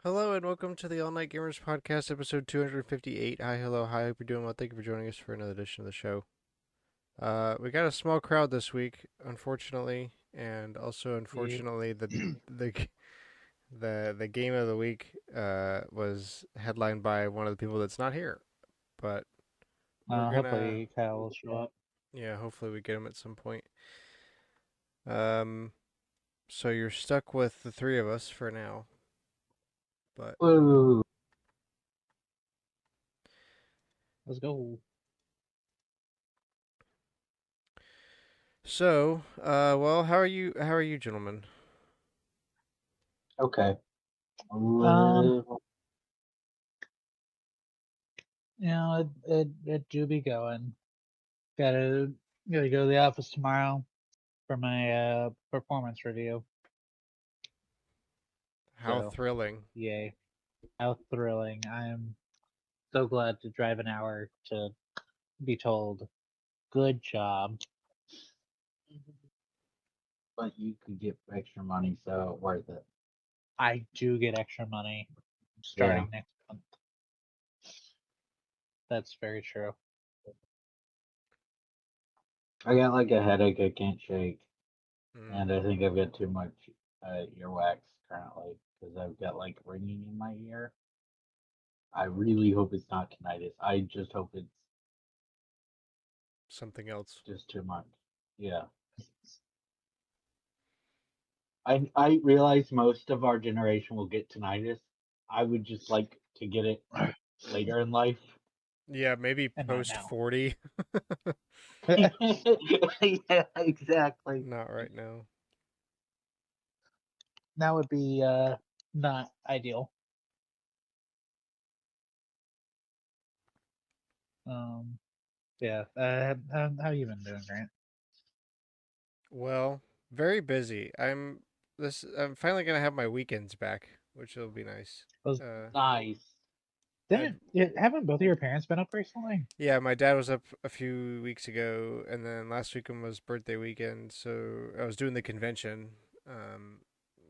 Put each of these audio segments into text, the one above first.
Hello and welcome to the All Night Gamers Podcast, episode 258. Hi, hello, hi. Hope you're doing well. Thank you for joining us for another edition of the show. We got a small crowd this week, unfortunately, and also Yeah. unfortunately, the the game of the week was headlined by one of the people that's not here. But we're gonna, Hopefully Kyle will show up. yeah, hopefully we get him at some point. Um, so you're stuck with the three of us for now, but Woo! Let's go. so, well, how are you? How are you, gentlemen? Okay. Um, it do be going. Gotta go to the office tomorrow for my performance review. How So thrilling! yay. How thrilling. I am so glad to drive an hour to be told good job. But you could get extra money, so worth it. I do get extra money Yeah. starting next month. That's very true. I got like a headache I can't shake, and I Mm. think I've got too much earwax currently because I've got like ringing in my ear. I really hope it's not tinnitus. I just hope it's Something else. just too much. Yeah. I realize most of our generation will get tinnitus. I would just like to get it later in life. Yeah, maybe And not post now. 40. Yeah, exactly. Not right now. That would be not ideal. Um yeah. How you been doing, Grant? Well, very busy. I'm finally gonna have my weekends back, which will be nice. Was Uh Nice. I haven't both of your parents been up recently? Yeah, my dad was up a few weeks ago, and then last weekend was birthday weekend, so I was doing the convention. Um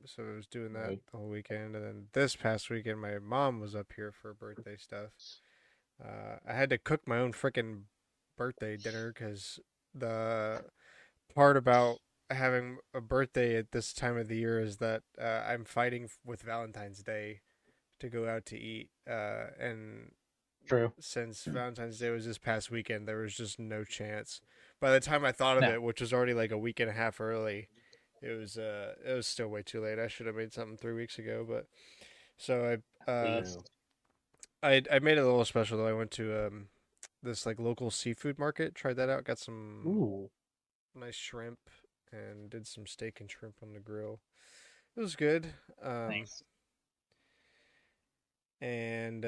so I was doing that Right. the whole weekend, and then this past weekend my mom was up here for birthday stuff. I had to cook my own freaking birthday dinner because the part about having a birthday at this time of the year is that I'm fighting with Valentine's Day to go out to eat. And True. since Valentine's Day was this past weekend, there was just no chance. By the time I thought of No. it, which was already like a week and a half early, it was still way too late. I should have made something 3 weeks ago, but so Least. I made it a little special though. I went to this like local seafood market, tried that out, got some Ooh. nice shrimp and did some steak and shrimp on the grill. It was good. Nice. And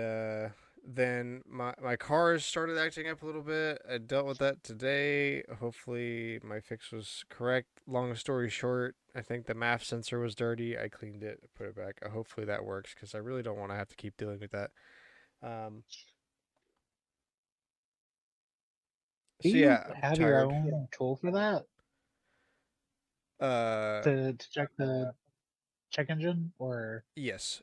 then my cars started acting up a little bit. I dealt with that today. Hopefully my fix was correct. Long story short, I think the MAF sensor was dirty. I cleaned it, put it back. Hopefully that works because I really don't want to have to keep dealing with that. Um, Do so you yeah, I'm have your tired. own tool for that? Uh, To check the check engine? Or yes,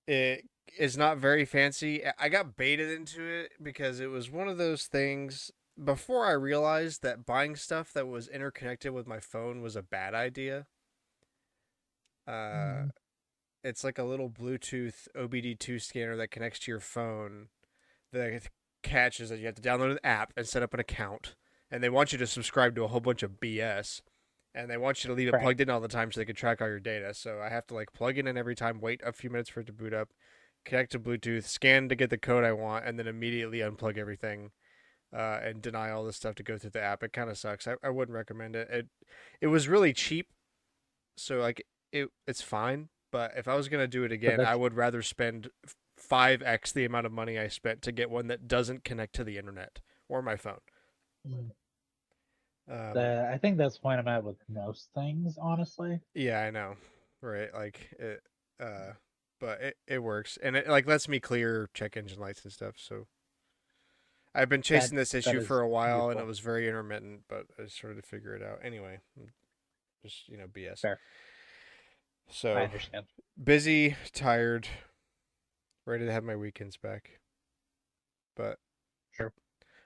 it is not very fancy. I got baited into it because it was one of those things before I realized that buying stuff that was interconnected with my phone was a bad idea. Uh, Mhm. it's like a little Bluetooth OBD2 scanner that connects to your phone. The catch is that you have to download an app and set up an account, and they want you to subscribe to a whole bunch of BS. And they want you to leave it Right. plugged in all the time so they can track all your data. So I have to like plug it in every time, wait a few minutes for it to boot up, connect to Bluetooth, scan to get the code I want, and then immediately unplug everything and deny all this stuff to go through the app. It kind of sucks. I wouldn't recommend it. It was really cheap, so like it's fine. But if I was gonna do it But again, I that's would rather spend 5x the amount of money I spent to get one that doesn't connect to the internet or my phone. mm, Um, I think that's where I'm at with most things, honestly. yeah, I know, right? Like it, uh, but it works, and it like lets me clear check engine lights and stuff. So I've been That chasing this that issue for is a while, and it useful. was very intermittent, but I started to figure it out. Anyway, just BS. Fair. I So understand. busy, tired. Ready to have my weekends back. But Sure.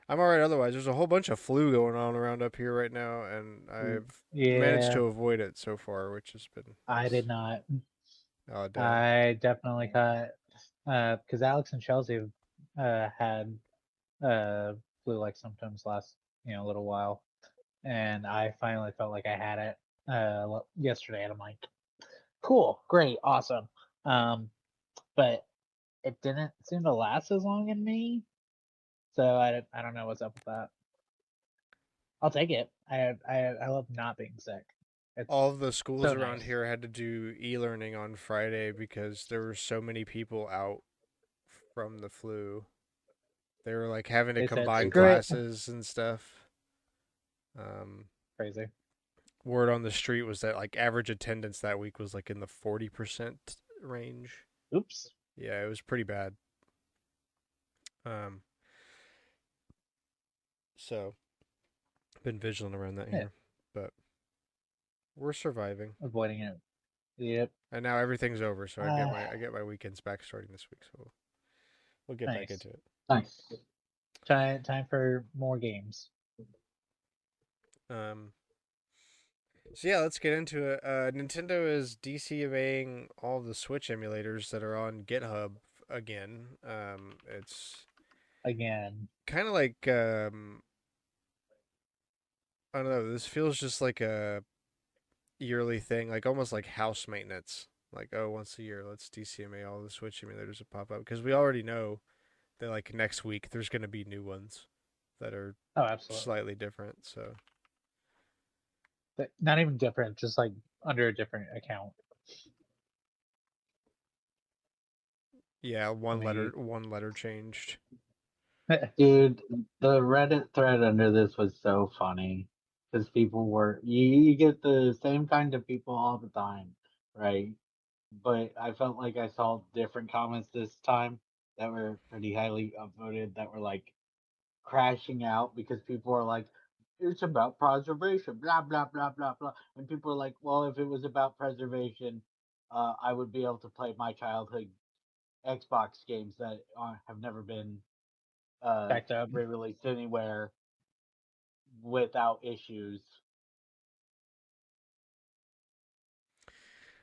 I'm alright otherwise. There's a whole bunch of flu going on around up here right now, and I've managed Yeah, to avoid it so far, which has been I nice. did not. Oh, damn. I definitely caught because Alex and Chelsea had uh flu-like symptoms last little while, and I finally felt like I had it yesterday, and I'm like, cool, great, awesome. But it didn't seem to last as long in me, so I don't know what's up with that. I'll take it. I love not being sick. It's All of the schools so around nice. here had to do e-learning on Friday because there were so many people out from the flu. They were like having to They said combine screw it. classes and stuff. Um, Crazy. Word on the street was that like average attendance that week was like in the 40% range. Oops. Yeah, it was pretty bad. Um, so been vigilant around that Yeah, here, but we're surviving. avoiding it. Yep. And now everything's over, so Uh, I get my weekends back starting this week, so we'll get back nice. into it. Nice. Time for more games. Um, so yeah, let's get into it. Nintendo is DCMAing all the Switch emulators that are on GitHub again. It's Again. kind of like I don't know. This feels just like a yearly thing, like almost like house maintenance. Like, oh, once a year, let's DCMA all the Switch emulators that pop up because we already know that like next week there's going to be new ones that are Oh, absolutely. slightly different. So But not even different, just like under a different account. yeah, I mean, one letter changed. Dude, the Reddit thread under this was so funny because people were you get the same kind of people all the time, right? But I felt like I saw different comments this time that were pretty highly upvoted that were like crashing out because people are like, it's about preservation, blah blah blah blah blah, and people are like, well, if it was about preservation, I would be able to play my childhood Xbox games that have never been backed up. re-released anywhere without issues.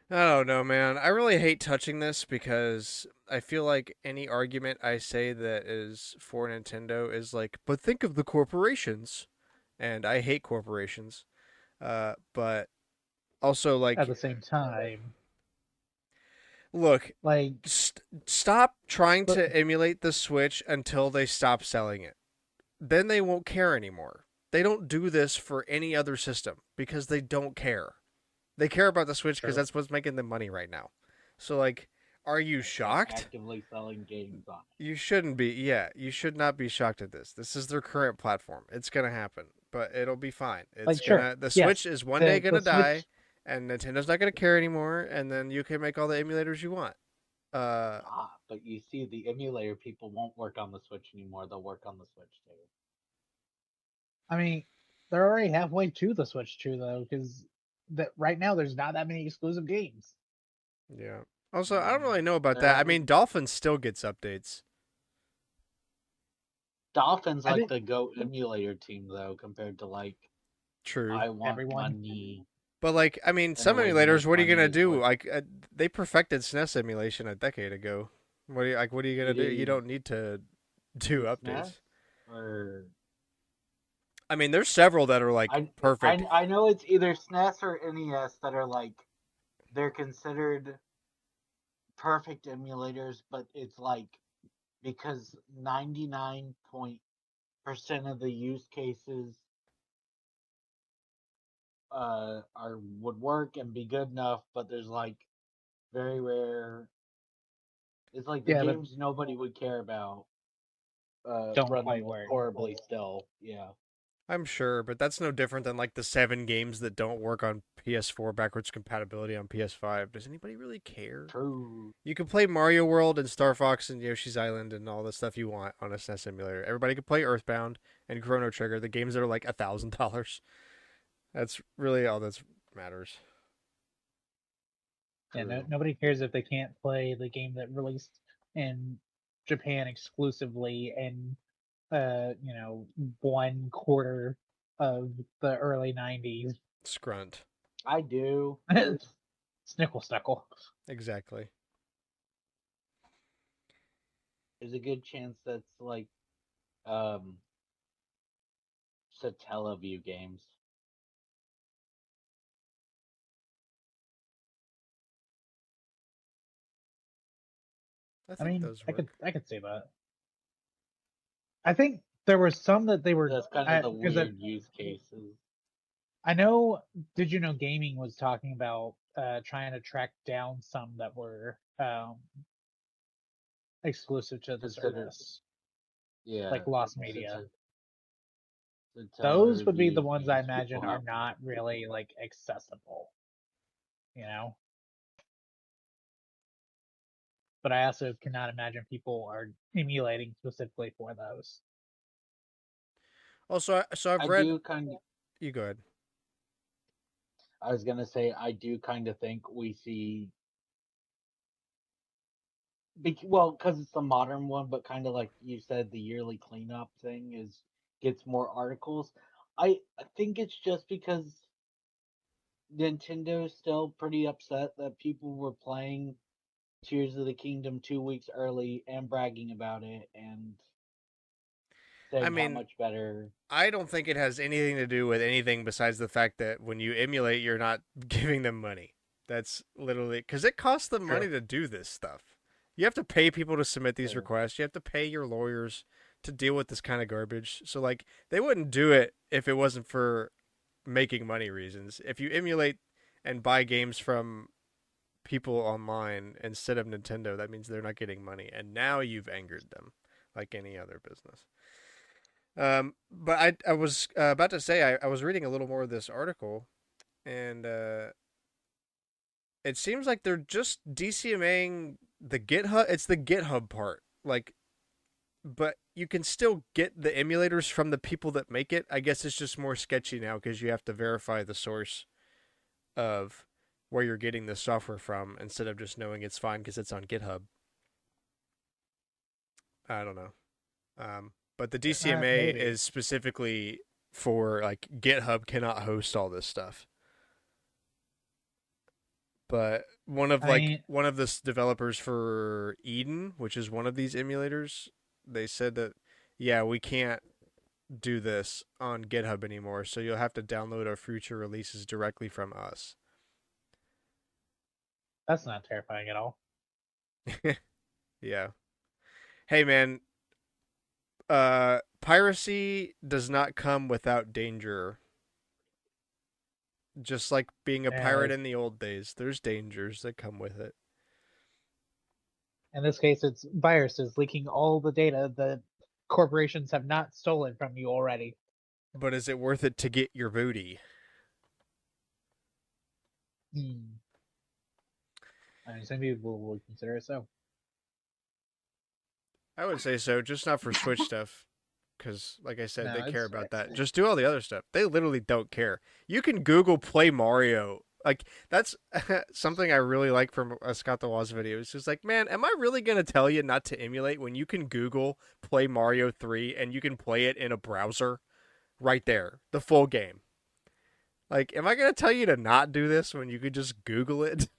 I don't know, man. I really hate touching this because I feel like any argument I say that is for Nintendo is like, but think of the corporations, and I hate corporations. But also At like, the same time, look, like, stop trying but to emulate the Switch until they stop selling it. Then they won't care anymore. They don't do this for any other system because they don't care. They care about the Switch because sure. that's what's making them money right now. So like, are you And shocked? actively selling games on it. You shouldn't be. Yeah, you should not be shocked at this. This is their current platform. It's gonna happen, but it'll be fine. It's Like, sure. gonna. The Switch Yes. is one day The gonna die, Switch. and Nintendo's not gonna care anymore. And then you can make all the emulators you want. Uh, But you see, the emulator people won't work on the Switch anymore. They'll work on the Switch too. I mean, they're already halfway to the Switch too, though, because right now there's not that many exclusive games. yeah. Also, I don't really know about There that. I haven't. mean, Dolphin still gets updates. Dolphins I like think the Go emulator team though, compared to like True. I want everyone. money, But like, I mean, and the some way to emulators. make What are you money gonna is do? what. Like, they perfected SNES emulation a decade ago. What are you like? What are you gonna do? You Dude, don't need to do is SNES updates. or I mean, there's several that are like I, perfect. I know it's either SNES or NES that are like they're considered perfect emulators, but it's like because 99% of the use cases are would work and be good enough, but there's like very rare. It's like the Yeah, that games nobody would care about don't quite run work. horribly still. Yeah, I'm sure, but that's no different than like the 7 games that don't work on PS4 backwards compatibility on PS5. Does anybody really care? true. You can play Mario World and Star Fox and Yoshi's Island and all the stuff you want on a SNES emulator. Everybody can play Earthbound and Chrono Trigger, the games that are like $1,000. That's really all that matters. Yeah, True. nobody cares if they can't play the game that released in Japan exclusively in 1/4 of the early 90s. Scrunt. I do. Snickle snuckle. Exactly. There's a good chance that's like um Satellaview games. I I think mean, those I could work. I could see that. I think there were some that they were That's kind of at the because weird use cases. I know. Did you know gaming was talking about trying to track down some that were exclusive to the Consider, service, yeah, like Lost Media. Those would be the Satellaview ones I games imagine people are have. not really like accessible, you know. But I also cannot imagine people are emulating specifically for those. Also, so I've I read. do kind of. You go ahead. I was gonna say I do kind of think we see. Well, because it's the modern one, but kind of like you said, the yearly cleanup thing is gets more articles. I think it's just because Nintendo's still pretty upset that people were playing Tears of the Kingdom 2 weeks early and bragging about it and I saying how mean, much better. I don't think it has anything to do with anything besides the fact that when you emulate, you're not giving them money. That's literally because it costs them True. money to do this stuff. You have to pay people to submit these True. requests. You have to pay your lawyers to deal with this kind of garbage. So, like, they wouldn't do it if it wasn't for making money reasons. If you emulate and buy games from people online instead of Nintendo, that means they're not getting money. And now you've angered them like any other business. But I was about to say I was reading a little more of this article, and it seems like they're just DCMAing the GitHub. It's the GitHub part, like, but you can still get the emulators from the people that make it. I guess it's just more sketchy now because you have to verify the source of where you're getting the software from instead of just knowing it's fine because it's on GitHub. I don't know. But the DCMA Maybe. is specifically for like GitHub cannot host all this stuff. But I mean, one of the developers for Eden, which is one of these emulators, they said that yeah, we can't do this on GitHub anymore, so you'll have to download our future releases directly from us. that's not terrifying at all. Yeah. Hey man, piracy does not come without danger. Just like being a Yeah, pirate in the old days, there's dangers that come with it. in this case, it's viruses leaking all the data that corporations have not stolen from you already. But is it worth it to get your booty? Hmm. I mean, some people would consider it so. I would say so, just not for Switch stuff. Because, like I said, they No, care it's fair. about that. Just do all the other stuff. They literally don't care. You can Google Play Mario. Like, that's something I really like from Scott the Waz video. It's just like, man, am I really going to tell you not to emulate when you can Google Play Mario 3 and you can play it in a browser right there? The full game. Like, am I going to tell you to not do this when you could just Google it?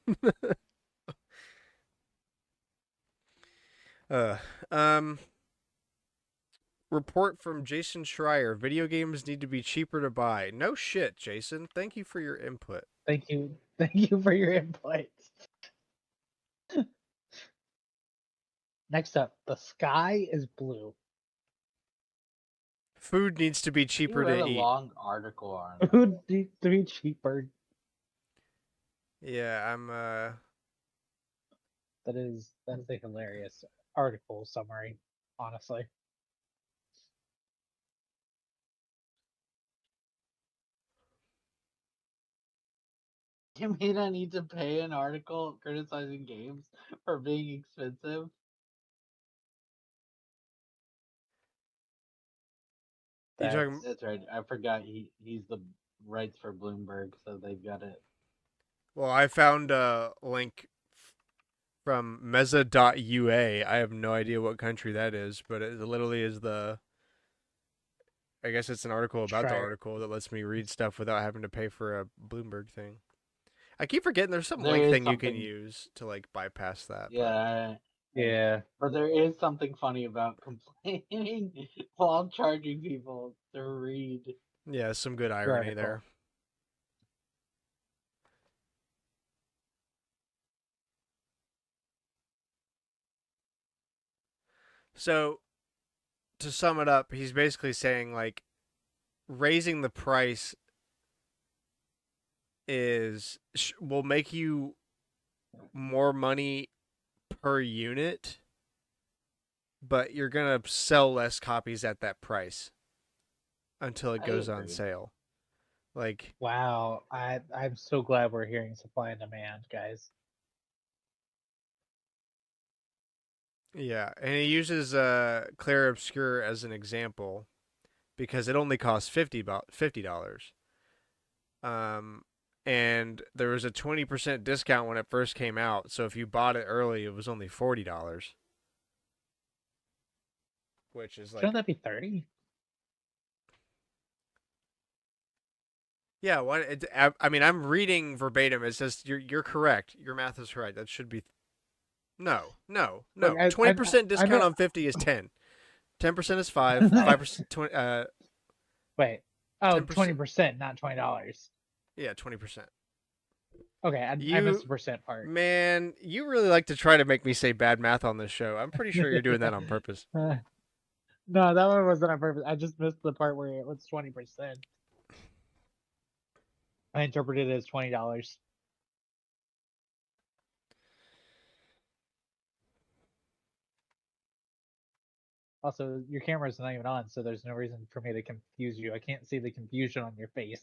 uh, um, Report from Jason Schreier. Video games need to be cheaper to buy. No shit, Jason. Thank you for your input. Thank you. Thank you for your input. Next up, the sky is blue. Food needs to be You cheaper to read a eat. long article on that. Food needs to be cheaper. Yeah, I'm That is a hilarious article summary, honestly. You mean I need to pay an article criticizing games for being expensive? you talking That's That's right. I forgot he's the rights for Bloomberg, so they've got it. well, I found a link from Meza.ua. I have no idea what country that is, but it literally is the. I guess it's an article about the Try article that lets me read stuff without having to pay for a Bloomberg thing. I keep forgetting there's some There link is thing you can something, use to like bypass that, but yeah, yeah, but there is something funny about complaining while charging people to read. yeah, some good the irony there. article. So to sum it up, he's basically saying like raising the price will make you more money per unit, but you're gonna sell less copies at that price until it I goes on agree. sale. Like, Wow, I'm so glad we're hearing supply and demand, guys. yeah, and he uses Clair Obscur as an example because it only costs $50. Um, and there was a 20% discount when it first came out. So if you bought it early, it was only $40, which is Shouldn't like, that be 30? yeah. What? I mean, I'm reading verbatim. It says you're correct. Your math is right. That should be no, no, Look, no. 20% I discount know. on 50 is 10. 10% is 5. 5%, 20, Wait. Oh, 10%. 20%, not $20. Yeah, 20%. Okay, I missed You the percent part. Man, you really like to try to make me say bad math on this show. I'm pretty sure you're doing that on purpose. No, that one wasn't on purpose. I just missed the part where it was 20%. I interpreted it as $20. Also, your camera's not even on, so there's no reason for me to confuse you. I can't see the confusion on your face.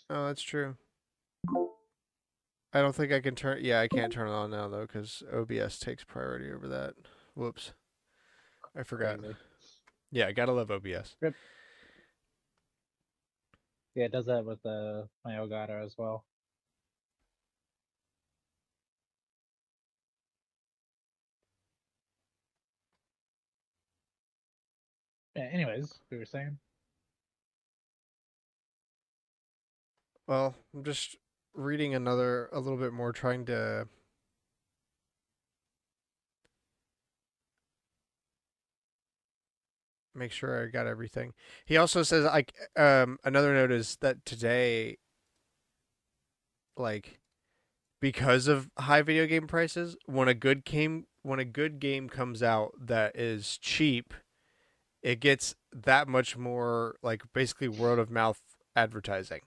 Oh, that's true. I don't think I can turn. Yeah, I can't turn it on now though because OBS takes priority over that. Whoops, I forgot. Crazy. Yeah, I gotta love OBS. Rip. Yeah, it does that with my Elgato as well. Yeah, anyways, we were saying. Well, I'm just reading a little bit more, trying to make sure I got everything. He also says like another note is that today, like because of high video game prices, when a good game comes out that is cheap, it gets that much more like basically word of mouth advertising.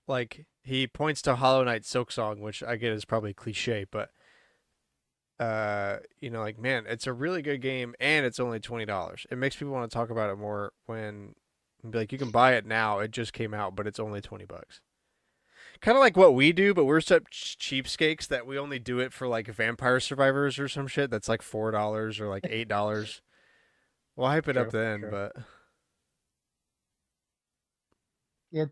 Like he points to Hollow Knight Silksong, which I get is probably cliche, but like man, it's a really good game and it's only $20. It makes people want to talk about it more when be like you can buy it now, it just came out, but it's only $20. Kind of like what we do, but we're such cheapskates that we only do it for like Vampire Survivors or some shit that's like $4 or like $8. We'll hype it up True, then, true. but Yeah,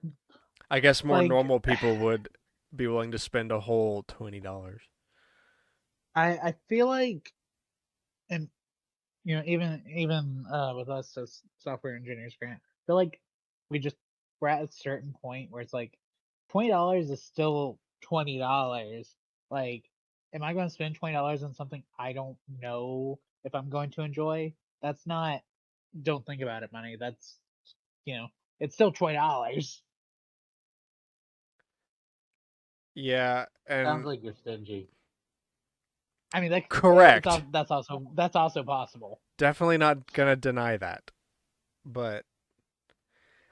I guess more like normal people would be willing to spend a whole $20. I feel like, and even with us as software engineers, Grant, I feel like we're at a certain point where it's like $20 is still $20. Like, am I going to spend $20 on something I don't know if I'm going to enjoy? That's not. Don't think about it, money. That's you know, it's still $20. Yeah, Sounds and like you're stingy. I mean, correct. that's also possible. Definitely not gonna deny that. But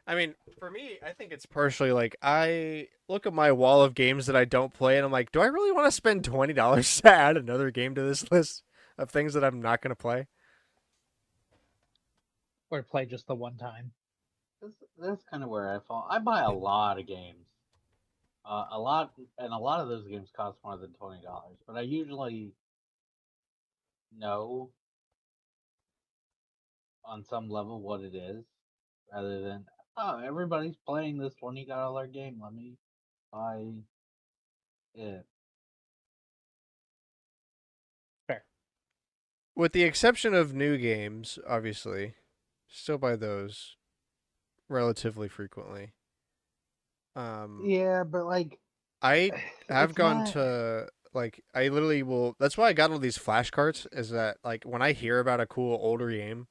I mean, for me, I think it's partially like I look at my wall of games that I don't play, and I'm like, do I really want to spend $20 to add another game to this list of things that I'm not gonna play? Or play just the one time. That's kind of where I fall. I buy a lot of games, a lot, and a lot of those games cost more than $20. But I usually know on some level what it is, rather than oh everybody's playing this $20 game. Let me buy it. with the exception of new games, obviously, still buy those relatively frequently. Um, Yeah, but like, I have it's gone not. to like I literally will. That's why I got all these flashcards. Is that like when I hear about a cool older game,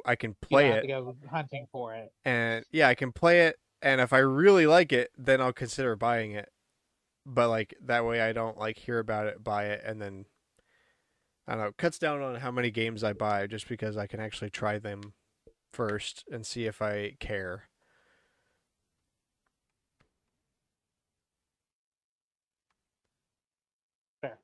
I can You don't play have it to go hunting for it. and yeah, I can play it, and if I really like it, then I'll consider buying it. But like that way, I don't like hear about it, buy it, and then I don't know. It cuts down on how many games I buy just because I can actually try them first and see if I care. Fair.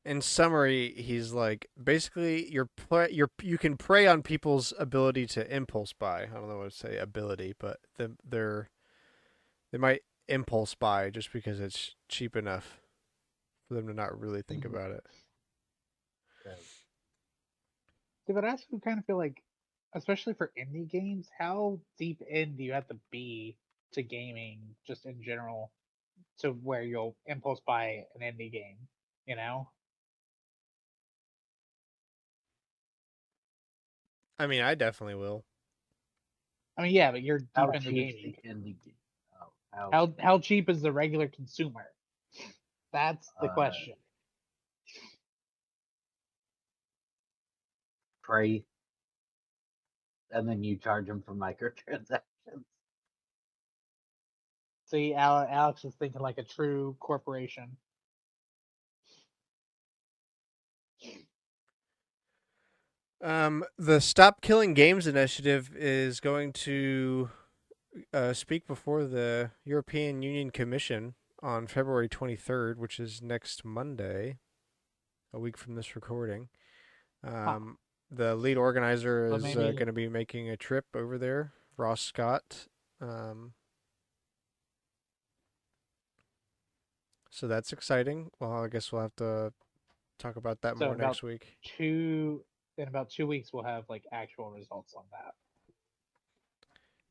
In summary, he's like basically you can prey on people's ability to impulse buy. I don't know what to say ability, but they might impulse buy just because it's cheap enough for them to not really think about it. Right. See, but I also kind of feel like, especially for indie games, how deep in do you have to be to gaming, just in general, to where you'll impulse buy an indie game? You know? I mean, I definitely will. I mean, yeah, but you're How deep into cheap's gaming. the indie game? Oh, how How cheap is the regular consumer? That's the uh question. free, and then you charge them for microtransactions. See, Alex is thinking like a true corporation. The Stop Killing Games initiative is going to speak before the European Union Commission on February 23rd, which is next Monday, a week from this recording. Huh. Um, the lead organizer But is maybe going to be making a trip over there, Ross Scott. So that's exciting. Well, I guess we'll have to talk about that so. more next week. In about 2 weeks, we'll have like actual results on that.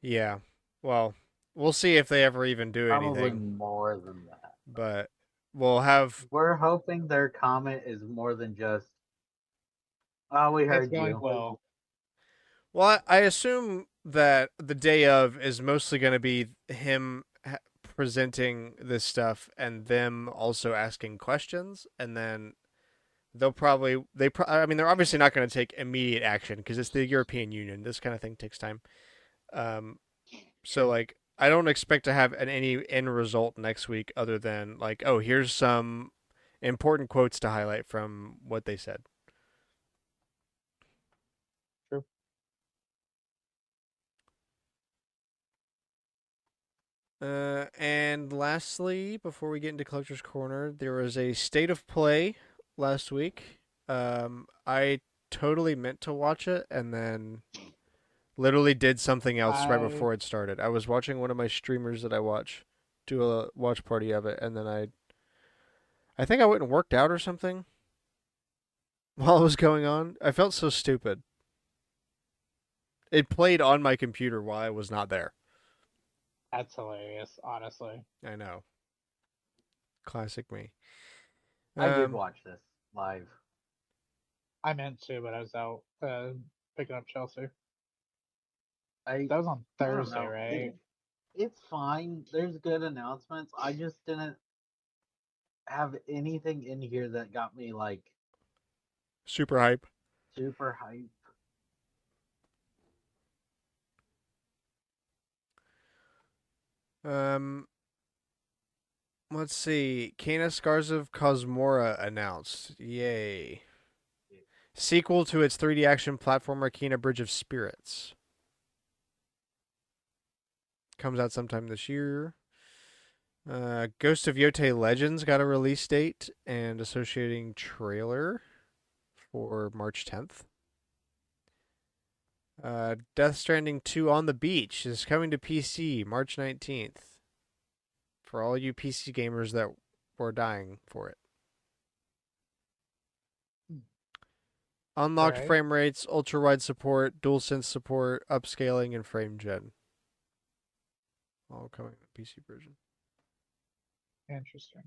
Yeah. Well, we'll see if they ever even do Probably anything, more than that. but we'll have. We're hoping their comment is more than just, "Oh, we It's heard going you." well. Well, I assume that the day of is mostly going to be him presenting this stuff and them also asking questions, and then they'll probably I mean, they're obviously not going to take immediate action because it's the European Union. This kind of thing takes time. Um, so True. like, I don't expect to have any end result next week other than like, oh, here's some important quotes to highlight from what they said. True. And lastly, before we get into Collector's Corner, there was a state of play last week. I totally meant to watch it and then literally did something else right I before it started. I was watching one of my streamers that I watch do a watch party of it, and then I think I went and worked out or something while it was going on. I felt so stupid. It played on my computer while I was not there. That's hilarious, honestly. I know. Classic me. I did Um, watch this live. I meant to, but I was out picking up Chelsea. I That was on I don't Thursday, know. right? It's fine. There's good announcements. I just didn't have anything in here that got me like super hype. super hype. Um, let's see. Kana Scars of Cosmora announced. Yay. Sequel to its 3D action platformer Kena Bridge of Spirits. Comes out sometime this year. Ghost of Yote Legends got a release date and associating trailer for March 10th. Death Stranding 2 on the Beach is coming to PC March 19th. For all you PC gamers that were dying for it. Unlocked Okay. frame rates, ultra wide support, DualSense support, upscaling, and frame gen. all coming in the PC version. Interesting.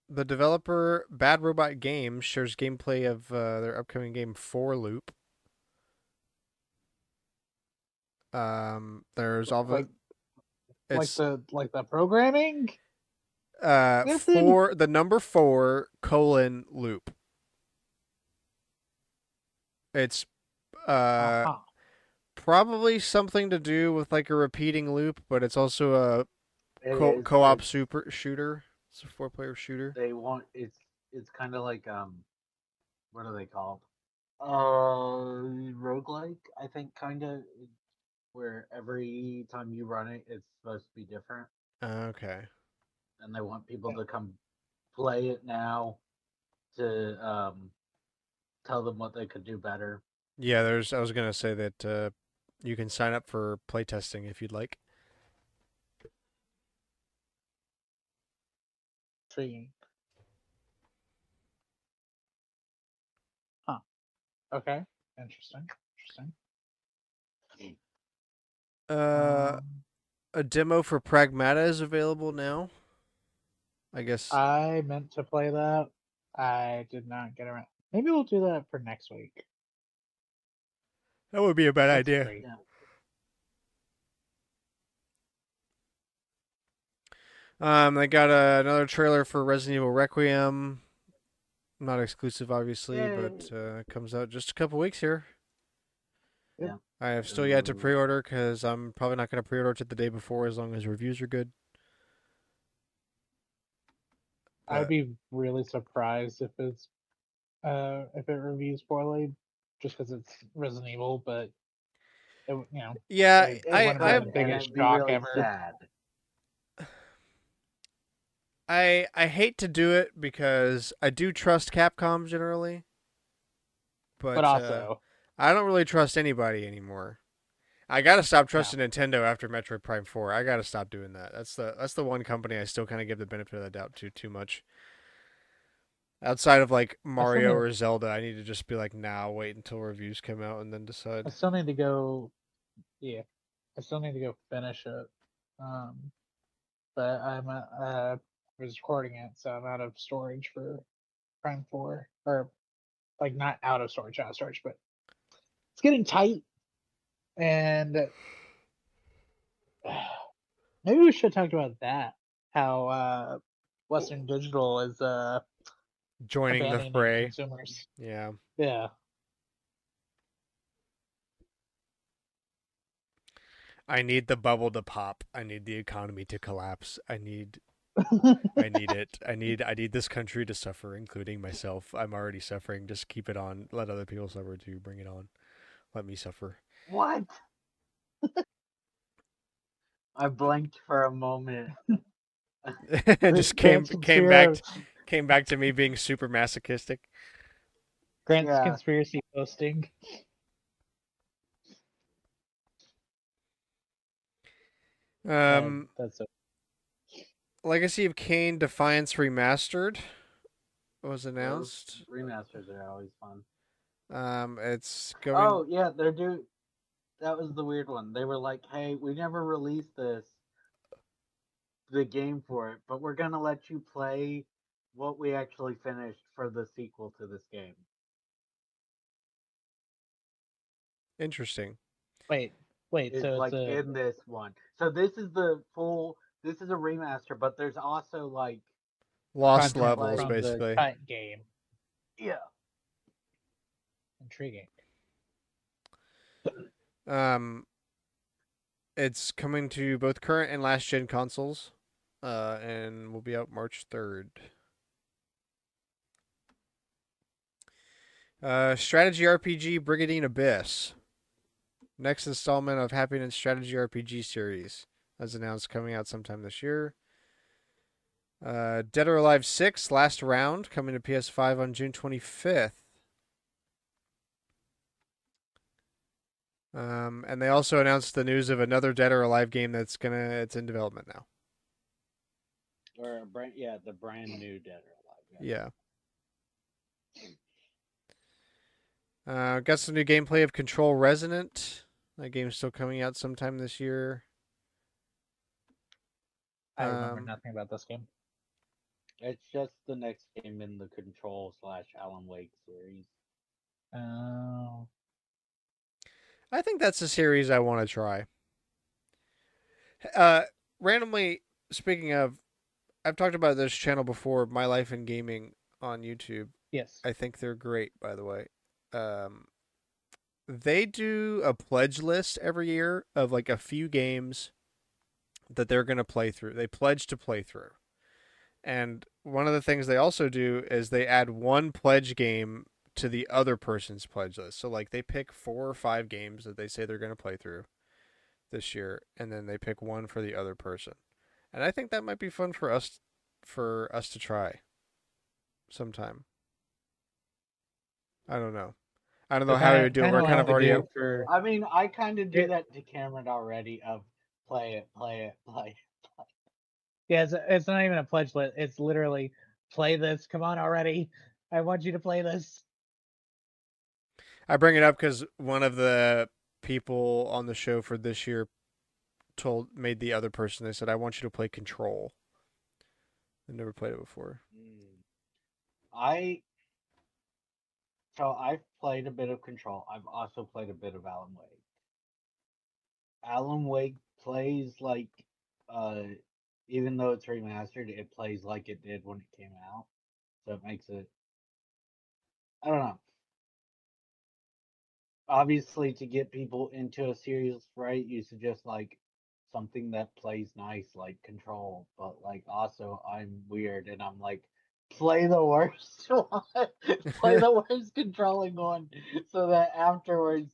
The developer Bad Robot Games shares gameplay of their upcoming game For Loop. There's all the it's like the programming method. for the number 4:loop. It's Uh-huh. probably something to do with like a repeating loop, but it's also a It is. co-op super shooter. It's a 4-player shooter. They want it's kind of like what are they called? Roguelike, I think, kind of, where every time you run it, it's supposed to be different, Okay. and they want people to come play it now to tell them what they could do better. Yeah, there's. I was gonna say that you can sign up for playtesting if you'd like. Intriguing. Huh. Okay. Interesting. Interesting. Uh, a demo for Pragmata is available now. I guess I meant to play that. I did not get around. Maybe we'll do that for next week. that would be a bad That's idea. free. Yeah. They got another trailer for Resident Evil Requiem. Not exclusive, obviously, but it comes out just a couple weeks here. Yeah. I have still yet to pre-order because I'm probably not going to pre-order it the day before as long as reviews are good. I'd be really surprised if it reviews poorly, just because it's Resident Evil. But Yeah, it It wouldn't be I the would, and biggest it'd be shock really ever. sad. I hate to do it because I do trust Capcom generally, But but also, I don't really trust anybody anymore. I gotta stop no. trusting Nintendo after Metroid Prime 4. I gotta stop doing that. That's the one company I still kind of give the benefit of the doubt to too much. Outside of like I still Mario need. or Zelda, I need to just be like, nah, wait until reviews come out and then I decide. still need to go. Yeah, I still need to go finish it. Um, but was recording it, so I'm out of storage for Prime 4, or like not out of storage, but it's getting tight. And maybe we should talk about that. How Western Digital is Joining the abandoning fray. consumers. Yeah. Yeah. I need the bubble to pop. I need the economy to collapse. I need it. I need this country to suffer, including myself. I'm already suffering. Just keep it on. Let other people suffer too. Bring it on. Let me suffer. What? I blinked for a moment. It just Grant's came back to me being super masochistic. Yeah. conspiracy posting. Um, That's a Legacy of Kain Defiance Remastered was Those announced. remasters are always fun. It's going. Oh yeah, they're due. That was the weird one. They were like, "Hey, we never released the game for it, but we're gonna let you play what we actually finished for the sequel to this game." Interesting. wait. It's So it's like a in this one. So this is the full. This is a remaster, but there's also like you Lost can content levels, play. from the basically. cut game. Yeah. Intriguing. Um, it's coming to both current and last gen consoles, and will be out March 3rd. Strategy RPG Brigadine Abyss. Next installment of Happiness Strategy RPG series, as announced, coming out sometime this year. Dead or Alive 6 Last Round coming to PS5 on June 25th. And they also announced the news of another Dead or Alive game it's in development now. Or the brand new Dead or Alive. Yeah. Got some new gameplay of Control Resonant. That game's still coming out sometime this year. I remember Um, nothing about this game. It's just the next game in the Control / Alan Wake series. Oh, I think that's a series I want to try. Uh, randomly speaking of, I've talked about this channel before, My Life in Gaming on YouTube. yes. I think they're great, by the way. Um, they do a pledge list every year of like a few games that they're going to play through. They pledge to play through. And one of the things they also do is they add one pledge game to the other person's pledge list. So like they pick 4 or 5 games that they say they're going to play through this year, and then they pick one for the other person. And I think that might be fun for us to try sometime. I don't know. I don't know So how we kind would of do it. kind We're of kind like of the already. game for I mean, I kind of do it. that to Cameron already. Of play it, play it, play it. Yeah, it's not even a pledge list. It's literally play this. Come on already. I want you to play this. I bring it up because one of the people on the show for this year made the other person. They said, "I want you to play Control." I've never played it before. I so I've played a bit of Control. I've also played a bit of Alan Wake. Alan Wake plays like, uh, even though it's remastered, it plays like it did when it came out. So it makes it, I don't know. Obviously, to get people into a series, right, you suggest like something that plays nice, like Control. But like, also, I'm weird, and I'm like, play the worst one, play the worst controlling one, so that afterwards,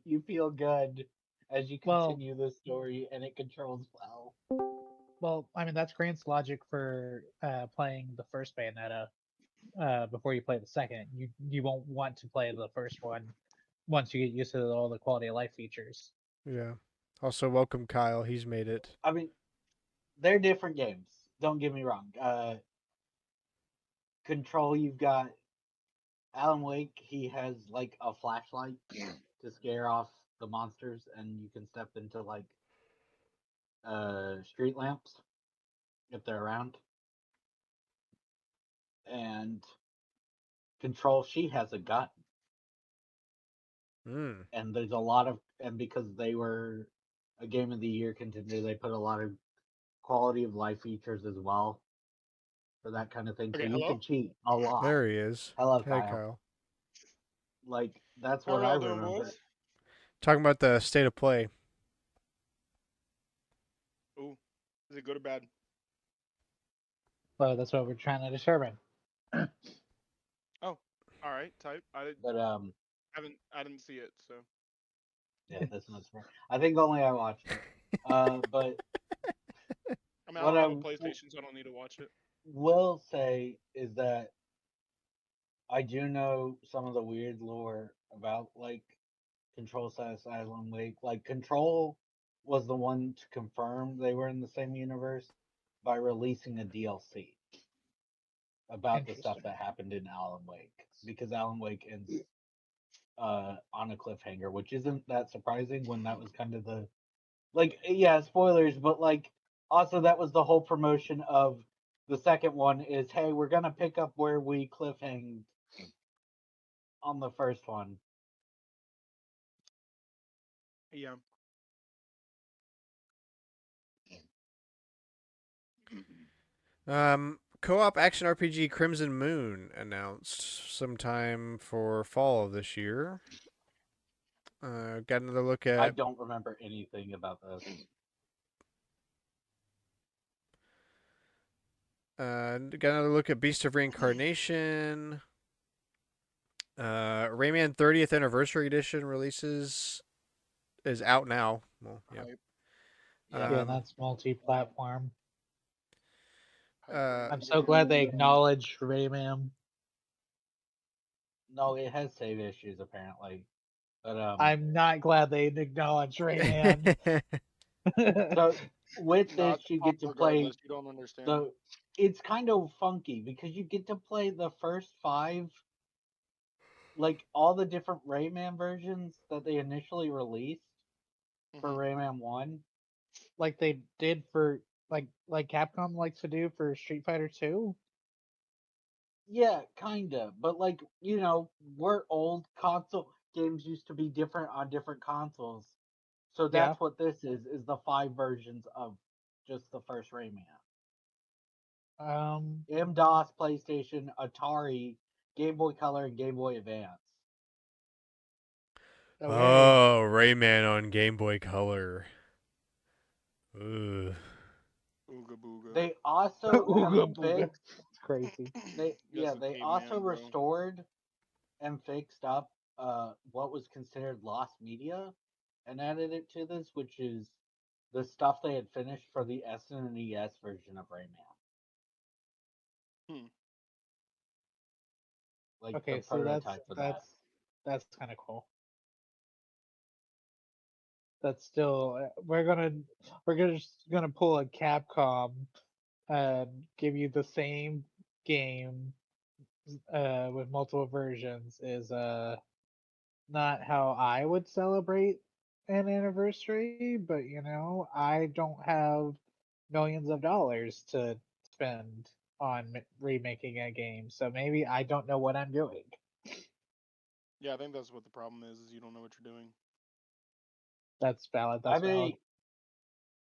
you feel good as you Well, continue the story, and it controls well. I mean that's Grant's logic for playing the first Bayonetta before you play the second. You won't want to play the first one once you get used to all the quality of life features. Yeah. Also, welcome Kyle. He's made it. I mean, they're different games. Don't get me wrong. Control, you've got Alan Wake. He has like a flashlight to scare off the monsters, and you can step into like street lamps if they're around. And Control, she has a gun, Mm. and there's a lot of, and because they were a game of the year contender, they put a lot of quality of life features as well for that kind of thing. So Okay, you hello. can cheat a lot. There he is. Hello, Hey, Kyle. Kyle. Like that's How what are I y'all doing, remember. boys? Talking about the state of play. Ooh, is it good or bad? So that's what we're trying to determine. Oh, all right. Type. But I didn't see it. So yeah, that's not smart. I think only I watched it. But I mean, I what don't I have a PlayStation, so I don't need to watch it. will say is that I do know some of the weird lore about like Control Asylum Wake. Like Control was the one to confirm they were in the same universe by releasing a DLC about the stuff Interesting. that happened in Alan Wake, because Alan Wake ends on a cliffhanger, which isn't that surprising when that was kind of the, like, yeah, spoilers, but like also that was the whole promotion of the second one is, hey, we're gonna pick up where we cliffhanged on the first one. Yeah. Co-op action RPG Crimson Moon announced sometime for fall of this year. Got another look I at don't remember anything about this. Beast of Reincarnation. Rayman 30th Anniversary Edition is out now. Well, yeah. Hype. Yeah. Yeah, Um, that's multi-platform. Hype. uh, I'm so glad they acknowledged Rayman. No, it has save issues apparently. But I'm not glad they acknowledged Rayman. so with this Not you get to play regardless. You don't understand. the, it's kind of funky because you get to play the first 5 like all the different Rayman versions that they initially released for Mhm. Rayman 1. Like they did for like Capcom likes to do for Street Fighter 2. Yeah, kinda. But like, we're old console games used to be different on different consoles. So Yeah. that's what this is the 5 versions of just the first Rayman. Um. MS-DOS, PlayStation, Atari, Game Boy Color, and Game Boy Advance. Okay. Oh, Rayman on Game Boy Color. Ugh. Ooga booga. They also have Ooga booga. fixed It's crazy. Yes, the they also caveman, bro. restored and fixed up what was considered lost media and added it to this, which is the stuff they had finished for the SNES version of Rayman. Hmm. Like the Okay, see prototype for that. that's kind of cool. That's still we're just gonna pull a Capcom and give you the same game with multiple versions is not how I would celebrate an anniversary, but I don't have millions of dollars to spend on remaking a game, so maybe I don't know what I'm doing. Yeah, I think that's what the problem is you don't know what you're doing. That's valid. I That's valid. mean,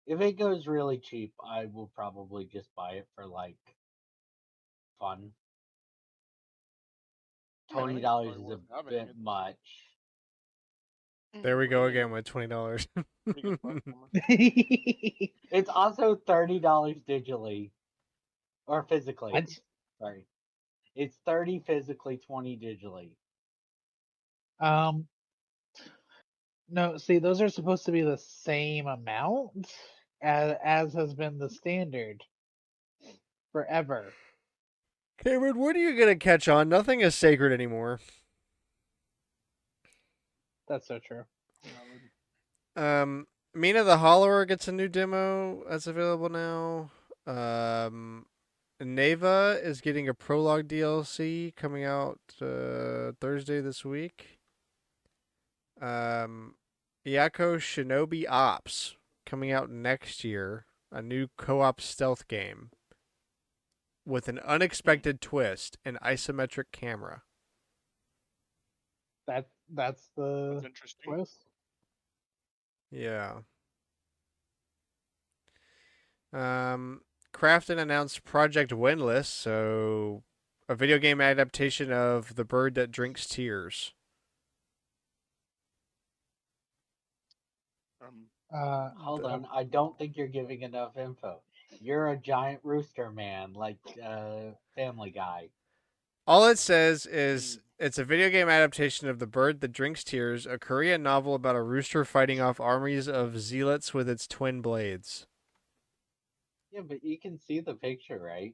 if it goes really cheap, I will probably just buy it for like fun. Yeah, I twenty think it's dollars probably is a worth having. bit much. There we go Rayman again is with $20. a pretty good platformer. It's also $30 digitally or physically. What? Sorry, it's 30 physically, 20 digitally. Um, no, see, those are supposed to be the same amount as has been the standard forever. Cameron, what are you going to catch on? Nothing is sacred anymore. That's so true. Valid. Mina the Hollower gets a new demo that's available now. Neva is getting a prologue DLC coming out Thursday this week. Yako Shinobi Ops coming out next year, a new co-op stealth game with an Hmm. unexpected twist and isometric camera. That's That's the interesting. twist. Yeah. Um, Crafton announced Project Windless, so a video game adaptation of The Bird That Drinks Tears. Um, Hold Uh, on, I don't think you're giving enough info. You're a giant rooster man, like Family Guy. All it says is mm, it's a video game adaptation of The Bird That Drinks Tears, a Korean novel about a rooster fighting off armies of zealots with its twin blades. Yeah, but you can see the picture, right?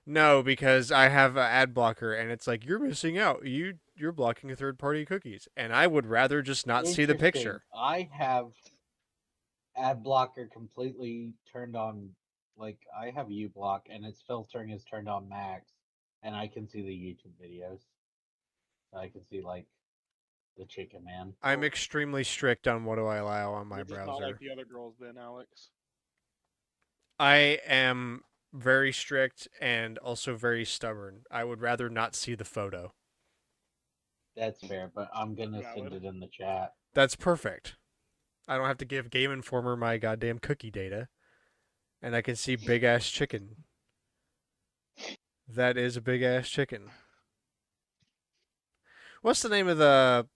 No, because I have an ad blocker and it's like you're missing out. You're blocking third party cookies, and I would rather just not see the Interesting. picture. I have ad blocker completely turned on. Like I have uBlock and its filtering is turned on max, and I can see the YouTube videos. I can see like the Chicken Man. I'm well, extremely strict on what do I allow on my you're just not like browser. the other girls, then, Alex. I am very strict and also very stubborn. I would rather not see the photo. That's fair, but I'm gonna send Valid. it in the chat. That's perfect. I don't have to give Game Informer my goddamn cookie data, and I can see big ass chicken. That is a big ass chicken. What's the name of the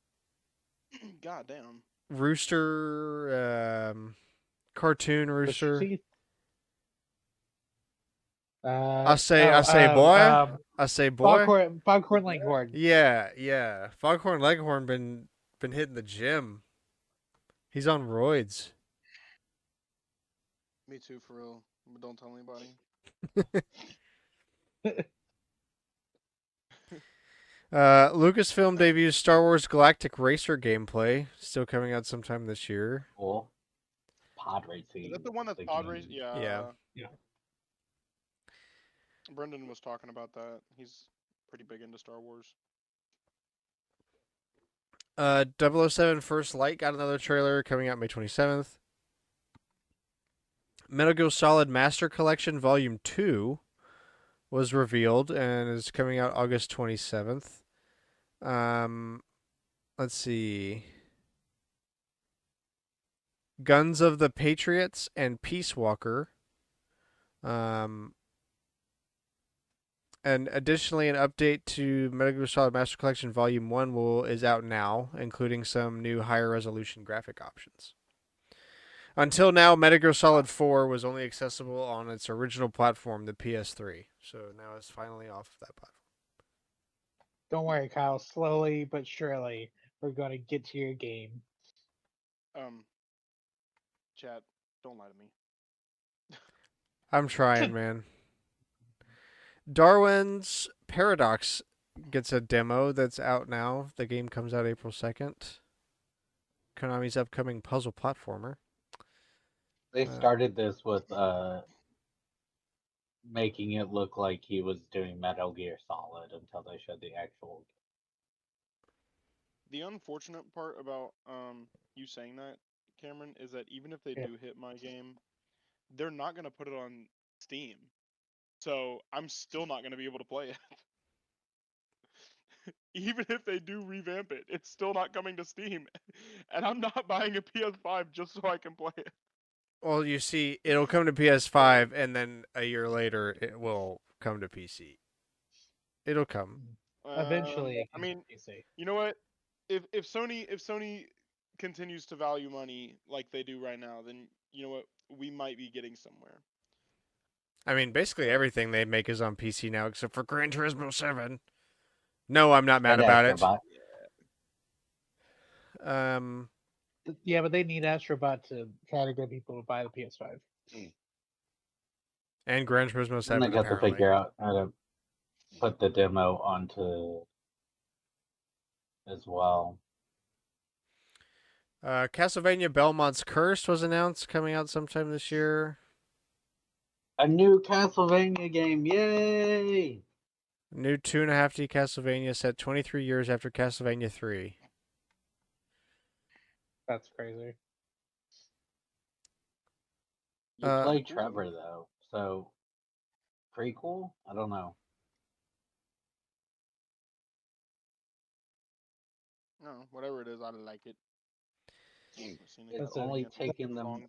God damn. rooster cartoon Rooster rooster? Teeth. I say boy. Um, I say boy. Foghorn Leghorn. Yeah, yeah. Foghorn Leghorn been hitting the gym. He's on roids. Me too, for real. But don't tell anybody. Lucasfilm debuts Star Wars Galactic Racer gameplay, still coming out sometime this year. Cool. Pod Is racing, that the one that's the pod race? game. Yeah. Yeah. Yeah. Brendan was talking about that. He's pretty big into Star Wars. 007 First Light got another trailer coming out May 27th. Metal Gear Solid Master Collection Volume 2 was revealed and is coming out August 27th. Let's see. Guns of the Patriots and Peace Walker. And additionally, an update to Metal Gear Solid Master Collection Volume 1 is out now, including some new higher resolution graphic options. Until now, Metal Gear Solid 4 was only accessible on its original platform, the PS3. So now it's finally off of that platform. Don't worry, Kyle. Slowly but surely, we're going to get to your game. Chat, don't lie to me. I'm trying, man. Darwin's Paradox gets a demo that's out now. The game comes out April 2nd. Konami's upcoming puzzle platformer. They started this with making it look like he was doing Metal Gear Solid until they showed the actual. The unfortunate part about you saying that, Cameron, is that even if they do hit my game, they're not gonna put it on Steam. So I'm still not gonna be able to play it. Even if they do revamp it, it's still not coming to Steam. And I'm not buying a PS5 just so I can play it. Well, you see, it'll come to PS5, and then a year later, it will come to PC. It'll come. Eventually, I mean, you know what? If Sony continues to value money like they do right now, then you know what? We might be getting somewhere. I mean, basically everything they make is on PC now, except for Gran Turismo 7. No, I'm not mad about it. Yeah, but they need Astrobot to try to get people to buy the PS5. And Gran Turismo 7, And they got apparently. to figure out how to put the demo onto as well. Castlevania Belmont's Curse was announced, coming out sometime this year. A new Castlevania game, yay! New 2.5D Castlevania set 23 years after Castlevania 3. That's crazy. You play Trevor though, so prequel? I don't know. No, whatever it is, I like it. It's only taken them.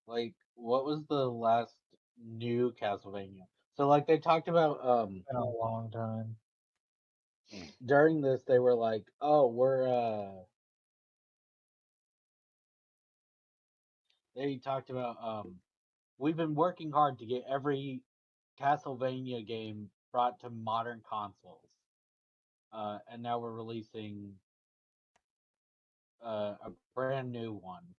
Like, what was the last new Castlevania? So, like, they talked about It's been a long time. During this, they were like, "Oh, They talked about we've been working hard to get every Castlevania game brought to modern consoles, and now we're releasing a brand new one."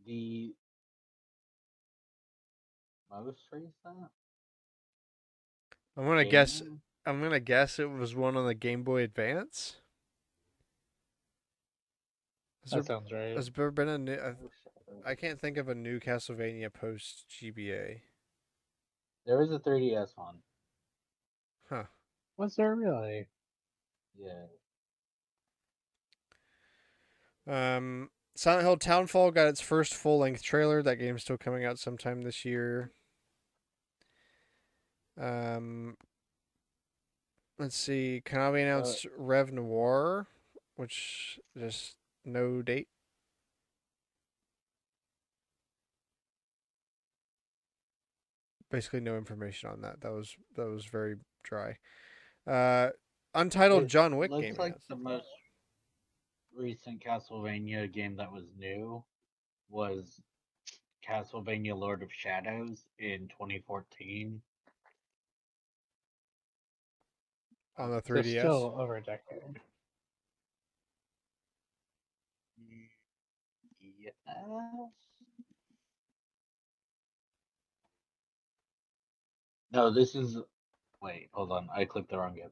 The most recent? I'm gonna guess. I'm gonna guess it was one on the Game Boy Advance. That sounds right. Has there been a new? I can't think of a new Castlevania post GBA. There was a 3DS one. Huh. Was there really? Yeah. Silent Hill Townfall got its first full-length trailer. That game's still coming out sometime this year. Let's see. Konami announced Rev Noir, which just no date. Basically, no information on that. That was very dry. Untitled John Wick game. Looks like the most recent Castlevania game that was new was Castlevania Lord of Shadows in 2014. On the 3DS? So still over a decade. Yeah. No, this is. Wait, hold on. I clicked the wrong game.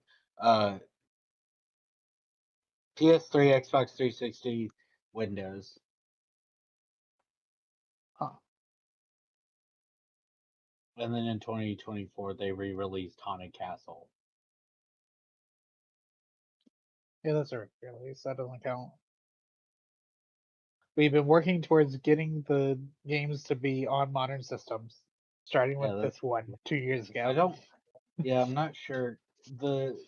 PS3, Xbox 360, Windows. Huh. And then in 2024, they re-released Haunted Castle. Yeah, that's a release. That doesn't count. We've been working towards getting the games to be on modern systems, starting with Yeah, this one 2 years ago. I don't. Yeah, I'm not sure. The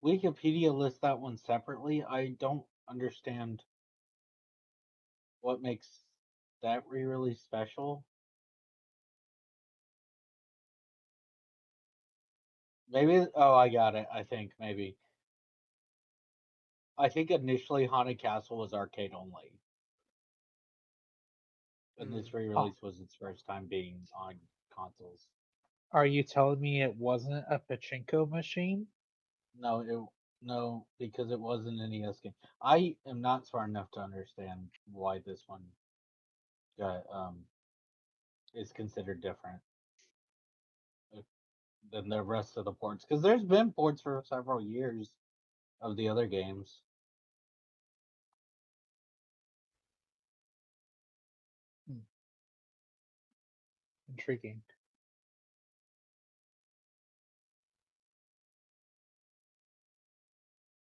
Wikipedia lists that one separately. I don't understand what makes that re-release special. Maybe. Oh, I got it. I think maybe. I think initially Haunted Castle was arcade only, and this Huh. re-release was its first time being on consoles. Are you telling me it wasn't a pachinko machine? No, because it was an NES game. I am not smart enough to understand why this one got is considered different than the rest of the ports. Because there's been ports for several years of the other games. Intriguing.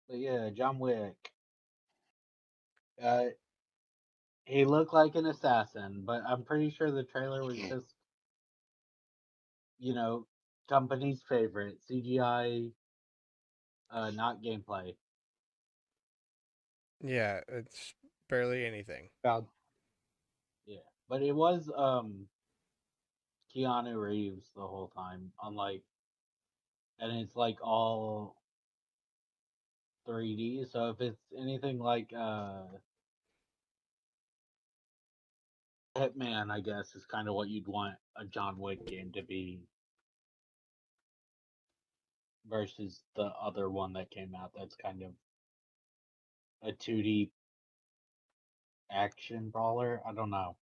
But yeah, John Wick. Uh, he looked like an assassin, but I'm pretty sure the trailer was just, you know, company's favorite CGI, not gameplay. Yeah, it's barely anything. Valid. Yeah, but it was Keanu Reeves the whole time, unlike, and it's like all 3D. So if it's anything like Hitman, I guess is kind of what you'd want a John Wick game to be versus the other one that came out that's kind of a 2D action brawler. I don't know.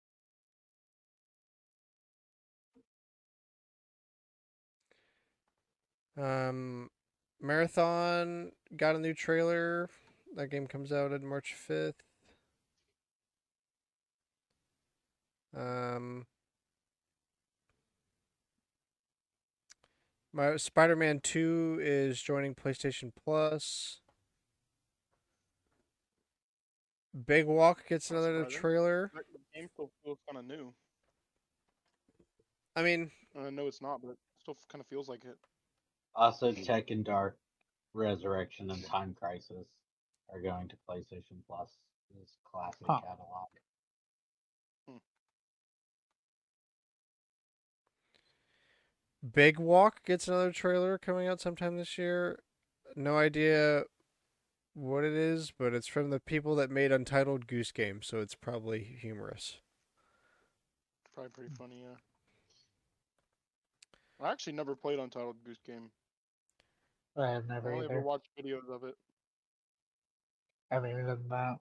Marathon got a new trailer. That game comes out on March 5th. Um, my Spider-Man 2 is joining PlayStation Plus. Big Walk gets Not another surprising. trailer. The game still feels kind of new. I mean, I know it's not, but it still kind of feels like it. Also, Tekken Dark Resurrection and Time Crisis are going to PlayStation Plus. This classic Huh. catalog. Big Walk gets another trailer coming out sometime this year. No idea what it is, but it's from the people that made Untitled Goose Game, so it's probably humorous. It's probably pretty funny, yeah. I actually never played Untitled Goose Game. I have I never only ever either. watched videos of it. I haven't even done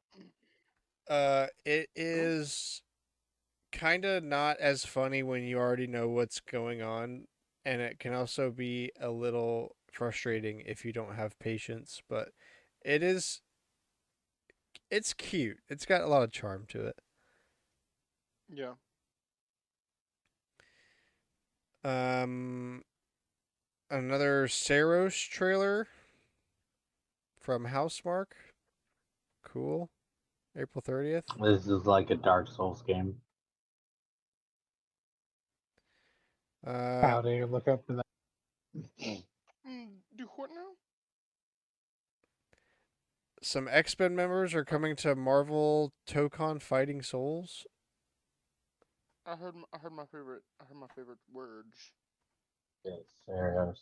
that. It is kind of not as funny when you already know what's going on, and it can also be a little frustrating if you don't have patience, but it is it's cute. It's got a lot of charm to it. Yeah. Um Another Saros trailer from Housemark. Cool. April 30th. This is like a Dark Souls game. Uh How do you look up for that? Do what now? some X-Men members are coming to Marvel Tokon Fighting Souls. I heard my favorite words. Yeah, Saros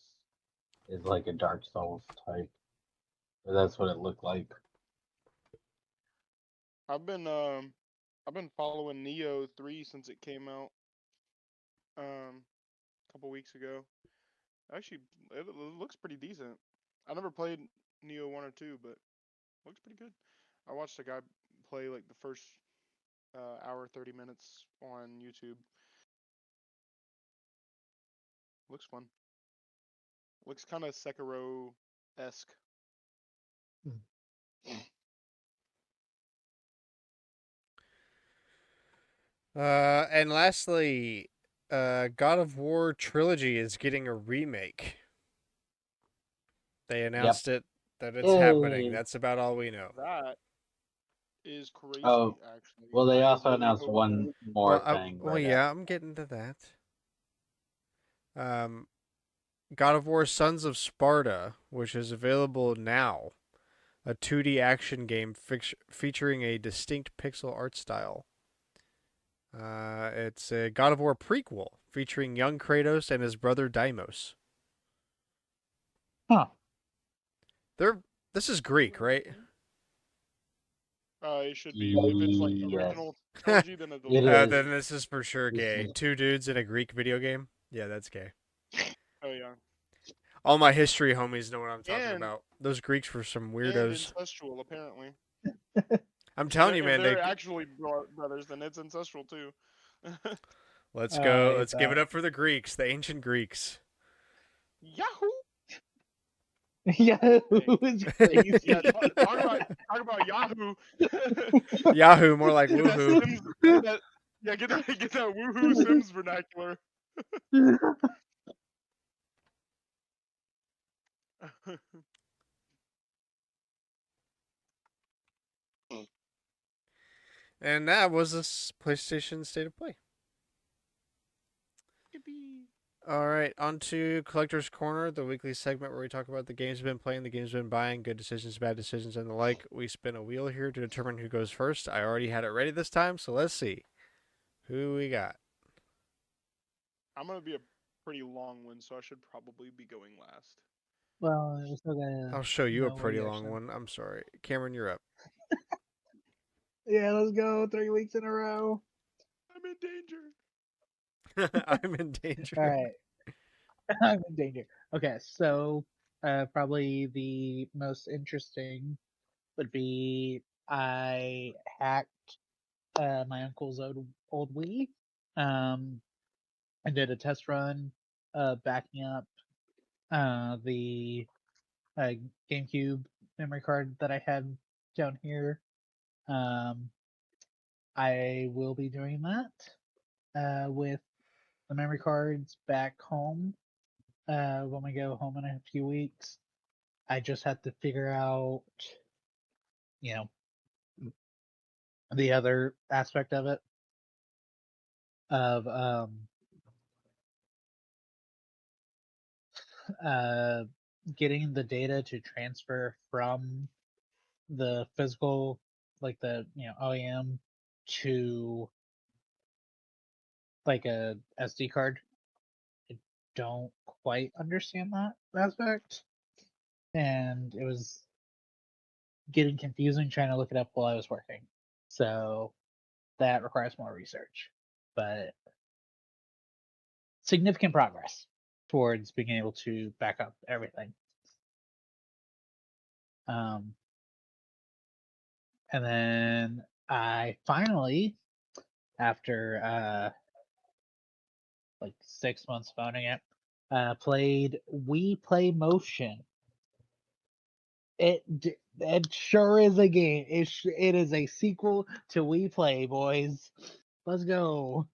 is like a Dark Souls type. Or that's what it looked like. I've been following Neo 3 since it came out a couple weeks ago. Actually, it looks pretty decent. I never played Neo 1 or 2, but looks pretty good. I watched a guy play like the first hour 30 minutes on YouTube. Looks fun. Looks kind of Sekiro esque. And lastly, God of War trilogy is getting a remake. They Yep. announced that it's happening. Yay. That's about all we know. That is crazy, Oh, actually. well, they I also really announced hope. one more thing right Yeah, after. I'm getting to that. God of War: Sons of Sparta, which is available now, a 2D action game featuring a distinct pixel art style. It's a God of War prequel featuring young Kratos and his brother Deimos. Huh. This is Greek, right? It should be. If it's like Yes, original trilogy, then it'll it be. is. Then this is for sure This gay. is- Two dudes in a Greek video game. Yeah, that's gay. Oh yeah. All my history homies know what I'm talking And about. Those Greeks were some and weirdos. incestual apparently. I'm If telling you, if man. they're actually brothers, then it's ancestral too. Let's I go. hate Let's give it that. up for the Greeks, the ancient Greeks. Yahoo! Yahoo Hey, is crazy. yeah, talk about Yahoo. Yahoo, more like Get that woohoo. Sims. Get that woohoo Sims vernacular. And that was this PlayStation State of Play. Yippee. All right, on to Collector's Corner, the weekly segment where we talk about the games we've been playing, the games we've been buying, good decisions, bad decisions, and the like. We spin a wheel here to determine who goes first. I already had it ready this time, so let's see who we got. I'm gonna be a pretty long one, so I should probably be going last. Well, we still gotta I'll show you a know where pretty you long actually. one. I'm sorry. Cameron, you're up. Yeah, let's go. 3 weeks in a row. I'm in danger. I'm in All danger. right. I'm in danger. Okay, so probably the most interesting would be I hacked my uncle's old Wii. Um, I did a test run, backing up the uh, GameCube memory card that I had down here. Um, I will be doing that with the memory cards back home when we go home in a few weeks. I just have to figure out, you know, the other aspect of it of uh getting the data to transfer from the physical, like the OEM, to like a SD card. I don't quite understand that aspect, and it was getting confusing trying to look it up while I was working. So that requires more research, but significant progress towards being able to back up everything. Um, and then I finally, after like 6 months of owning it, played Wii Play Motion. It sure is a game. It is a sequel to Wii Play, boys. Let's go.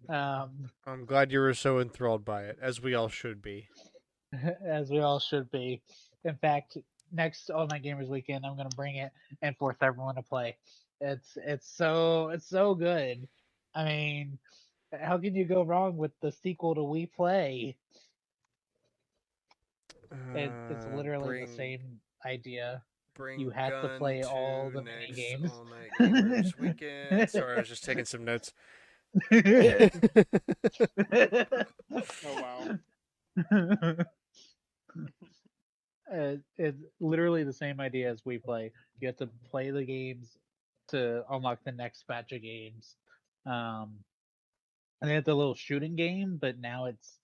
I'm glad you were so enthralled by it, as we all should be. As we all should be. In fact, next All Night Gamers weekend, I'm gonna bring it and force everyone to play. It's so good. I mean, how can you go wrong with the sequel to Wii Play? It's literally the Bring same idea. You bring have to gun play all to the mini next games. all night gamers weekend. Sorry, I was just taking some notes. Oh wow. It's literally the same idea as we play. You have to play the games to unlock the next batch of games. And they have the little shooting game, but now it's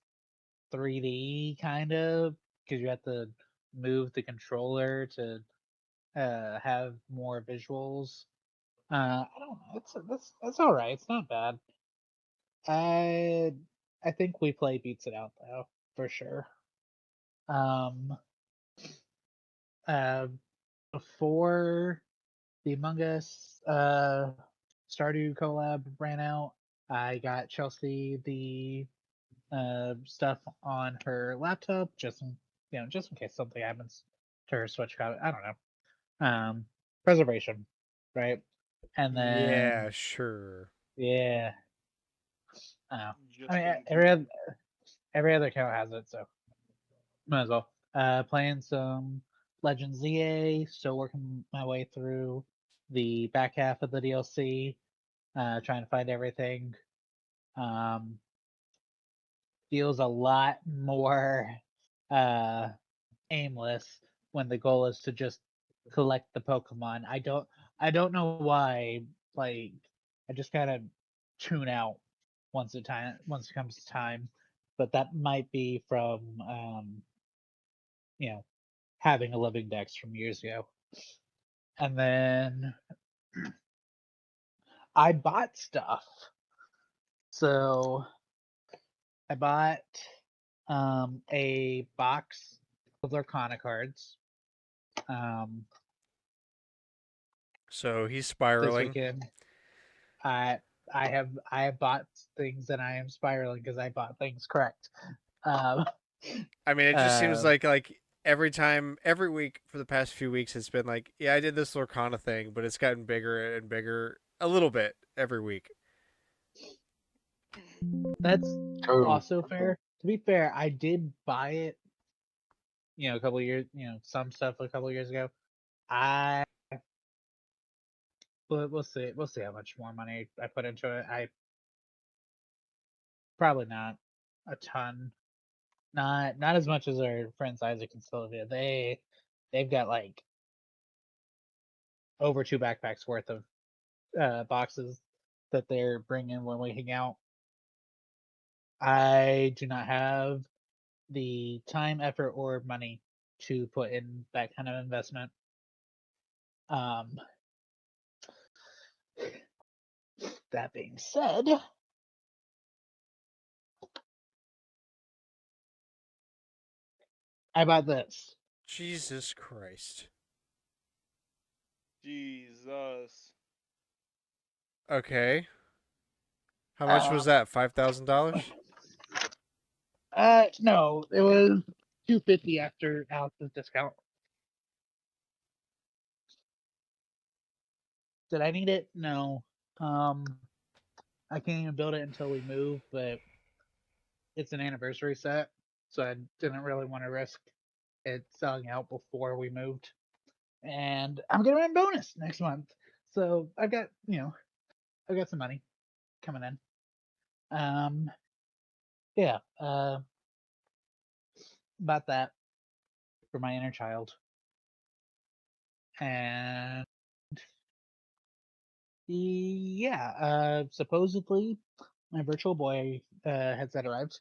3D kind of because you have to move the controller to have more visuals. I don't know. That's all right. It's not bad. I I think we play beats it out though for sure. Um, uh, before the Among Us Stardew collab ran out, I got Chelsea the stuff on her laptop, just in case something happens to her Switch. I don't know. Preservation, right? And Yeah, then sure. yeah, I Just mean in every case. every other account has it, so might as well. Playing some Legends ZA, still working my way through the back half of the DLC, trying to find everything. Um, feels a lot more uh, aimless when the goal is to just collect the Pokemon. I don't know why. Like I just kind of tune out once it comes to time, but that might be from you know having a living dex from years ago. And then I bought stuff. So I bought a box of Lurkana cards um, So he's this spiraling. weekend. I I have bought things and I am spiraling because I bought things correct. Um, I mean, it just seems uh, like every week for the past few weeks, it's been like, yeah, I did this Lorcana thing, but it's gotten bigger and bigger a little bit every week. that's True. also fair. To be fair, I did buy it, a couple of years, some stuff a couple of years ago. I But we'll see. We'll see how much more money I put into it. I probably not a ton. Not as much as our friends Isaac and Sylvia. They've got like over 2 backpacks worth of boxes that they're bringing when we hang out. I do not have the time, effort, or money to put in that kind of investment. Um, that being said, I bought this. Jesus Christ. Jesus. Okay. How much was Um, that? $5,000? no, it was 250 after Alex's discount. Did I need it? No. Um, I can't even build it until we move, but it's an anniversary set, so I didn't really want to risk it selling out before we moved. And I'm gonna run bonus next month, so I've got some money coming in. Yeah. About that for my inner child, and yeah. Supposedly my Virtual Boy headset arrived.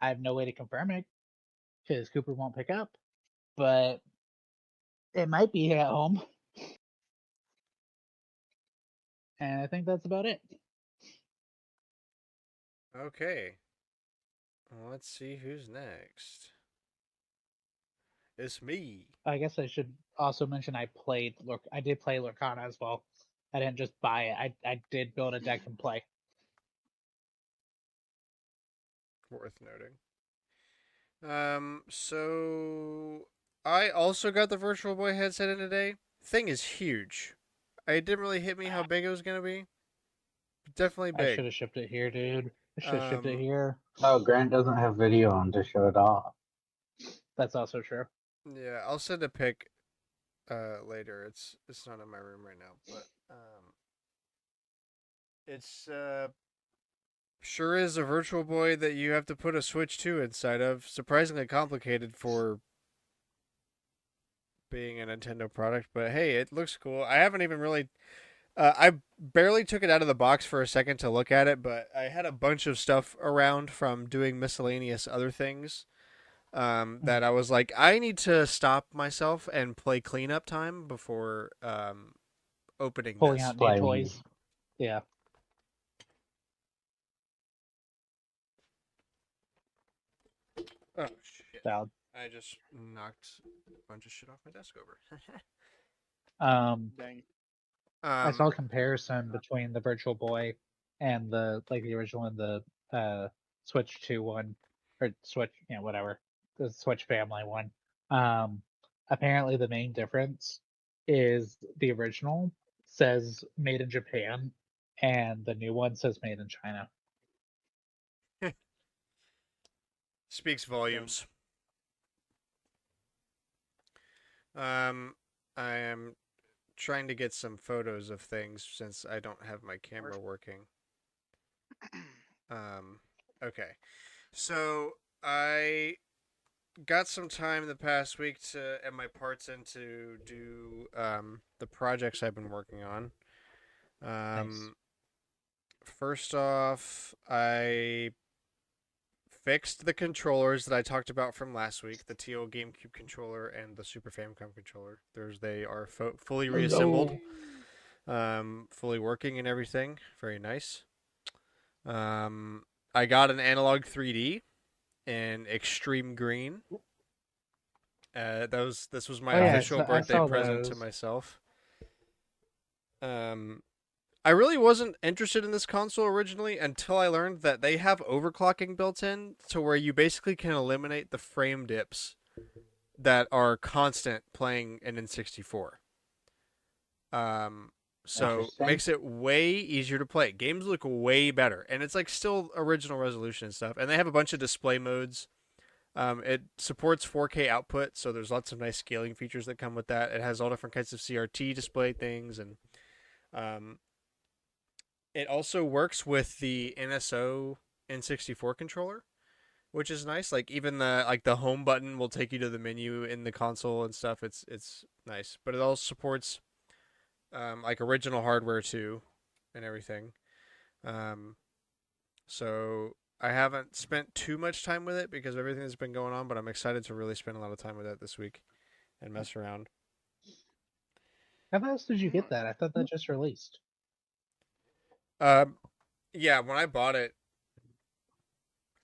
I have no way to confirm it because Cooper won't pick up, but it might be at home. And I think that's about it. Okay. Well, let's see who's next. It's me. I guess I should also mention I did play Lorcana as well. I didn't just buy it. I did build a deck and play. Worth noting. So I also got the Virtual Boy headset in today. Thing is huge. It didn't really hit me how big it was gonna be. Definitely I big. should have shipped it here, dude. I should have shipped it Um, here. Oh, Grant doesn't have video on to show it off. That's also true. yeah, I'll send a pic later. It's not in my room right now, but it's sure is a Virtual Boy that you have to put a Switch 2 inside of. Surprisingly complicated for being a Nintendo product, but hey, it looks cool. I haven't even really I barely took it out of the box for a second to look at it, but I had a bunch of stuff around from doing miscellaneous other things that I was like, I need to stop myself and play cleanup time before opening Pulling this. out new Playing. toys. Yeah. Oh shit! Valid. I just knocked a bunch of shit off my desk over. Dang. I saw um, a comparison between the Virtual Boy and the original and the Switch 2 one, or Switch, whatever, the Switch family one. Apparently the main difference is the original says made in Japan, and the new one says made in China. Speaks Damn. volumes. I am trying to get some photos of things since I don't have my camera working. Okay. So I got some time the past week to and my parts in to do the projects I've been working on. Nice. First off, I fixed the controllers that I talked about from last week, the teal GameCube controller and the Super Famicom controller. They are fully reassembled, fully working and everything. Very nice. I got an analog 3D in extreme green. This was my Oh yeah, official I birthday saw present to those. myself. I really wasn't interested in this console originally until I learned that they have overclocking built in to where you basically can eliminate the frame dips that are constant playing an N64. So Interesting. makes it way easier to play. Games look way better, and it's like still original resolution and stuff. And they have a bunch of display modes. It supports 4K output, so there's lots of nice scaling features that come with that. It has all different kinds of CRT display things, and um, it also works with the NSO N64 controller, which is nice. Like even the home button will take you to the menu in the console and stuff. It's nice, but it also supports like original hardware too, and everything. Um, so I haven't spent too much time with it because of everything that's been going on, but I'm excited to really spend a lot of time with it this week and mess around. How fast did you get that? I thought that just released. Um, yeah, when I bought it,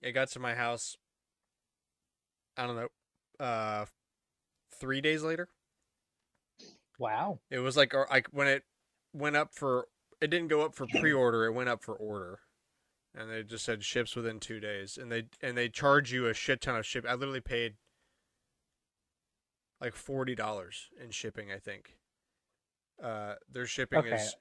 it got to my house. I don't know, 3 days later. Wow. It was like when it went up for. It didn't go up for pre-order. It went up for order, and they just said ships within 2 days, and they charge you a shit ton of ship. I literally paid like $40 in shipping, I think. Their shipping Okay. is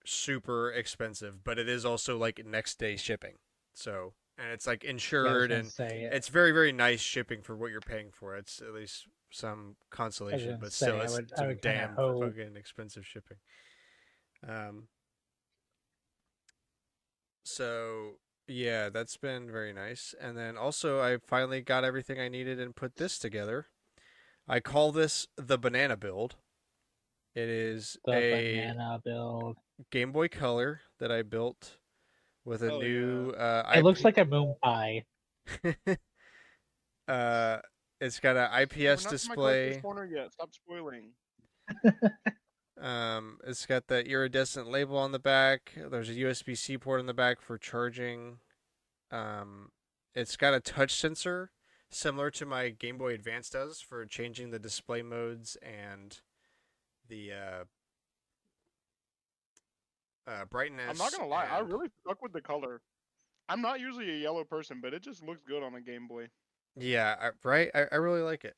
super expensive, but it is also like next day shipping. So, and it's like Yeah, I was insured, gonna and say. it's very very nice shipping for what you're paying for. It's at least some I was consolation, gonna but still say. it's I some would kind of damn hope. fucking expensive shipping. Um so yeah, that's been very nice. And then also I finally got everything I needed and put this together. I call this the banana build. It is The a banana build. Game Boy Color that I built with a Hell yeah. new It looks IP. like a moon pie. uh, it's got an Hey, we're IPS not to my collector's display. corner yet. Stop spoiling. It's got the iridescent label on the back. There's a USB-C port on the back for charging. Um, it's got a touch sensor similar to my Game Boy Advance does for changing the display modes and the I'm not brightness. gonna lie, I And really stuck with the color. I'm not usually a yellow person, but it just looks good on a Game Boy. yeah, right. I really like it.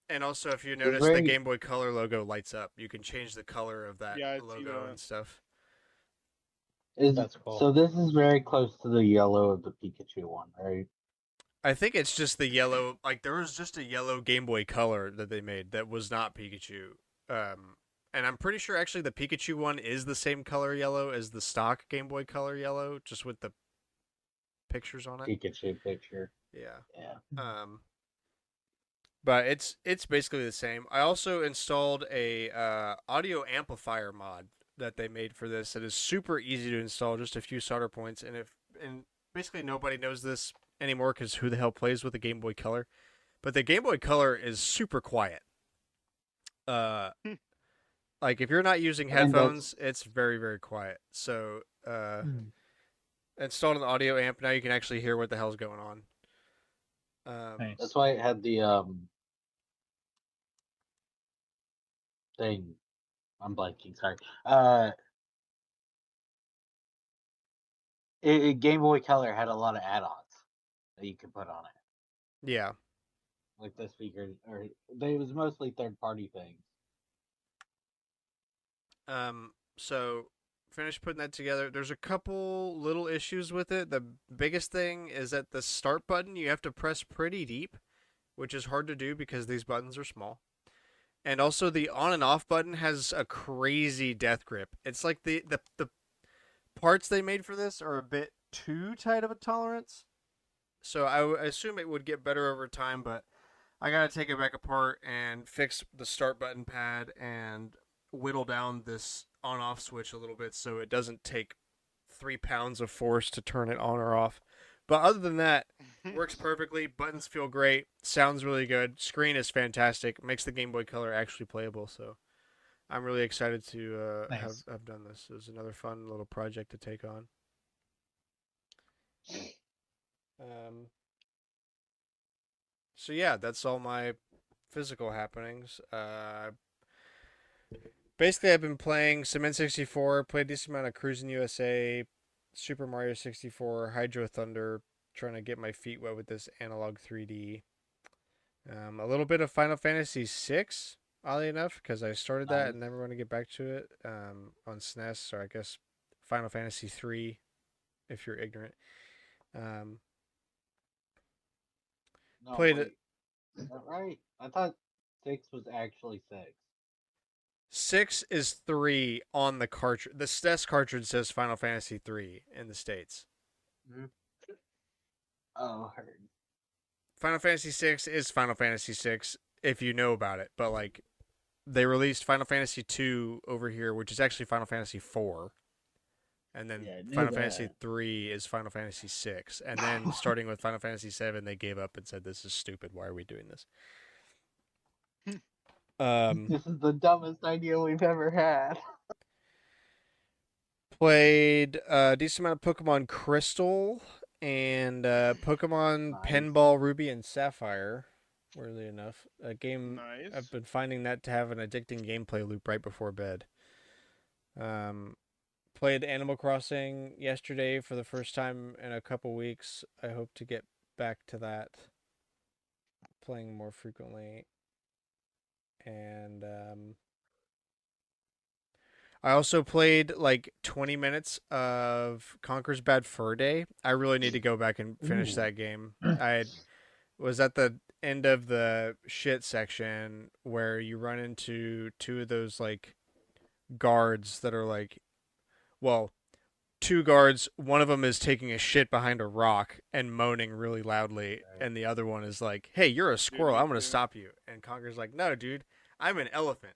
And also, if you It's notice, the very Game Boy Color logo lights up. You can change the color of that Yeah, I see logo that. and stuff. is That's cool. so this is very close to the yellow of the Pikachu one, right? I think it's just the yellow. Like there was just a yellow Game Boy Color that they made that was not Pikachu. Um, and I'm pretty sure actually the Pikachu one is the same color yellow as the stock Game Boy Color yellow, just with the pictures on it. Pikachu picture. Yeah. Yeah. But it's basically the same. I also installed a audio amplifier mod that they made for this. That is super easy to install, just a few solder points, and basically nobody knows this anymore because who the hell plays with a Game Boy Color? But the Game Boy Color is super quiet. Uh, like if you're not using I mean that's headphones, it's very very quiet. So Mm, installed an audio amp. Now you can actually hear what the hell's going on. that's nice. why it had the thing. I'm blanking, sorry. Game Boy Color had a lot of add-ons that you could put on it, Yeah. like the speaker, or it was mostly third-party things. So finished putting that together. There's a couple little issues with it. The biggest thing is that the start button you have to press pretty deep, which is hard to do because these buttons are small. And also the on and off button has a crazy death grip. It's like the parts they made for this are a bit too tight of a tolerance. So I assume it would get better over time, but I gotta take it back apart and fix the start button pad and whittle down this on off switch a little bit so it doesn't take 3 pounds of force to turn it on or off. But other than that, works perfectly. Buttons feel great. Sounds really good. Screen is fantastic. Makes the Game Boy Color actually playable. So I'm really excited to Nice. have done this. It was another fun little project to take on. So yeah, that's all my physical happenings. Basically, I've been playing some N64, played a decent amount of Cruising USA, Super Mario 64, Hydro Thunder, trying to get my feet wet with this analog 3D. A little bit of Final Fantasy 6, oddly enough, because I started that Nice. and never want to get back to it on SNES, or I guess Final Fantasy 3, if you're ignorant. No, Played wait, is that right? I thought 6 was actually 6. 6 is 3 on the cartridge. The SNES cartridge says Final Fantasy 3 in the States. Mm-hmm. Oh, heard. Final Fantasy 6 is Final Fantasy 6 if you know about it, but like they released Final Fantasy 2 over here, which is actually Final Fantasy 4. And then Yeah, I knew Final Fantasy that. 3 is Final Fantasy 6. And then starting with Final Fantasy 7, they gave up and said, "This is stupid. Why are we doing this?" This is the dumbest idea we've ever had. Played a decent amount of Pokemon Crystal and Pokemon Nice. Pinball Ruby and Sapphire. Weirdly enough, a game Nice. I've been finding that to have an addicting gameplay loop right before bed. Played Animal Crossing yesterday for the first time in a couple weeks. I hope to get back to that, playing more frequently. And I also played like 20 minutes of Conker's Bad Fur Day. I really need to go back and finish Ooh. that game. I was at the end of the shit section where you run into two of those like guards that are like, well, two guards. One of them is taking a shit behind a rock and moaning really loudly, Right. and the other one is like, "Hey, you're a squirrel. me I'm gonna too. stop you." And Conker's like, "No, dude, I'm an elephant.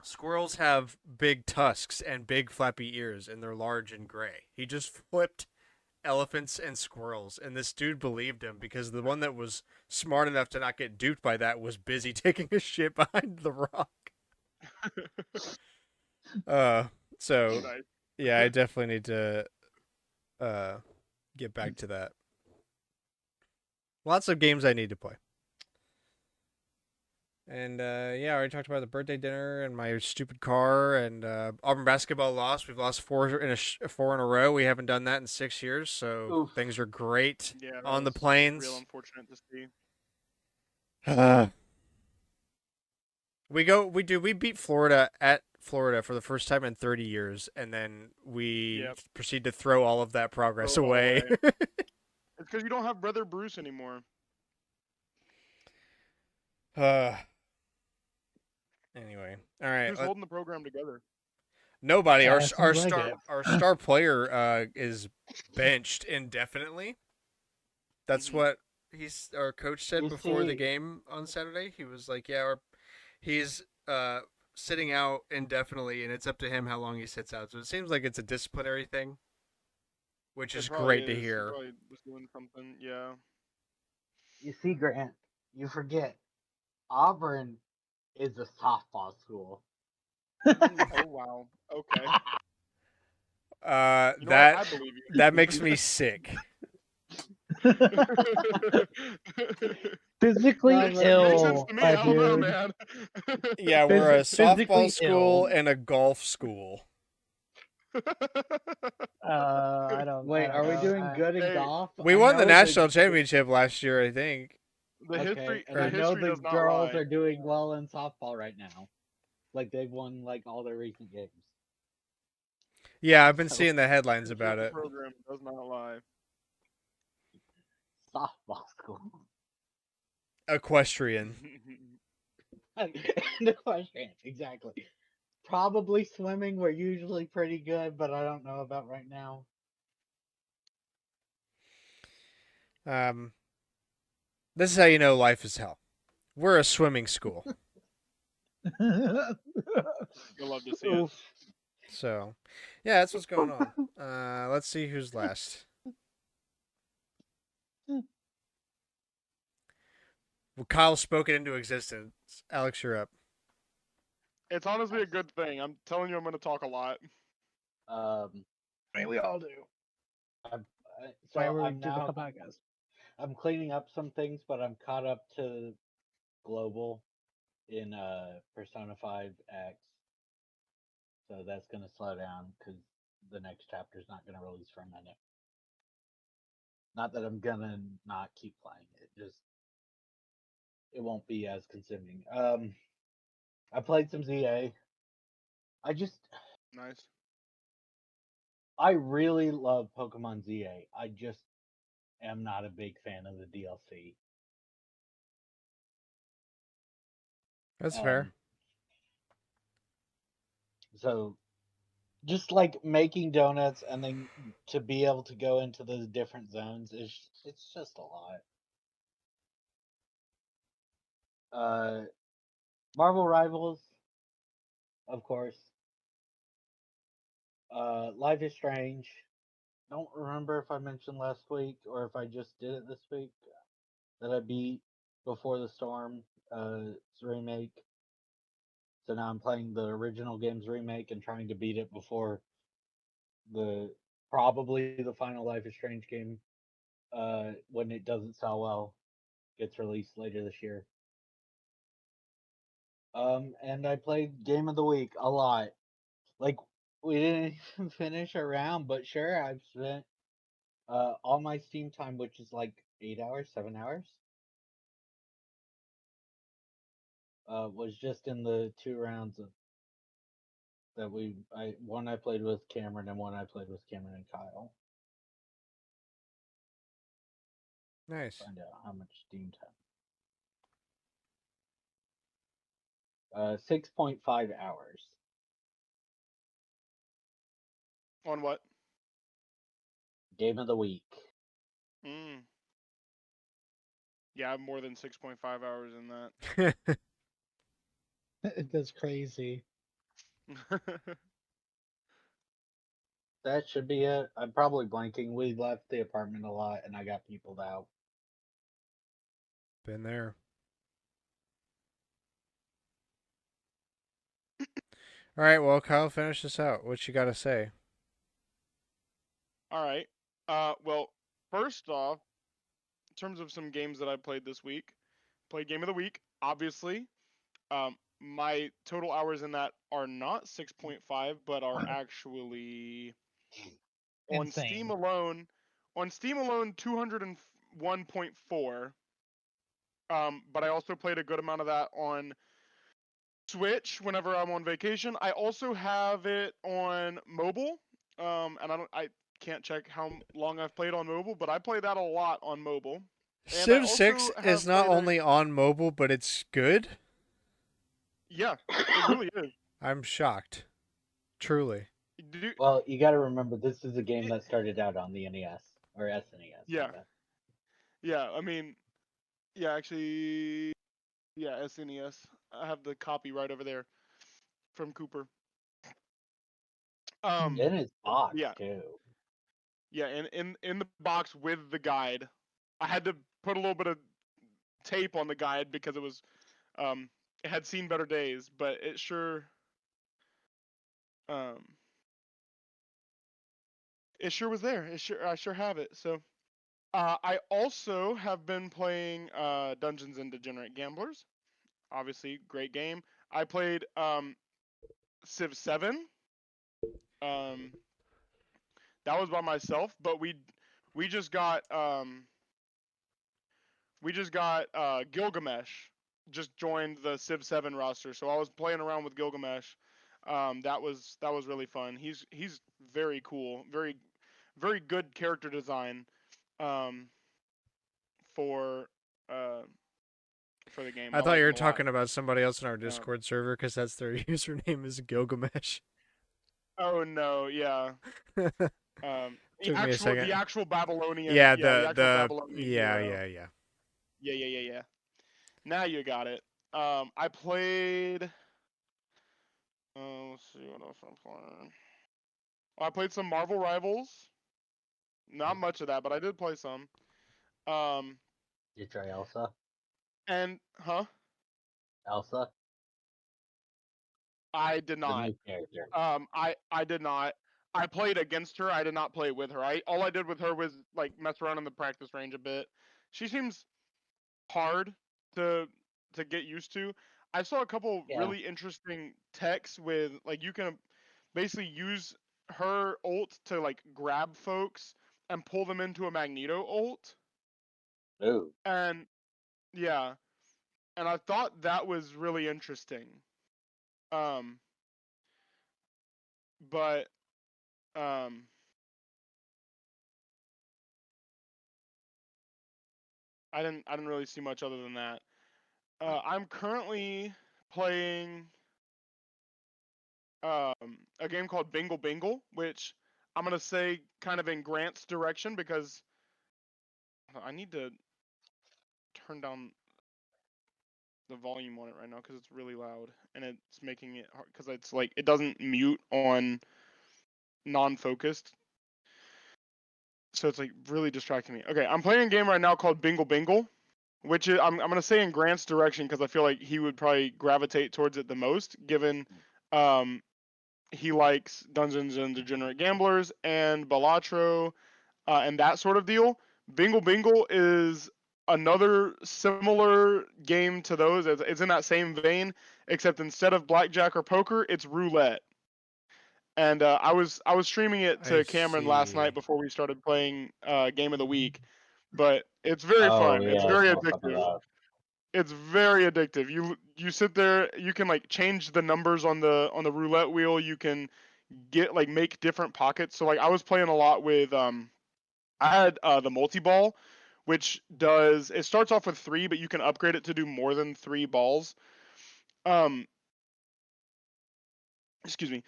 Squirrels have big tusks and big flappy ears, and they're large and gray." He just flipped elephants and squirrels, and this dude believed him because the one that was smart enough to not get duped by that was busy taking a shit behind the rock. So Nice. yeah, I definitely need to get back to that. Lots of games I need to play. And yeah, I already talked about the birthday dinner and my stupid car and Auburn basketball lost. We've lost four in a row. We haven't done that in 6 years, so Oof. things are great Yeah, that on the was plains. real unfortunate to see. We beat Florida at Florida for the first time in 30 years, and then we Yep. proceed to throw all of that progress Throw it all away. away. It's because you don't have Brother Bruce anymore. Anyway, all right. Who's holding the program together? Nobody. Yeah, Our seems like star it. our star player is benched indefinitely. That's Mhm. what our coach said You before the see- game on Saturday. He was like, "Yeah, he's sitting out indefinitely, and it's up to him how long he sits out." So it seems like it's a disciplinary thing, which It is probably great to is. He hear. probably was doing something. Yeah. You see, Grant, you forget Auburn is a softball school. Oh wow. Okay. You know what? That I believe you. that makes me sick. Physically No, but- Makes sense ill, to me. my I don't know, dude. man. Yeah, we're a Physically softball school ill. and a golf school. I don't. Wait, I are don't we know. doing good in Hey, golf? We I won the know national championship last year, I think. Okay, and the I know history the does not girls lie. are doing well in softball right now. Like they've won like all their recent games. Yeah, I've been So seeing the The headlines history of about the it. program does not lie. softball school. Equestrian. The question, exactly. Probably swimming. We're usually pretty good, but I don't know about right now. Um, this is how you know life is hell. We're a swimming school. You'll love to see it. Oof. So, yeah, that's what's going on. Let's see who's last. Well, Kyle spoke it into existence. Alex, you're up. It's honestly a good thing. I'm telling you, I'm going to talk a lot. Um, I mean, we all do. I'm, Why so we I'm do the now podcast? I'm cleaning up some things, but I'm caught up to global in Persona 5 X. So that's gonna slow down because the next chapter's not gonna release for a minute. Not that I'm gonna not keep playing it, just it won't be as consuming. I played some ZA. I just Nice. I really love Pokemon ZA. I just am not a big fan of the DLC. That's fair. Um, so just like making donuts and then to be able to go into those different zones is it's just a lot. Uh, Marvel Rivals, of course. Life is Strange. Don't remember if I mentioned last week or if I just did it this week that I beat Before the Storm, remake. So now I'm playing the original game's remake and trying to beat it before the probably the final Life is Strange game, when it doesn't sell well, gets released later this year. And I played Game of the Week a lot. Like we didn't even finish a round, but sure, I've spent all my Steam time, which is like 8 hours, 7 hours, was just in the two rounds of that one I played with Cameron and one I played with Cameron and Kyle. Nice. Find out how much Steam time. 6.5 hours. On what? Game of the Week. Mm. Yeah, I have more than 6.5 hours in that. That's crazy. That should be it. I'm probably blanking. We left the apartment a lot and I got peopled out. Been there. All right, well, Kyle, finish this out. What you got to say? All right. Well, first off, in terms of some games that I played this week, played Game of the Week, obviously. My total hours in that are not 6.5, but are actually on Steam Insane. alone. On Steam alone, 201.4. But I also played a good amount of that on Switch whenever I'm on vacation. I also have it on mobile. And I can't check how long I've played on mobile, but I play that a lot on mobile. And I Civ 6 also is have not played only on mobile, but it's good. yeah, it really is. I'm shocked. Truly. Do, Well, you got to remember this is a game that started out on the NES or SNES. My yeah, bad. yeah. I mean, yeah, actually, yeah, SNES. I have the copy right over there from Cooper. Um, In its box yeah, too. yeah, and in the box with the guide. I had to put a little bit of tape on the guide because um it had seen better days, but um it sure was there. I sure have it. So I also have been playing Dungeons and Degenerate Gamblers. Obviously, great game. I played Civ 7. That was by myself, but we just got Gilgamesh just joined the Civ 7 roster, so I was playing around with Gilgamesh. That was really fun. He's very cool, very good character design um, for uh, for the game. I I thought like you him were a lot. talking about somebody else in our Um, Discord server because that's their username is Gilgamesh. oh no, yeah. Took me a The second. actual Babylonian, Yeah, yeah, the actual the Babylonian yeah hero. yeah yeah. Yeah. Now you got it. I played. Let's see what else I'm playing. I played some Marvel Rivals. Not much of that, but I did play some. Um, You try Elsa? and Elsa? I did The not. new character. I did not. I played against her. I did not play with her. All I did with her was like mess around in the practice range a bit. She seems hard to get used to. I saw a couple Yeah. really interesting techs with like you can basically use her ult to like grab folks and pull them into a Magneto ult. Ooh. And yeah, and I thought that was really interesting. Um, but um, I didn't really see much other than that. I'm currently playing a game called Bingle Bingle, which I'm gonna say kind of in Grant's direction because I need to turn down the volume on it right now because it's really loud and it's making it hard because it's like it doesn't mute on non-focused, so it's like really distracting me. Okay, I'm playing a game right now called Bingle Bingle, which is I'm gonna say in Grant's direction because I feel like he would probably gravitate towards it the most, given um, he likes Dungeons and Degenerate Gamblers and Balatro and that sort of deal. Bingle Bingle is another similar game to those. It's in that same vein, except instead of blackjack or poker, it's roulette. And I was streaming it I to Cameron last see. night before we started playing Game of the Week, but it's very Oh fun. It's yeah, I very saw some of addictive. that. It's very addictive. You sit there, you can like change the numbers on the roulette wheel. You can get like make different pockets. So like I was playing a lot with I had the multi ball, which does it starts off with 3, but you can upgrade it to do more than 3 balls. Um, excuse me.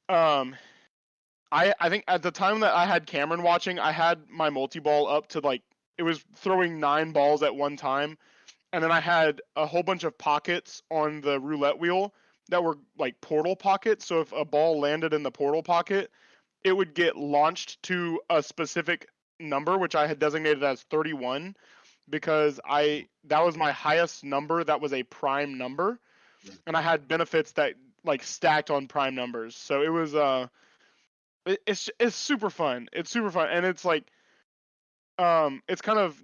Um, I think at the time that I had Cameron watching, I had my multi ball up to like it was throwing 9 balls at one time, and then I had a whole bunch of pockets on the roulette wheel that were like portal pockets. So if a ball landed in the portal pocket, it would get launched to a specific number, which I had designated as 31 because I that was my highest number that was a prime number, and I had benefits that like stacked on prime numbers. So it was it's super fun. It's super fun, and it's like it's kind of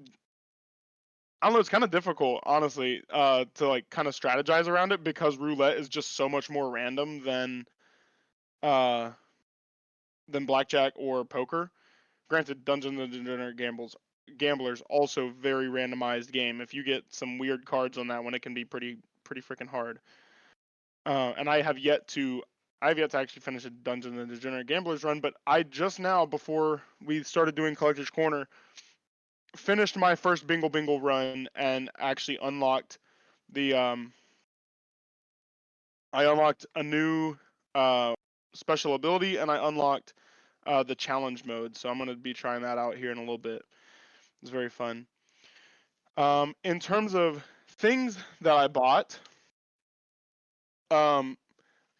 I don't know, it's kind of difficult honestly to like kind of strategize around it because roulette is just so much more random uh than blackjack or poker. Granted, Dungeons and Degenerate Gamblers also very randomized game. If you get some weird cards on that one, it can be pretty freaking hard. And I have yet to actually finish a Dungeons and Degenerate Gamblers run, but I just now before we started doing Collector's Corner finished my first Bingle Bingle run and actually unlocked the I unlocked a new special ability and I unlocked the challenge mode. So I'm gonna be trying that out here in a little bit. It's very fun. In terms of things that I bought, um,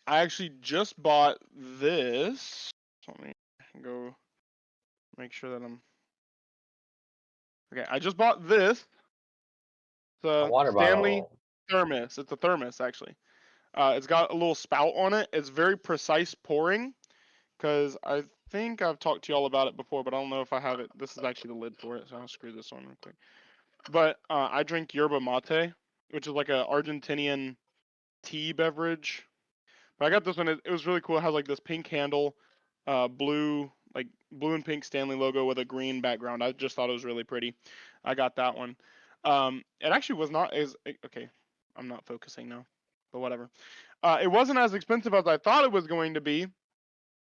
I actually just bought this. Let me go make sure that I'm okay. I just bought this. A The water Stanley bottle. thermos. It's a thermos actually. It's got a little spout on it. It's very precise pouring because I think I've talked to y'all about it before, but I don't know if I have it. This is actually the lid for it, so I'll screw this on real quick. But I drink yerba mate, which is like a Argentinian tea beverage. But I got this one. It was really cool. It has like this pink handle, blue like blue and pink Stanley logo with a green background. I just thought it was really pretty. I got that one. It actually was not as okay. I'm not focusing now, but whatever. It wasn't as expensive as I thought it was going to be.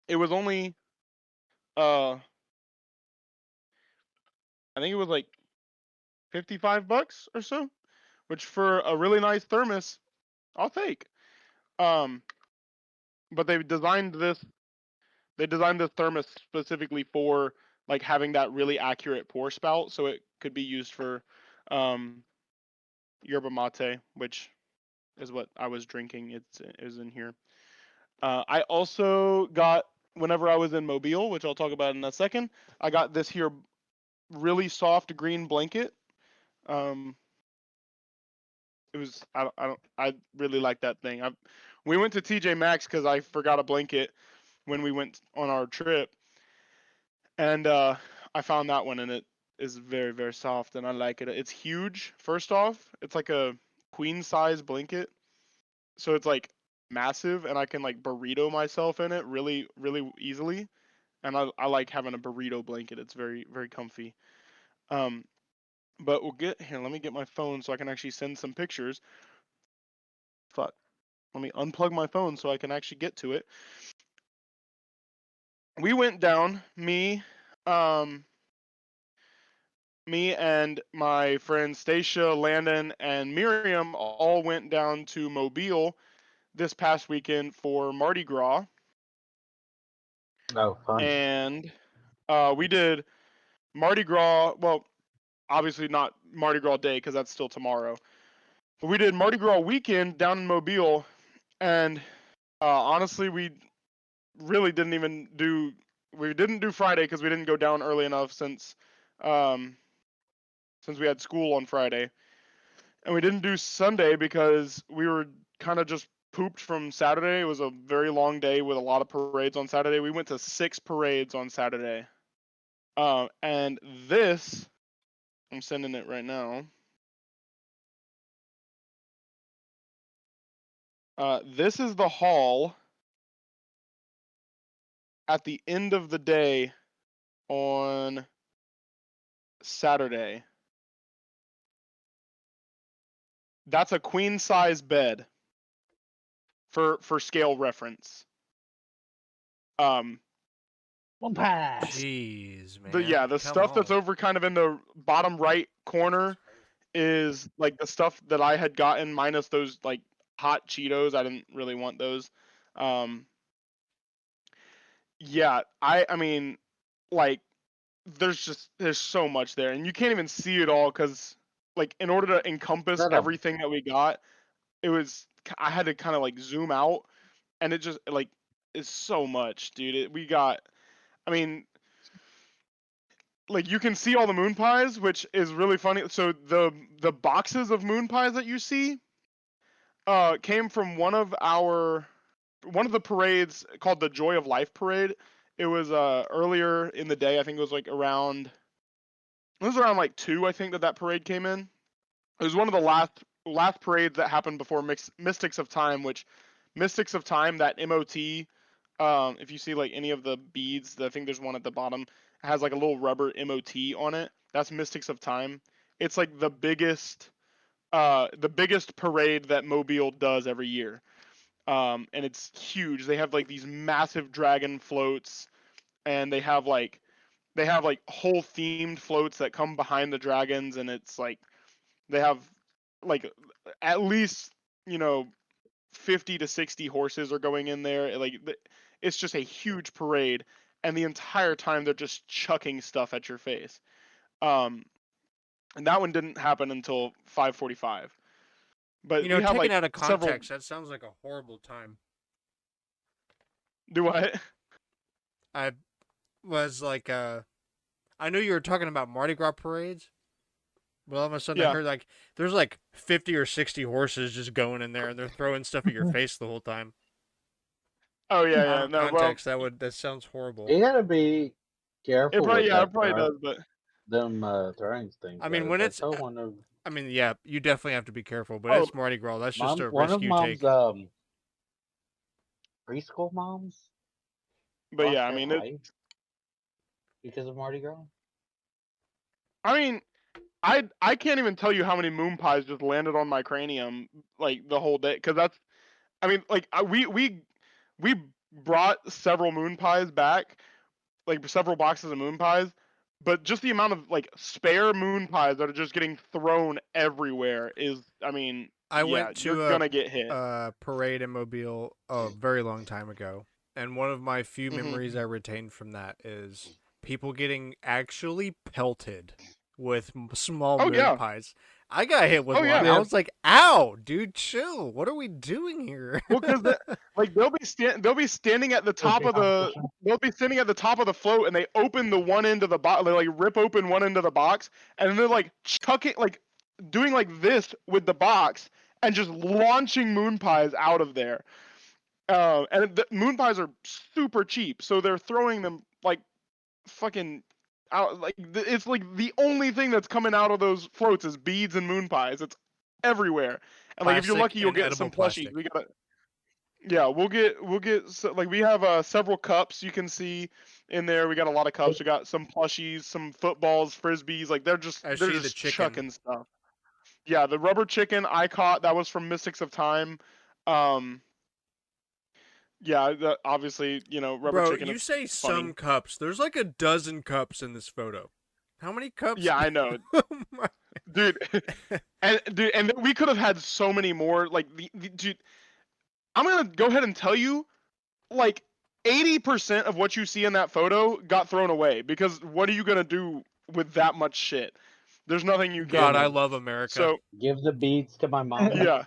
It was only I think it was like $55 or so, which for a really nice thermos, I'll take. Um, but they designed this thermos specifically for like having that really accurate pour spout, so it could be used for um, yerba mate, which is what I was drinking. It is in here. I also got whenever I was in Mobile, which I'll talk about in a second. I got this here really soft green blanket. Um, it was I really like that thing. We went to TJ Maxx because I forgot a blanket when we went on our trip, and I found that one, and it is very very soft, and I like it. It's huge. First off, it's like a queen size blanket, so it's like massive, and I can like burrito myself in it really really easily, and I like having a burrito blanket. It's very very comfy. Um, but we'll get here. Let me get my phone so I can actually send some pictures. Fuck. Let me unplug my phone so I can actually get to it. We went down, um, me and my friends Stacia, Landon, and Miriam all went down to Mobile this past weekend for Mardi Gras, Oh, fun. and we did Mardi Gras. Well, obviously not Mardi Gras Day because that's still tomorrow. But we did Mardi Gras weekend down in Mobile, and honestly, really didn't even do. We didn't do Friday because we didn't go down early enough um, since we had school on Friday, and we didn't do Sunday because we were kind of just pooped from Saturday. It was a very long day with a lot of parades on Saturday. We went to 6 parades on Saturday, and this I'm sending it right now. This is the hall at the end of the day on Saturday. That's a queen size bed for scale reference. Um, One pass. Jeez, the man. yeah, the Come stuff that's on. over kind of in the bottom right corner is like the stuff that I had gotten minus those like hot Cheetos. I didn't really want those. Um, yeah, I mean like there's so much there and you can't even see it all cuz like in order to encompass Shut up. everything that we got, I had to kind of like zoom out and it just like is so much, dude. We got I mean like you can see all the moon pies, which is really funny. So the boxes of moon pies that you see came from one of the parades called the Joy of Life parade. It was earlier in the day. I think it was like around it was around like 2, I think that parade came in. It was one of the last parades that happened before Mystics of Time, which Mystics of Time, that MOT, if you see like any of the beads, I think there's one at the bottom, has like a little rubber MOT on it. That's Mystics of Time. It's like the biggest parade that Mobile does every year. And it's huge. They have like these massive dragon floats, and they have like whole themed floats that come behind the dragons, and it's like they have like at least, you know, 50 to 60 horses are going in there. It's just a huge parade, and the entire time they're just chucking stuff at your face. Um, and that one didn't happen until 5:45. But You know, we had taken like out of several. context, that sounds like a horrible time. Do what? I was like, I knew you were talking about Mardi Gras parades, but all of a sudden I Yeah. heard like there's like 50 or 60 horses just going in there and they're throwing stuff at your face the whole time. Oh yeah, Out yeah. of No, well, context, that sounds horrible. You gotta be careful with it that probably does, but them throwing things I mean, though. when That's it's, how one of I mean, yeah, you definitely have to be careful, but oh, it's Mardi Gras. That's just a one risk of you mom's take. preschool moms but yeah, lost I her mean, life because of Mardi Gras. I mean, I can't even tell you how many moon pies just landed on my cranium like the whole day, because that's, I mean, like we brought several moon pies back, like several boxes of moon pies, but just the amount of like spare moon pies that are just getting thrown everywhere is, I mean, I yeah, went you're to gonna get hit. a parade in Mobile a very long time ago, and one of my few Hmm. memories I retained from that is people getting actually pelted with small Oh moon yeah, pies. I got hit with oh one. yeah. I Yeah. was like, "Ow, dude, chill. What are we doing here?" Well, because like they'll be standing at the There'll top be of the competition. they'll be standing at the top of the float, and they open the one end of the box. They like rip open one end of the box, and then they're like chucking, like doing like this with the box, and just launching moon pies out of there. And the moon pies are super cheap, so they're throwing them like fucking out. Like it's like the only thing that's coming out of those floats is beads and moon pies. It's everywhere. And like if you're Plastic lucky, you'll and get edible some plushies. plastic. Yeah, like we have several cups you can see in there. We got a lot of cups. We got some plushies, some footballs, frisbees. Like I they're see the just chicken. chucking stuff. Yeah, the rubber chicken I caught, that was from Mystics of Time. Um, yeah, obviously, rubber Bro, chicken. you It's say funny. some cups. There's like a dozen cups in this photo. How many cups? Yeah, I know, Oh my. dude. And we could have had so many more. Like dude, I'm gonna go ahead and tell you, like 80% of what you see in that photo got thrown away, because what are you gonna do with that much shit? There's nothing you can God, I Give do. love America. So give the beads to my mom. yeah.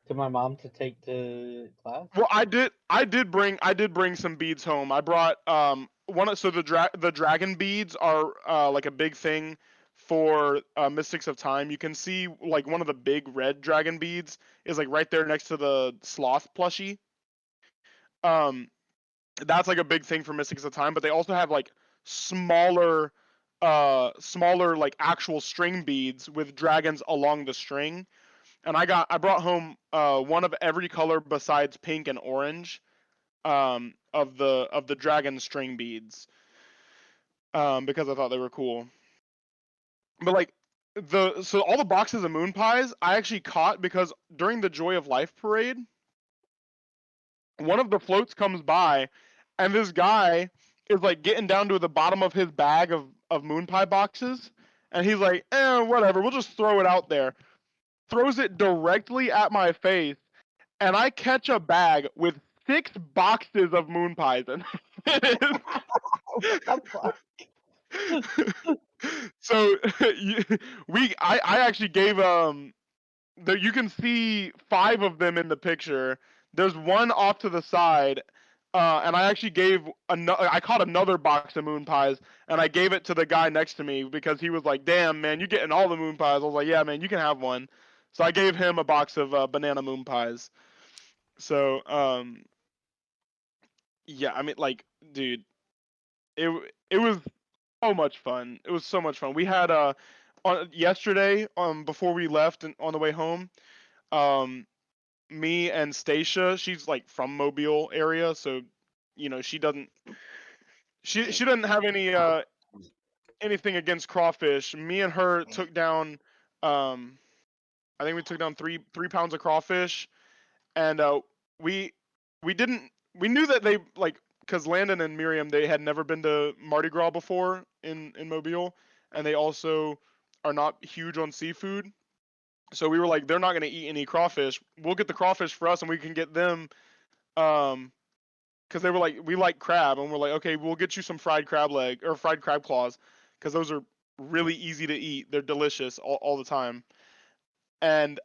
To my mom to take to class. Well, I did bring some beads home. I brought so the dragon beads are like a big thing for Mystics of Time. You can see like one of the big red dragon beads is like right there next to the sloth plushie. Um, that's like a big thing for Mystics of Time, but they also have like smaller smaller like actual string beads with dragons along the string. And I brought home one of every color besides pink and orange, of the dragon string beads, because I thought they were cool. But like so all the boxes of moon pies I actually caught because during the Joy of Life parade, one of the floats comes by, and this guy is like getting down to the bottom of his bag of moon pie boxes, and he's like, whatever, we'll just throw it out there. Throws it directly at my face, and I catch a bag with 6 boxes of moon pies in it. What the fuck? So I actually gave you can see 5 of them in the picture. There's one off to the side, and I actually I caught another box of moon pies, and I gave it to the guy next to me because he was like, "Damn, man, you're getting all the moon pies." I was like, "Yeah, man, you can have one." So I gave him a box of banana moon pies. So yeah, I mean, like, dude, it was so much fun. It was so much fun. We had yesterday, before we left and on the way home, um me and Stacia, she's like from Mobile area, so she doesn't have anything against crawfish. Me and her took down, um I think we took down 3 pounds of crawfish, and we we didn't we knew that they like, because Landon and Miriam, they had never been to Mardi Gras before in Mobile, and they also are not huge on seafood. So we were like, they're not gonna eat any crawfish. We'll get the crawfish for us, and we can get them. Um, because they were like, we like crab, and we're like, okay, we'll get you some fried crab leg or fried crab claws, because those are really easy to eat. They're delicious all the time. And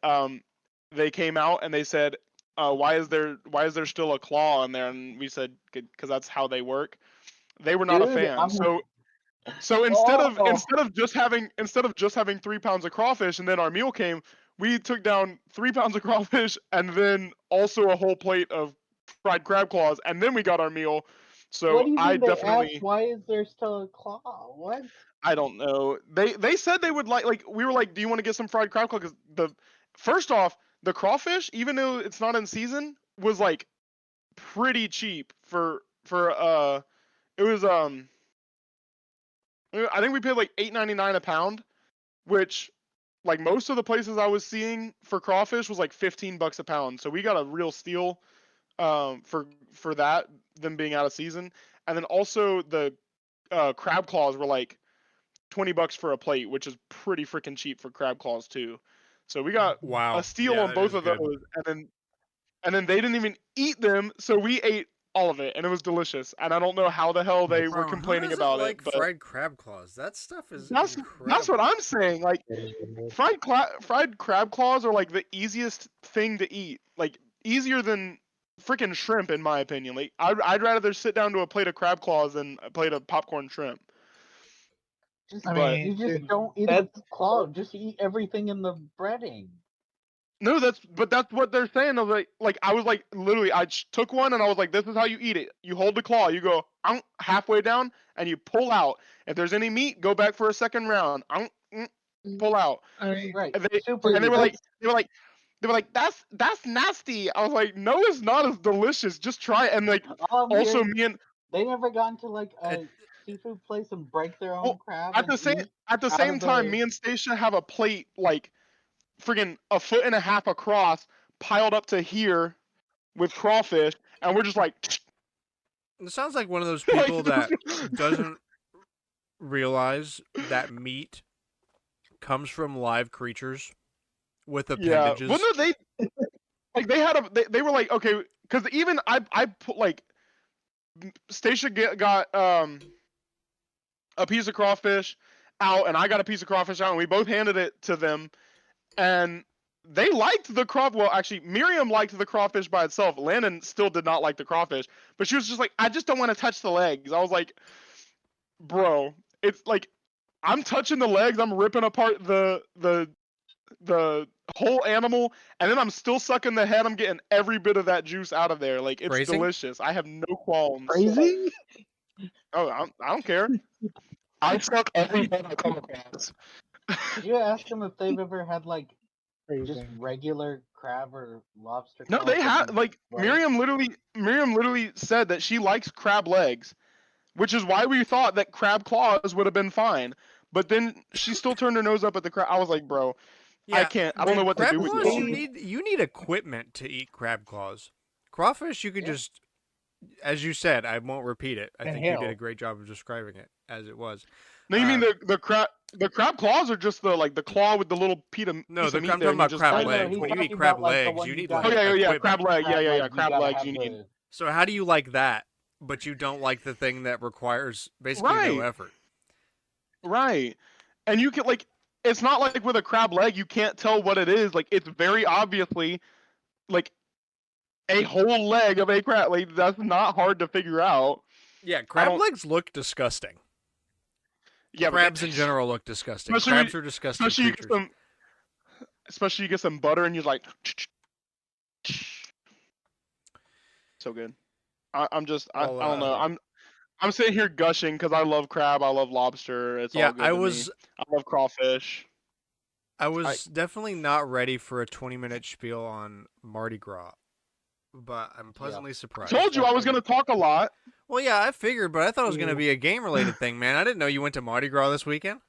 they came out and they said, why is there still a claw in there? And we said, because that's how they work. They were not a Dude, fan. I'm So oh instead of just having 3 pounds of crawfish, and then our meal came, we took down 3 pounds of crawfish, and then also a whole plate of fried crab claws, and then we got our meal. what So do you I mean they asked definitely, why is there still a claw? What? I don't know. They said they would like we were like, do you want to get some fried crab claw? Because the first off, the crawfish, even though it's not in season, was like pretty cheap for it was I think we paid like $8.99 a pound, which like most of the places I was seeing for crawfish was like $15 a pound. So we got a real steal for that, them being out of season. And then also the crab claws were like $20 for a plate, which is pretty freaking cheap for crab claws too. So we got a Wow. steal Yeah, on that both is of good. those, and then they didn't even eat them, so we ate all of it, and it was delicious. And I don't know how the hell they were Bro, who complaining doesn't about it, like but fried crab claws? That stuff is that's what incredible. I'm saying. Like fried crab claws are like the easiest thing to eat, like easier than freaking shrimp in my opinion. Like I'd rather sit down to a plate of crab claws than a plate of popcorn shrimp. Just I But mean, you just dude, don't eat a that's claw. Just eat everything in the breading. no, that's what they're saying. I was like I was like literally I took one and I was like, this is how you eat it. You hold the claw, you go halfway down, and you pull out. If there's any meat, go back for a second round. Pull out. I mean, Right. And they Super and they were easy. like that's that's nasty. I was like, no, it's not. It's delicious. Just try it. And like All I'm also hearing, me and they never gone to like It, a seafood place and break their own well crab at and the same eat at the out same of time, the. me and Stacia have a plate like friggin' a foot and a half across, piled up to here with crawfish, and we're just like it sounds like one of those like people that doesn't realize that meat comes from live creatures with yeah. Well, appendages. no, they had they were like okay, because even I put like Stacia got a piece of crawfish out, and I got a piece of crawfish out, and we both handed it to them, and they liked the crawfish. Well, actually, Miriam liked the crawfish by itself. Landon still did not like the crawfish, but she was just like, I just don't want to touch the legs. I was like, bro, it's like I'm touching the legs, I'm ripping apart the whole animal, and then I'm still sucking the head. I'm getting every bit of that juice out of there. Like it's Phrasing? delicious. I have no qualms. crazy. Oh, I don't care. I suck every head I come across. Did you ask them if they've ever had like just Crazy. regular crab or lobster No, claws they that have you like break? Miriam literally said that she likes crab legs, which is why we thought that crab claws would have been fine. But then she still turned her nose up at the crab. I was like, bro, I Yeah, can't. I don't know man, what to crab do with claws y'all. you need equipment to eat crab claws. Crawfish you could Yeah. just, as you said, I won't repeat it. I And think you did a hell, great job of describing it as it was. No, you mean Um, the crab claws are just the claw with the little no, piece of I'm meat talking there, and you about just crab No, bite no, it. legs. he's When you eat talking crab about like the legs, one you you need Oh gotta. like yeah, crab equipment. leg, Crab legs, you crab gotta legs. have You need the. So how do you like that, but you don't like the thing that requires basically no right, effort? right, and you can like. It's not like with a crab leg, you can't tell what it is. Like it's very obviously like a whole leg of a crab. Like that's not hard to figure out. Yeah, I crab don't. legs look disgusting. Yeah, but Crabs in general look disgusting. especially Crabs are disgusting especially you get creatures. some butter and you're like so good. I'm just Well, I don't know. Yeah. I'm sitting here gushing because I love crab. I love lobster. It's yeah, all good to me. I love crawfish. I I was definitely not ready for a 20-minute spiel on Mardi Gras, but I'm Yeah. pleasantly surprised. told you I was gonna talk a lot. Well, yeah, I figured, but I thought it was going to you be a game-related thing, man. I didn't know you went to Mardi Gras this weekend.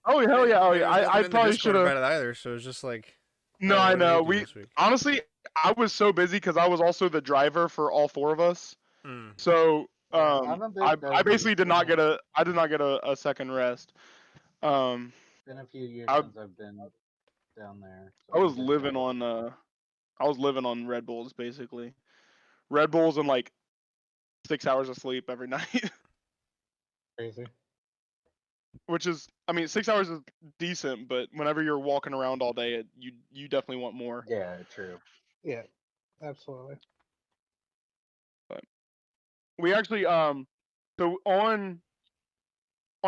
Oh I hell yeah! Oh There yeah! was nothing I in the probably should Discord have. about it either, so it was just like, No, oh, I what did he know. do We this week? honestly, I was so busy because I was also the driver for all four of us. Mm. So Yeah, I'm a I bit busy. basically did not get a second rest. Um, Been a few years I since I've been down there, so I I'm a was bit living jealous. on Red Bulls basically. Red Bulls and like 6 hours of sleep every night, crazy. which is I mean 6 hours is decent, but whenever you're walking around all day, you definitely want more. Yeah, true. Yeah, absolutely. But we actually so on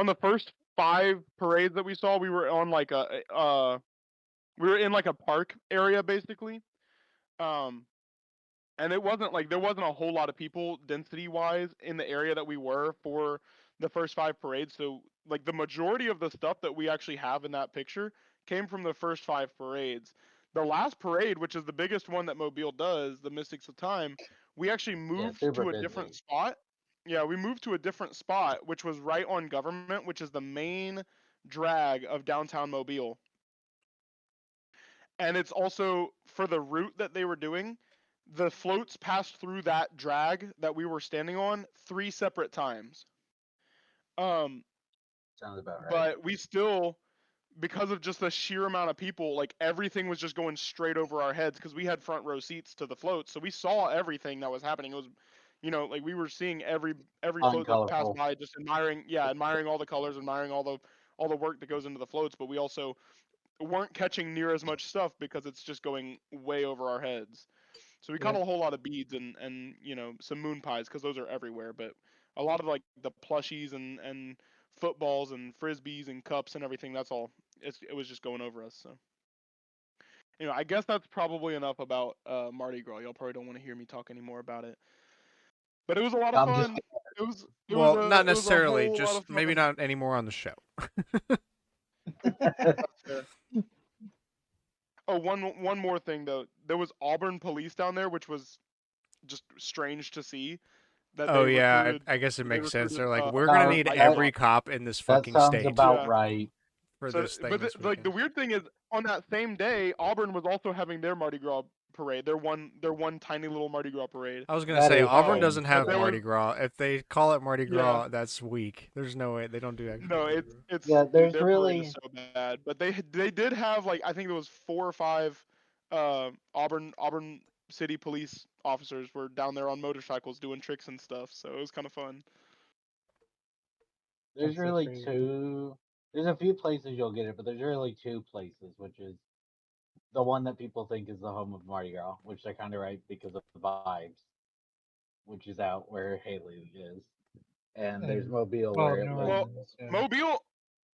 the first 5 parades that we saw, we were on like we were in like a park area basically. Um, and it wasn't like there wasn't a whole lot of people density wise in the area that we were for the first 5 parades. So like the majority of the stuff that we actually have in that picture came from the first 5 parades. The last parade, which is the biggest one that Mobile does, the Mystics of Time, we actually Yeah, moved super to a different busy. spot. Yeah, we moved to a different spot, which was right on Government, which is the main drag of downtown Mobile. And it's also for the route that they were doing. The floats passed through that drag that we were standing on 3 separate times. Um, Sounds about right. but we still, because of just the sheer amount of people, like everything was just going straight over our heads because we had front row seats to the floats, so we saw everything that was happening. It was, like we were seeing every Fun, float that passed colorful. by, just admiring all the colors, admiring all the work that goes into the floats. But we also weren't catching near as much stuff because it's just going way over our heads. So we caught Yep. a whole lot of beads and some moon pies because those are everywhere. But a lot of like the plushies and footballs and frisbees and cups and everything. That's all. It was just going over us. So I guess that's probably enough about Mardi Gras. Y'all probably don't want to hear me talk anymore about it. But it was a lot of I'm just fun. It was it was Well, a not it was a necessarily. whole lot Just of maybe fun. not anymore on the show. That's fair. Oh, one more thing though. There was Auburn police down there, which was just strange to see that Oh they yeah, recruited I guess it they makes sense. recruited They're like, we're gonna no, need biker that every officers. cop in this that fucking sounds state about Yeah. right. for So, this thing but this like the weekend. weird thing is, on that same day, Auburn was also having their Mardi Gras parade. Their one tiny little Mardi Gras parade. I was gonna That say is Auburn Um, strange. doesn't but have there Mardi was Gras. If they call it Mardi yeah, Gras, that's weak. There's no way they don't do actual no, Mardi it's Gras. it's Yeah, dude, there's their parade is really so bad. But they did have like I think there was 4 or 5 Auburn City police officers were down there on motorcycles doing tricks and stuff. So it was kind of fun. there's That's so really crazy. two. There's a few places you'll get it, but there's really two places, which is the one that people think is the home of Mardi Gras, which they're kind of right because of the vibes, which is out where Haley is, and there's And Mobile well, where New it was. Well, Orleans. Yeah. Mobile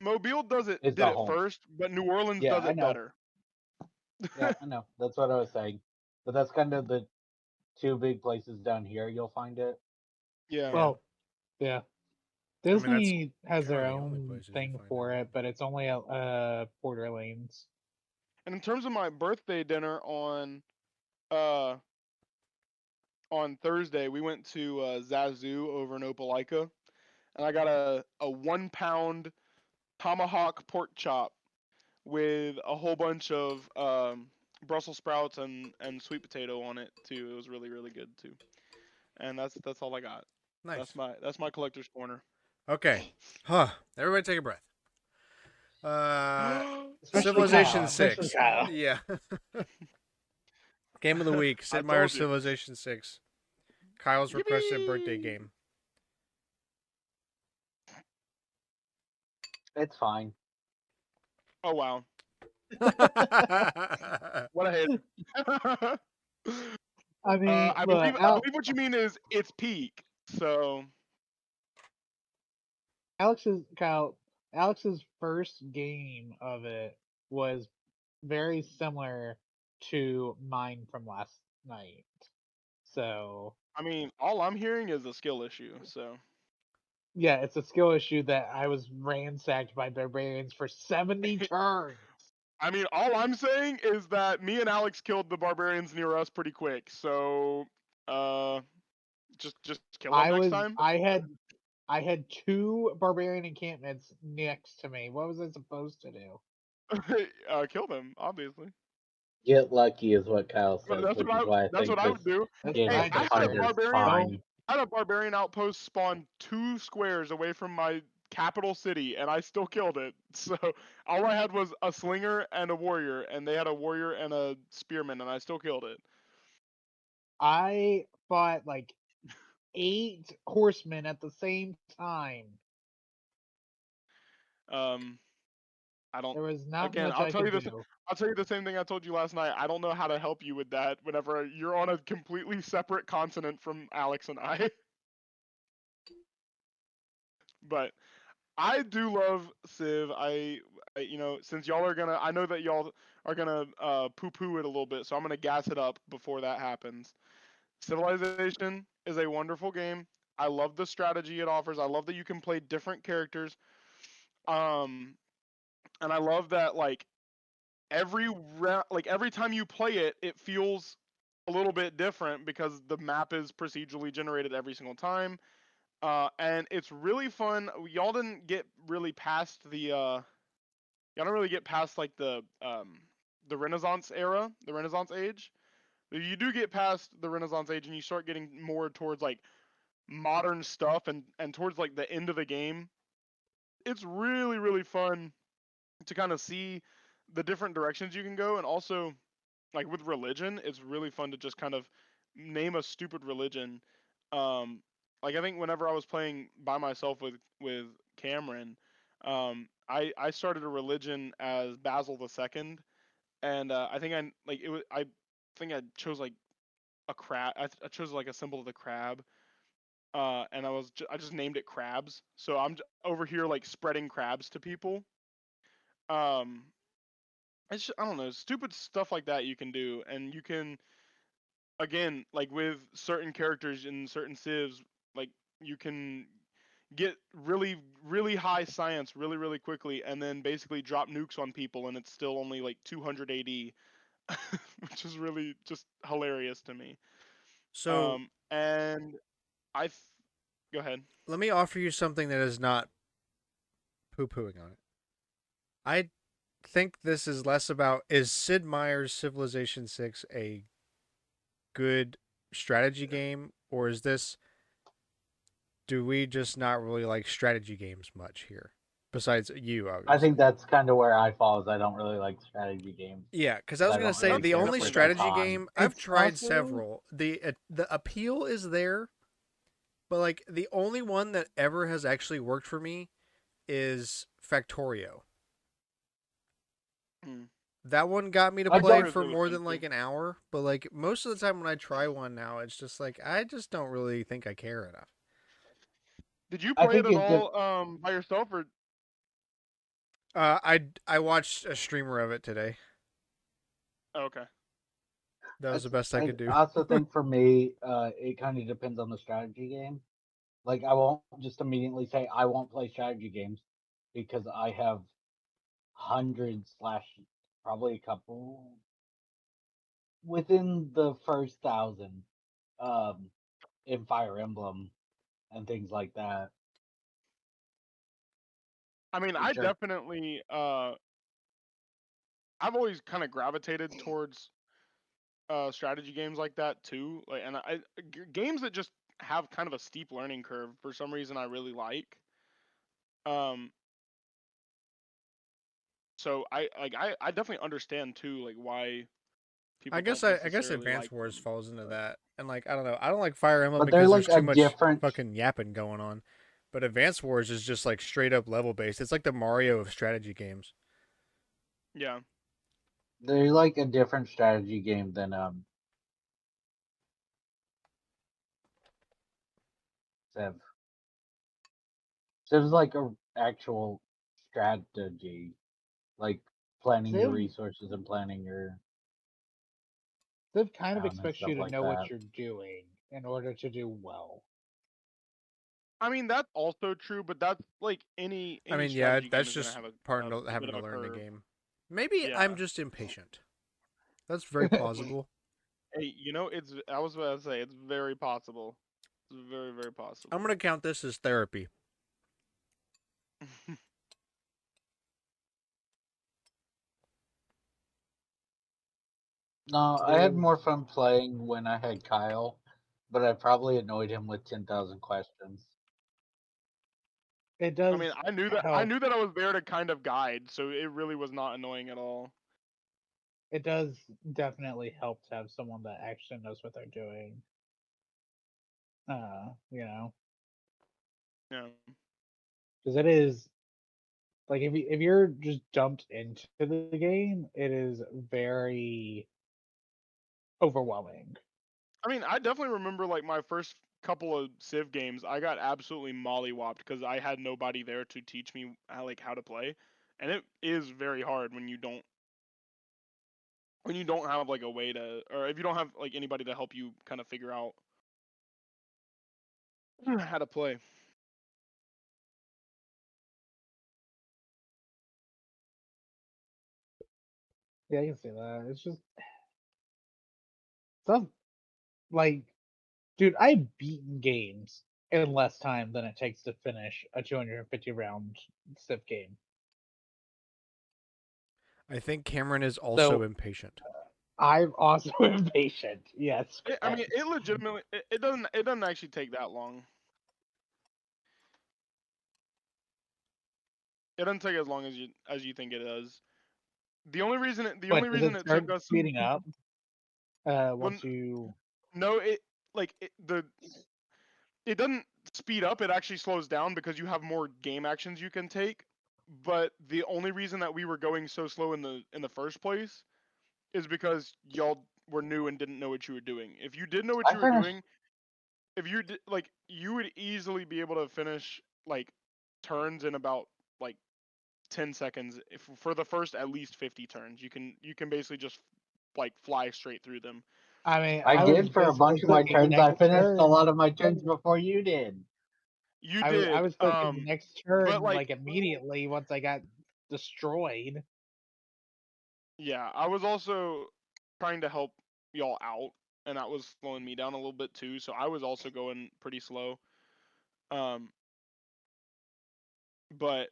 Mobile Is did the it home. first, but New Orleans Yeah, does I it know. better. Yeah, I know. That's what I was saying. But that's kind of the two big places down here you'll find it. Yeah. Yeah, Well, yeah. I mean that's Disney has kind of their the only own places you thing find it. for it, but it's only at Port Orleans. And in terms of my birthday dinner uh on Thursday, we went to Zazu over in Opelika, and I got a 1 pound tomahawk pork chop with a whole bunch of Brussels sprouts and sweet potato on it too. It was really really good too. And that's all I got. Nice. That's my collector's corner. Okay. Huh. Everybody take a breath. Uh, Especially Kyle. Civilization Especially 6. Kyle. Yeah. Game of the week. I Sid Meier's told you. Civilization 6. Kyle's requested birthday Yippee! game. It's fine. Oh wow. What a hit. I mean, I look, believe what you mean is it's peak. So Alex's first game of it was very similar to mine from last night. So I mean, all I'm hearing is a skill issue. So yeah, it's a skill issue that I was ransacked by barbarians for 70 turns. I mean, all I'm saying is that me and Alex killed the barbarians near us pretty quick. So uh, just kill them I next was time. I had two barbarian encampments next to me. What was I supposed to do? Kill them, obviously. Get lucky is what Kyle says, That's which what is I why I that's think what I this would do. That's game what Hey, of I the did hunt too. is fine. I had a barbarian outpost spawn 2 squares away from my capital city, and I still killed it. So all I had was a slinger and a warrior, and they had a warrior and a spearman, and I still killed it. I fought like 8 horsemen at the same time. Um, I don't. There was not Again, much I could do. I'll tell you the same thing I told you last night. I don't know how to help you with that. Whenever you're on a completely separate continent from Alex and I, but I do love Civ. Since y'all are gonna, I know that y'all are gonna poo-poo it a little bit, so I'm gonna gas it up before that happens. Civilization is a wonderful game. I love the strategy it offers. I love that you can play different characters. Um, and I love that like every time you play it, it feels a little bit different because the map is procedurally generated every single time. And it's really fun. Y'all didn't get really past y'all don't really get past like the Renaissance era, the Renaissance age. You do get past the Renaissance age, and you start getting more towards like modern stuff, and towards like the end of the game. It's really really fun to kind of see the different directions you can go, and also like with religion, it's really fun to just kind of name a stupid religion. Um, like I think whenever I was playing by myself with Cameron, I started a religion as Basil II, and I think I think I chose like a crab. I chose like a symbol of the crab. And I just named it crabs. So over here like spreading crabs to people. Um, I don't know, stupid stuff like that you can do, and you can again, like with certain characters in certain civs, like you can get really really high science really really quickly, and then basically drop nukes on people, and it's still only like 200 AD, which is really just hilarious to me. So And I, go ahead. let me offer you something that is not poo pooing on it. I think this is less about is Sid Meier's Civilization 6 a good strategy game, or is this do we just not really like strategy games much here? Besides you, I think obviously. that's kind of where I fall. Is I don't really like strategy games Yeah, because I because was I gonna don't say really That's the care only for definitely the fair. strategy con. game I've It's tried also several. The appeal is there, but like the only one that ever has actually worked for me is Factorio. Mm. That one got me to I play don't. Factorio is for really more fun than too. like an hour, but like most of the time when I try one now, it's just like I just don't really think I care enough. Did you I play it think at it. all by yourself or? I watched a streamer of it today. Oh, okay. That was the best I I could do. also think for me, it kind of depends on the strategy game. Like I won't just immediately say I won't play strategy games because I have hundreds slash probably a couple within the first 1,000 um, in Fire Emblem and things like that, I mean, I which are definitely I've always kind of gravitated towards strategy games like that too. Like, and games that just have kind of a steep learning curve for some reason I really like. Um, so I definitely understand too like why people don't I guess necessarily Advance like Wars them. falls into But that, and like I don't know, I don't like Fire Emblem but they're because there's like a too much different. fucking yapping going on. But Advance Wars is just like straight up level based. It's like the Mario of strategy games. yeah, They're like a different strategy game than Civ. Civ's like a actual strategy, like planning your Civ. resources and planning your Civ kind of town and expects you stuff to like know what that. you're doing in order to do well. I mean that's also true, but that's like I any mean, yeah, strategy game that's is gonna just have part of a bit having of to a learn the curve. game. Maybe I'm Yeah. just impatient. That's very plausible. Hey, I was about to say it's very possible. It's very very I'm possible. gonna count this as therapy. No, I had Civ. more fun playing when I had Kyle, but I probably annoyed him with 10,000 questions. It I mean, does I help. knew that I was there to kind of guide, so it really was not annoying at all. It does definitely help to have someone that actually knows what they're doing. You know, Yeah. because it is like if you're just dumped into the game, it is very overwhelming. I mean, I definitely remember like my first couple of Civ games, I got absolutely mollywopped because I had nobody there to teach me how to play, and it is very hard when you don't have like a way to, or if you don't have like anybody to help you kind of figure out how to play. Yeah, I can see that. It's just stuff like, dude, I've beaten games in less time than it takes to finish a 250 round Civ game. I think Cameron is also So impatient. I'm also impatient. Yes. I mean, it legitimately it doesn't actually take that long. It doesn't take as long as you think it does. The only reason But does it it start took us speeding up when once you? no it like it doesn't speed up. It actually slows down because you have more game actions you can take. But the only reason that we were going so slow in the first place is because y'all were new and didn't know what you were doing. If you did know what I you were finished. doing, if you did like you would easily be able to finish like turns in about like 10 seconds if, for the first at least 50 turns. You can basically just like fly straight through them. I mean, I I was did for a basically bunch of my clicking turns. I next finished a turn. lot of my turns before you did. You I did was clicking the next turn but like like immediately once I got destroyed. yeah, I was also trying to help y'all out and that was slowing me down a little bit too, so I was also going pretty slow. Um but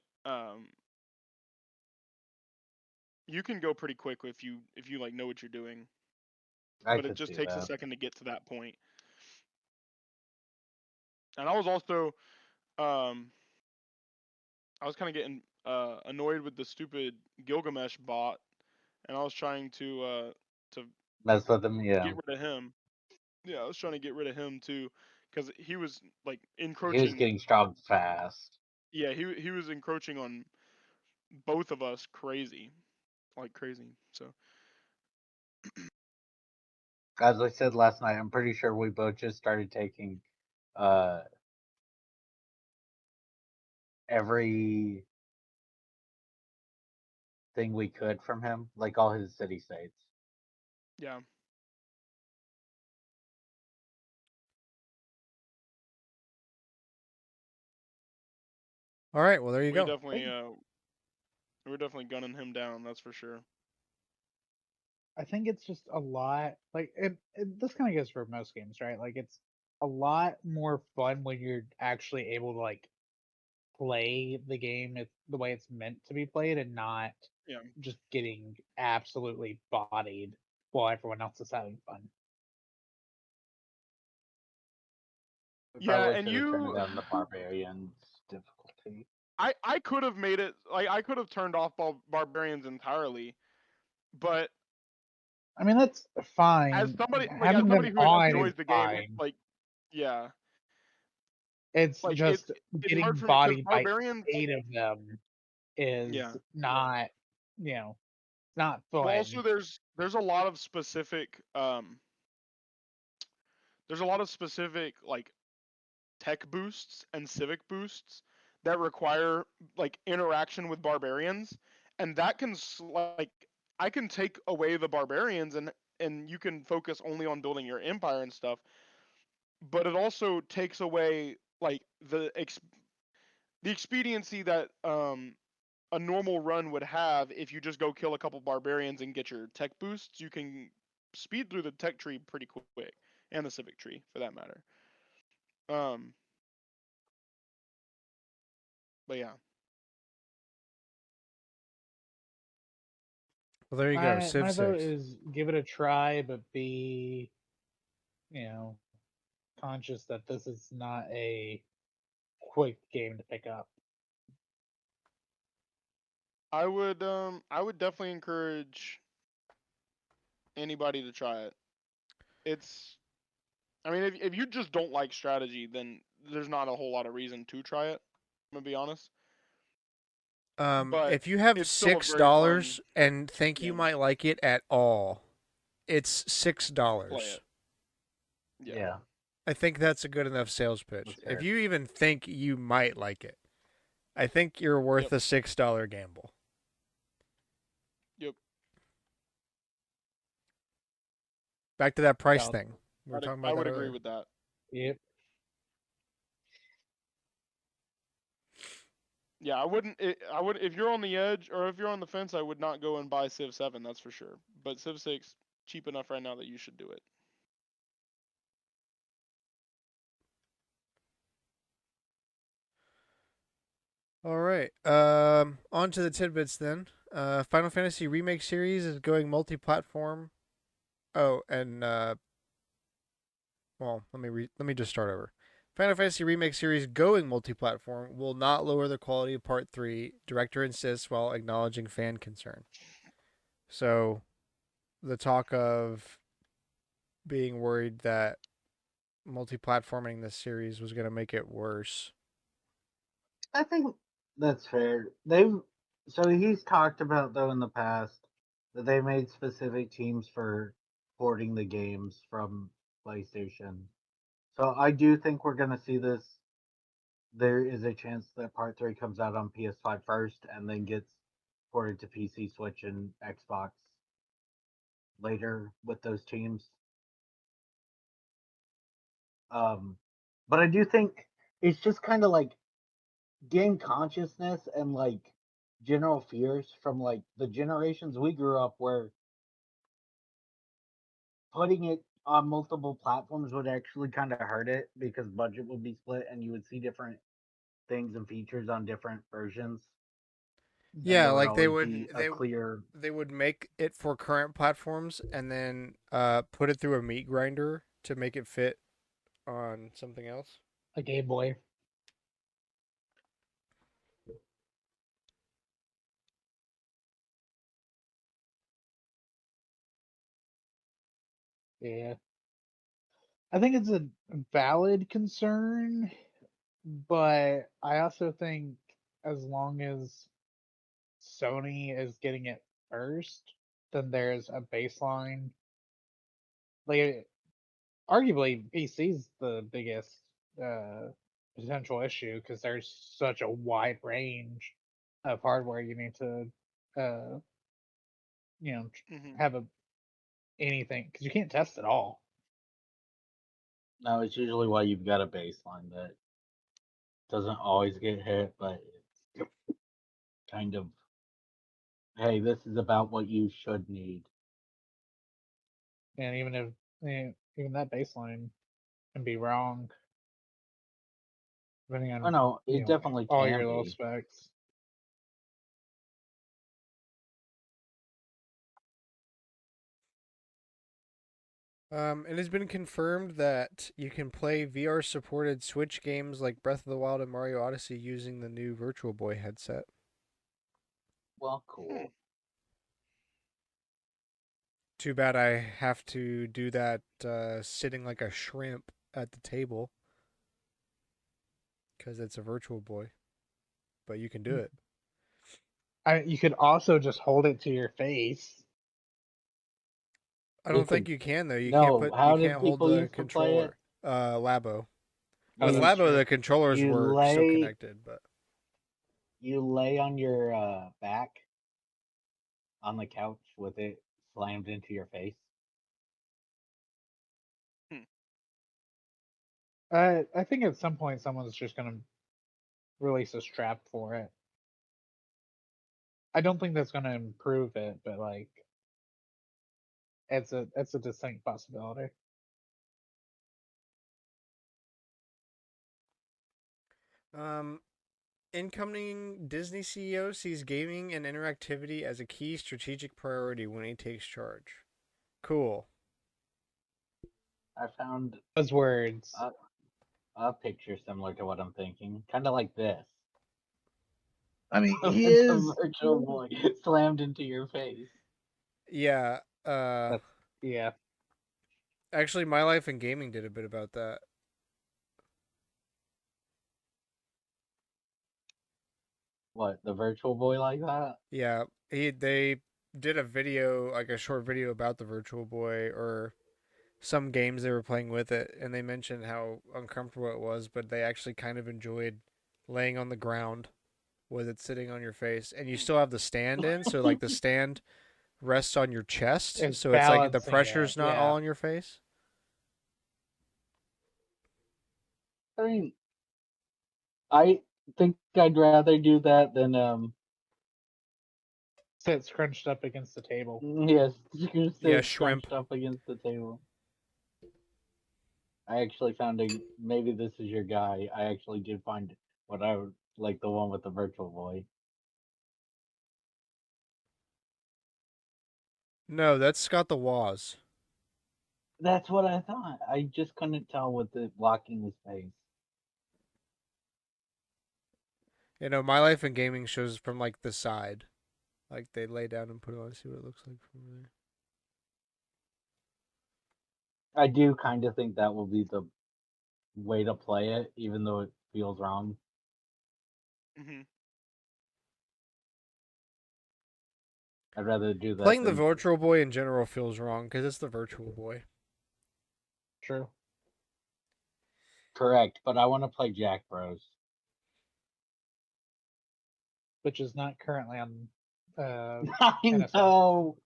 you can go pretty quick if you like know what you're doing, I but it could just see takes a that. second to get to that point. And I was also um I was kind of getting annoyed with the stupid Gilgamesh bot, and I was trying to Mess with them, yeah. get rid of him. Yeah, I was trying to get rid of him too, because he was like He was encroaching. getting strong fast. Yeah, he was encroaching on both of us crazy, like crazy. So As I said last night, I'm pretty sure we both just started taking uh every thing we could from him, like all his city states. yeah, All right, well there you we go. definitely we're definitely gunning him down. That's for sure. I think it's just a lot like this kind of goes for most games, right? Like it's a lot more fun when you're actually able to like play the game the way it's meant to be played and not Yeah, just getting absolutely bodied while everyone else is having fun. We yeah, probably and should have turned you, down the barbarians difficulty. I could have made it like I could have turned off barbarians entirely, but I mean, that's as fine. somebody Having them who on is enjoys the game, fine. like yeah, It's like just it's hard getting for me because bodied by barbarians. 8 of them is Yeah. not, you know, not Well, fun. also there's a lot of specific there's a lot of specific like tech boosts and civic boosts that require like interaction with barbarians, and that can like I can take away the barbarians and you can focus only on building your empire and stuff, but it also takes away like the expediency that a normal run would have. If you just go kill a couple barbarians and get your tech boosts, you can speed through the tech tree pretty quick, and the civic tree for that matter. Um, but yeah, Well there you go. Civ My vote 6. is give it a try, but be, you know, conscious that this is not a quick game to pick up. I would definitely encourage anybody to try it. It's I mean if you just don't like strategy, then there's not a whole lot of reason to try it. I'm gonna be honest, but If you have it's still a six very fun dollars and think you game. might like it at all, it's $6. Play it. Yeah. Yeah, I think that's a good enough sales pitch. that's If fair. you even think you might like it, I think you're worth Yep. a $6 gamble. Yep. Back to that price Valid. thing. We were talking I about that would agree earlier. with that. Yep. Yeah, I wouldn't. I would if you're on the edge or if you're on the fence, I would not go and buy Civ 7. That's for sure. But Civ 6 cheap enough right now that you should do it. All right. On to the tidbits then. Final Fantasy Remake series is going multi-platform. Oh, and well, let me just start over. Final Fantasy Remake series going multi-platform will not lower the quality of Part 3, director insists while acknowledging fan concern. So, the talk of being worried that multi-platforming this series was going to make it worse. I think that's fair. So he's talked about though in the past that they made specific teams for porting the games from PlayStation. So I do think we're gonna see this. There is a chance that Part 3 comes out on PS5 first and then gets ported to PC, Switch, and Xbox later with those teams. Um, but I do think it's just kind of like game consciousness and like general fears from like the generations we grew up where putting it on multiple platforms would actually kind of hurt it because budget would be split and you would see different things and features on different versions and Yeah, there would like always be a they clear. they would make it for current platforms and then put it through a meat grinder to make it fit on something else. A Game Boy. Yeah. I think it's a valid concern, but I also think as long as Sony is getting it first, then there's a baseline. Like, arguably, PC's the biggest uh, potential issue because there's such a wide range of hardware you need to, uh, Hmm. have anything because you can't test it all. No, it's usually why you've got a baseline that doesn't always get hit, but it's kind of, hey, this is about what you should need. And even if even that baseline can be wrong depending Oh on no, it definitely all can your little be. specs. It has been confirmed that you can play VR supported Switch games like Breath of the Wild and Mario Odyssey using the new Virtual Boy headset. Well, Hmm. cool. Too bad I have to do that sitting like a shrimp at the table because it's a Virtual Boy, but you can do it. You could also just hold it to your face. I You don't could think you can though. no. You How can't did hold people the used to play it? controller. Labo. Oh, With You that's Labo true. the controllers you were still lay connected, but you lay on your back on the couch with it slammed into your face. Hmm. I think at some point someone's just gonna release a strap for it. I don't think that's gonna improve it, but like it's a distinct possibility. um, incoming Disney CEO sees gaming and interactivity as a key strategic priority when he takes charge. Cool. I found Buzzwords. a, a picture similar to what I'm thinking, kind of like this. I mean, he It's a is. virtual boy slammed into your face. Yeah. That's yeah. Actually, My Life in Gaming did a bit about that. What, the virtual boy like that? Yeah, they did a video, like a short video about the Virtual Boy or some games they were playing with it, and they mentioned how uncomfortable it was, but they actually kind of enjoyed laying on the ground with it sitting on your face, and you Hmm. still have the stand in, so like the stand rests on your chest, It's so it's like the balancing it. pressure's not all Yeah. on your face. I mean, I think I'd rather do that than Sits crunched up against the table. yes, you Yeah, sit shrimp. scrunched up against the table. I actually found a maybe this is your guy. I actually did find What I would like the one with the Virtual Boy. No, that's got the Waz. That's what I thought. I just couldn't tell with it blocking his face. You know, My Life in Gaming shows from like the side. Like they lay down and put it on, see what it looks like from there. I do kind of think that will be the way to play it, even though it feels wrong. Hmm. I'd rather do that Playing the than Virtual Boy in general feels wrong because it's the Virtual Boy. True. correct. But I want to play Jack Bros. Which is not currently on I NSO. know,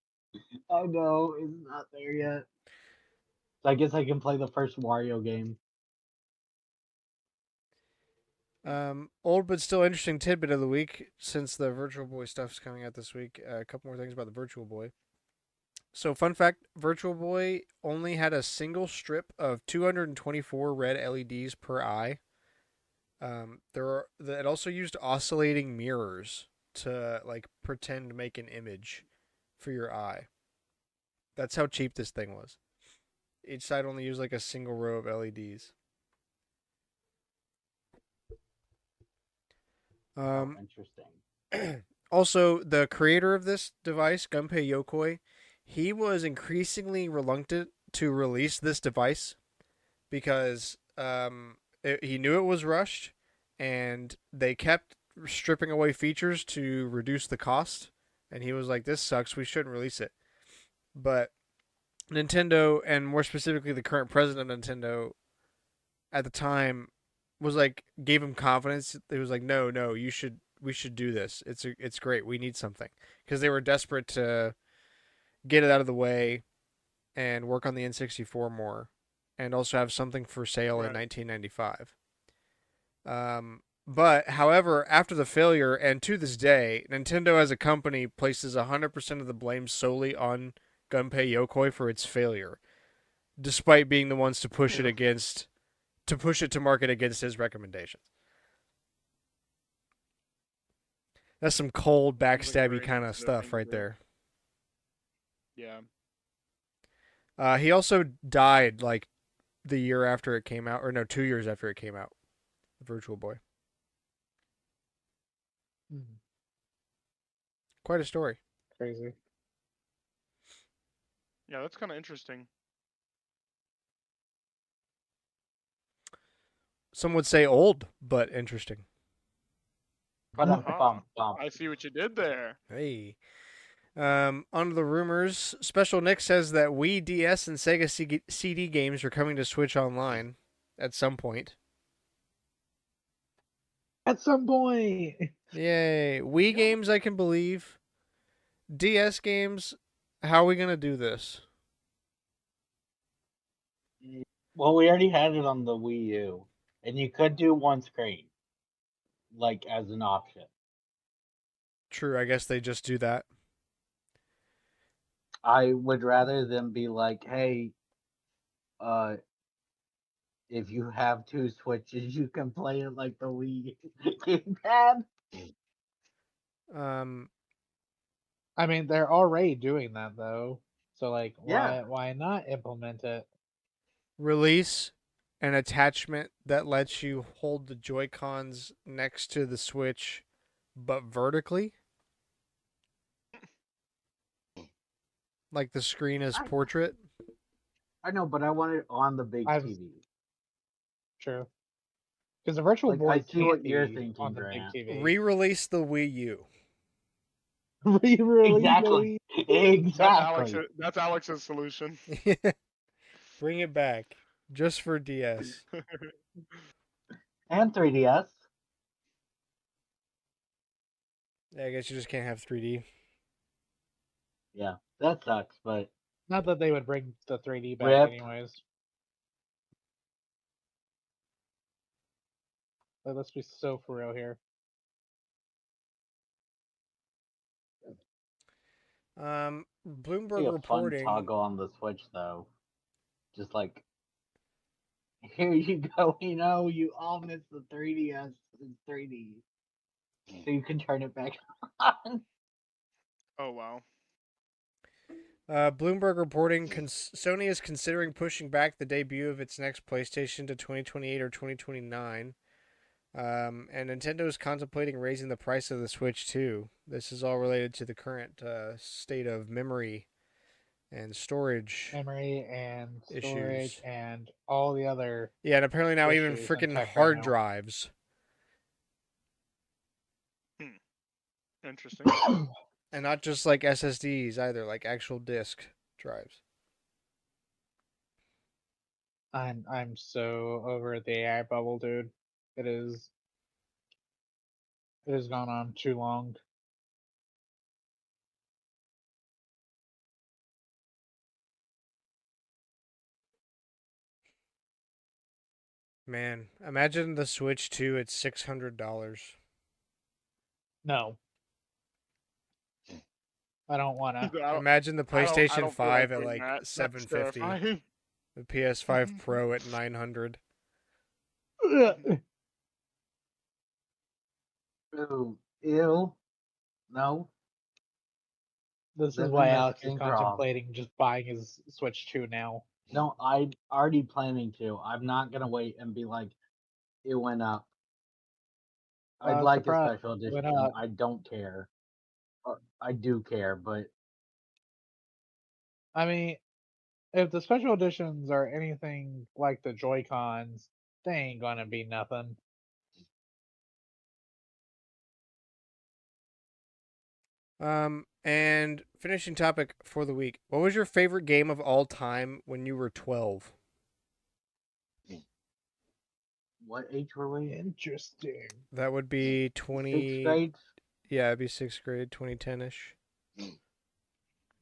I know, it's not there yet. So I guess I can play the first Wario game. Old but still interesting tidbit of the week since the Virtual Boy stuff's coming out this week. A couple more things about the Virtual Boy. So, fun fact: Virtual Boy only had a single strip of 224 red LEDs per eye. It also used oscillating mirrors to like pretend make an image for your eye. That's how cheap this thing was. Each side only used like a single row of LEDs. Oh, interesting. Also, the creator of this device, Gunpei Yokoi, he was increasingly reluctant to release this device because he knew it was rushed, and they kept stripping away features to reduce the cost. And he was like, "This sucks. We shouldn't release it." But Nintendo, and more specifically the current president of Nintendo at the time, was like gave him confidence. It was like, "No, no, we should do this. It's great. We need something," because they were desperate to get it out of the way and work on the N64 more, and also have something for sale in Right. 1995. But however, after the failure, and to this day, Nintendo as a company places 100% of the blame solely on Gunpei Yokoi for its failure, despite being the ones to push it to market against his recommendations. That's some cold, Seems like a backstabby very kind of sensitive stuff thing to right do. there. Yeah. He also died like the year after it came out, or no, 2 years after it came out. The Virtual Boy. Quite a story. Crazy. Yeah, that's kind of interesting. Some would say old, but interesting. But Aha. I see what you did there. Hey. On to the rumors. Special Nick says that Wii, DS, and Sega CD games are coming to Switch Online at some point. At some point. Yay. Wii games, I can believe. DS games, how are we going to do this? Well, we already had it on the Wii U, and you could do one screen, like as an option. True, I guess they just do that. I would rather them be like, hey, uh, if you have two switches, you can play it like the Wii gamepad. Um, I mean, they're already doing that though. So like, Yeah, why not implement it? Release an attachment that lets you hold the Joy-Cons next to the Switch, but vertically. Like the screen is I, portrait. I know, but I want it on the big I've TV. True. Because the Virtual Like, I Boy see can't what you're be thinking, on the big Grant. TV. Re-release the Wii U. Exactly. Exactly. That's Alex's solution. Bring it back. Just for DS. And 3DS. Yeah, I guess you just can't have 3D. Yeah, that sucks, but Not that they would bring the 3D back rip. anyways. But let's be so for real here. Bloomberg Be a fun reporting. toggle on the Switch, though. Just like, here you go, you all missed the 3DS. in 3D, so you can turn it back on. Oh wow. Bloomberg reporting Sony is considering pushing back the debut of its next PlayStation to 2028 or 2029. And Nintendo is contemplating raising the price of the Switch too. This is all related to the current state of memory and storage Memory and storage issues. and all the other Yeah, and apparently now even issues in freaking tech right hard now. drives. Interesting. And not just like SSDs either, like actual disk drives. I'm so over the AI bubble, dude. It has gone on too long. Man, imagine the Switch 2 at $600. No, I don't wanna. Imagine the I PlayStation don't feel like 5 at doing like that. That's 750. terrifying. The PS5 Pro at 900. Ooh, ew. No, This is then we why must Alex is think wrong. contemplating just buying his Switch 2 now. No, I'm already planning to. I'm not gonna wait and be like, it went up. I'd like a Surprise, special it edition. went up. I don't care. Or, I do care, but I mean, if the special editions are anything like the Joy Cons, they ain't gonna be nothing. And finishing topic for the week. What was your favorite game of all time when you were 12? what age were we? Interesting. That would be Sixth 20. grade. Yeah, it'd be 6th grade, 2010 ish.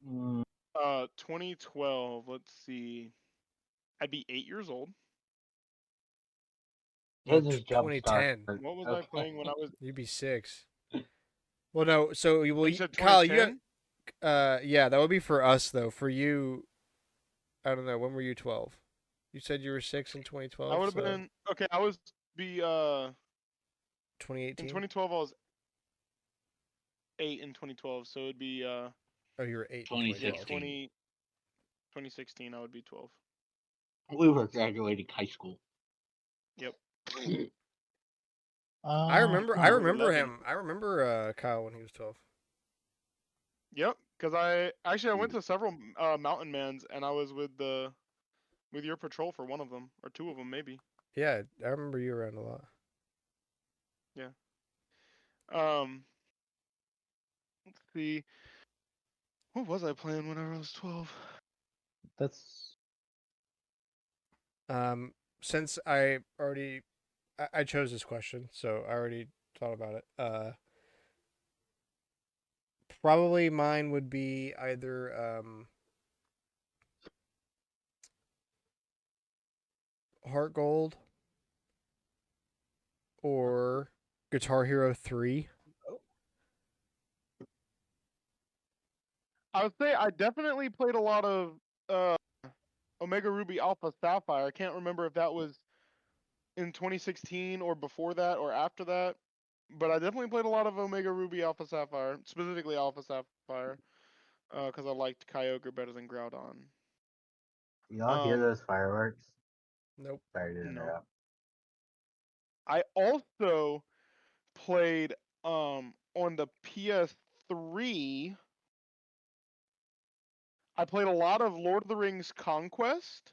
Mm, 2012. Let's see. I'd be 8 years old. No, his is jump start. 2010. What was I Okay. playing when I was? You'd be 6. Well, no. So, You said Kyle, you 2010. yeah, that would be for us though. For you, I don't know. When were you 12? You said you were 6 in I 2012, would have so been okay. I was be in 2018. 2012. I was 8 in 2012, so it'd be Oh, you were 8 in yeah 2012. 2016. 2016. I would be 12. We were graduating high school. Yep. I remember. I You were remember 11. him. I remember Kyle when he was 12. Yep. Because I went to several mountain mans, and I was with your patrol for one of them or two of them maybe. Yeah, I remember you around a lot. Yeah. Um. Let's see. What was I playing whenever I was 12? That's Since I already I chose this question, so I already thought about it. Probably mine would be either Heart Gold or Guitar Hero 3. I would say I definitely played a lot of uh Omega Ruby Alpha Sapphire. I can't remember if that was in 2016 or before that or after that, but I definitely played a lot of Omega Ruby Alpha Sapphire, specifically Alpha Sapphire, because I liked Kyogre better than Groudon. Y'all hear Um, those fireworks? Nope. Sorry to no. interrupt. I also played on the PS3. I played a lot of Lord of the Rings Conquest.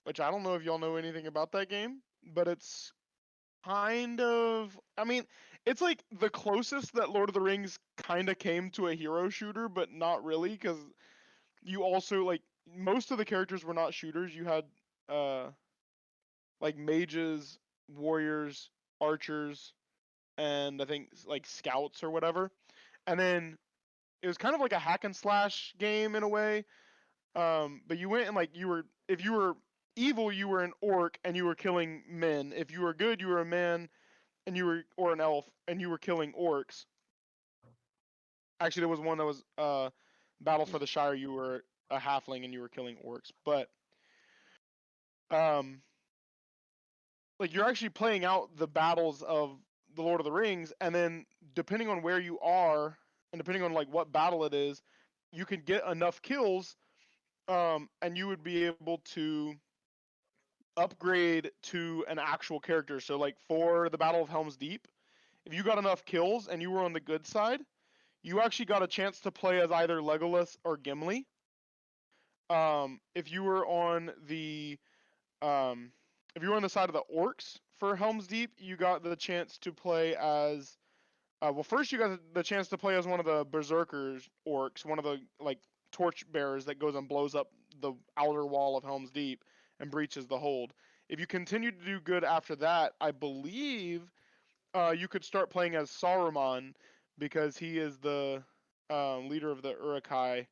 Which I don't know if y'all know anything about that game, but it's kind of, I mean, it's like the closest that Lord of the Rings kind of came to a hero shooter, but not really, because you also like most of the characters were not shooters. You had uh like mages, warriors, archers, and I think like scouts or whatever. And then it was kind of like a hack and slash game in a way. But you went and like you were if you were evil, you were an orc and you were killing men. If you were good, you were a man and you were or an elf and you were killing orcs. Actually, there was one that was Battle for the Shire. You were a halfling and you were killing orcs. But um, like you're actually playing out the battles of the Lord of the Rings, and then depending on where you are and depending on like what battle it is, you can get enough kills, and you would be able to upgrade to an actual character. So like for the Battle of Helm's Deep, if you got enough kills and you were on the good side, you actually got a chance to play as either Legolas or Gimli. If you were on the um, if you were on the side of the orcs for Helm's Deep, you got the chance to play as well. First, you got the chance to play as one of the berserkers orcs, one of the like torch bearers that goes and blows up the outer wall of Helm's Deep and breaches the hold. If you continued to do good after that, I believe you could start playing as Saruman because he is the leader of the Uruk-hai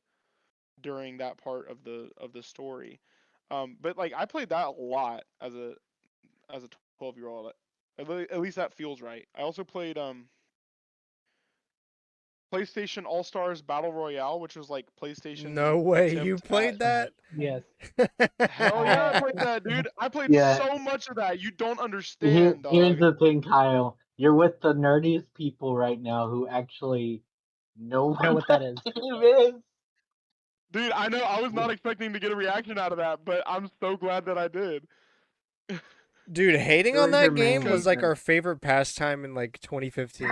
during that part of the story. But like I played that a lot as a 12-year-old. At least that feels right. I also played PlayStation All Stars Battle Royale, which was like PlayStation's No way, you attempt at. played that? Yes. Hell yeah, I played that, dude. I played Yeah. so much of that. You don't understand, Here's dog. the thing, Kyle. You're with the nerdiest people right now who actually know Know what what that that is. game is. Dude, I know I was not expecting to get a reaction out of that, but I'm so glad that I did. Dude, hating Who on is your that main game was Because like weakness? our favorite pastime in like 2015.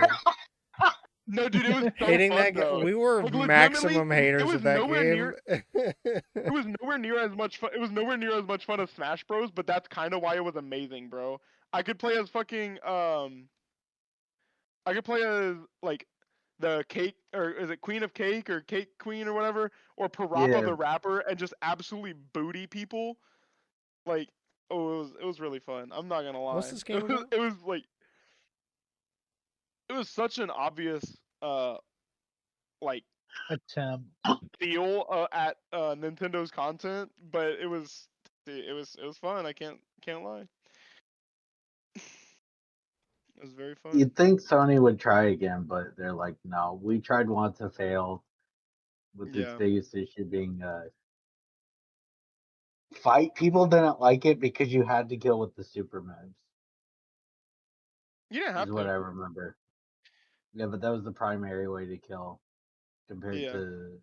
no, dude, it was so Hating fun that though. we were Like legitimately, maximum it haters was of that nowhere game. near. It was nowhere near as much fun. It was nowhere near as much fun as Smash Bros. But that's kind of why it was amazing, bro. I could play as fucking I could play as like the cake or is it Queen of Cake or Cake Queen or whatever or Parappa Yeah. the Rapper and just absolutely booty people. Like it was really fun. I'm not gonna What's lie. this game about? It was like it was such an obvious like Attempt. steal at Nintendo's content, but it was fun. I can't lie. It was very fun. You'd think Sony would try again, but they're like, no. We tried once, it failed. With its Yeah, biggest issue being fight. People didn't like it because you had to kill with the super moves, you didn't is have what to. I remember. Yeah, but that was the primary way to kill compared Yeah, to.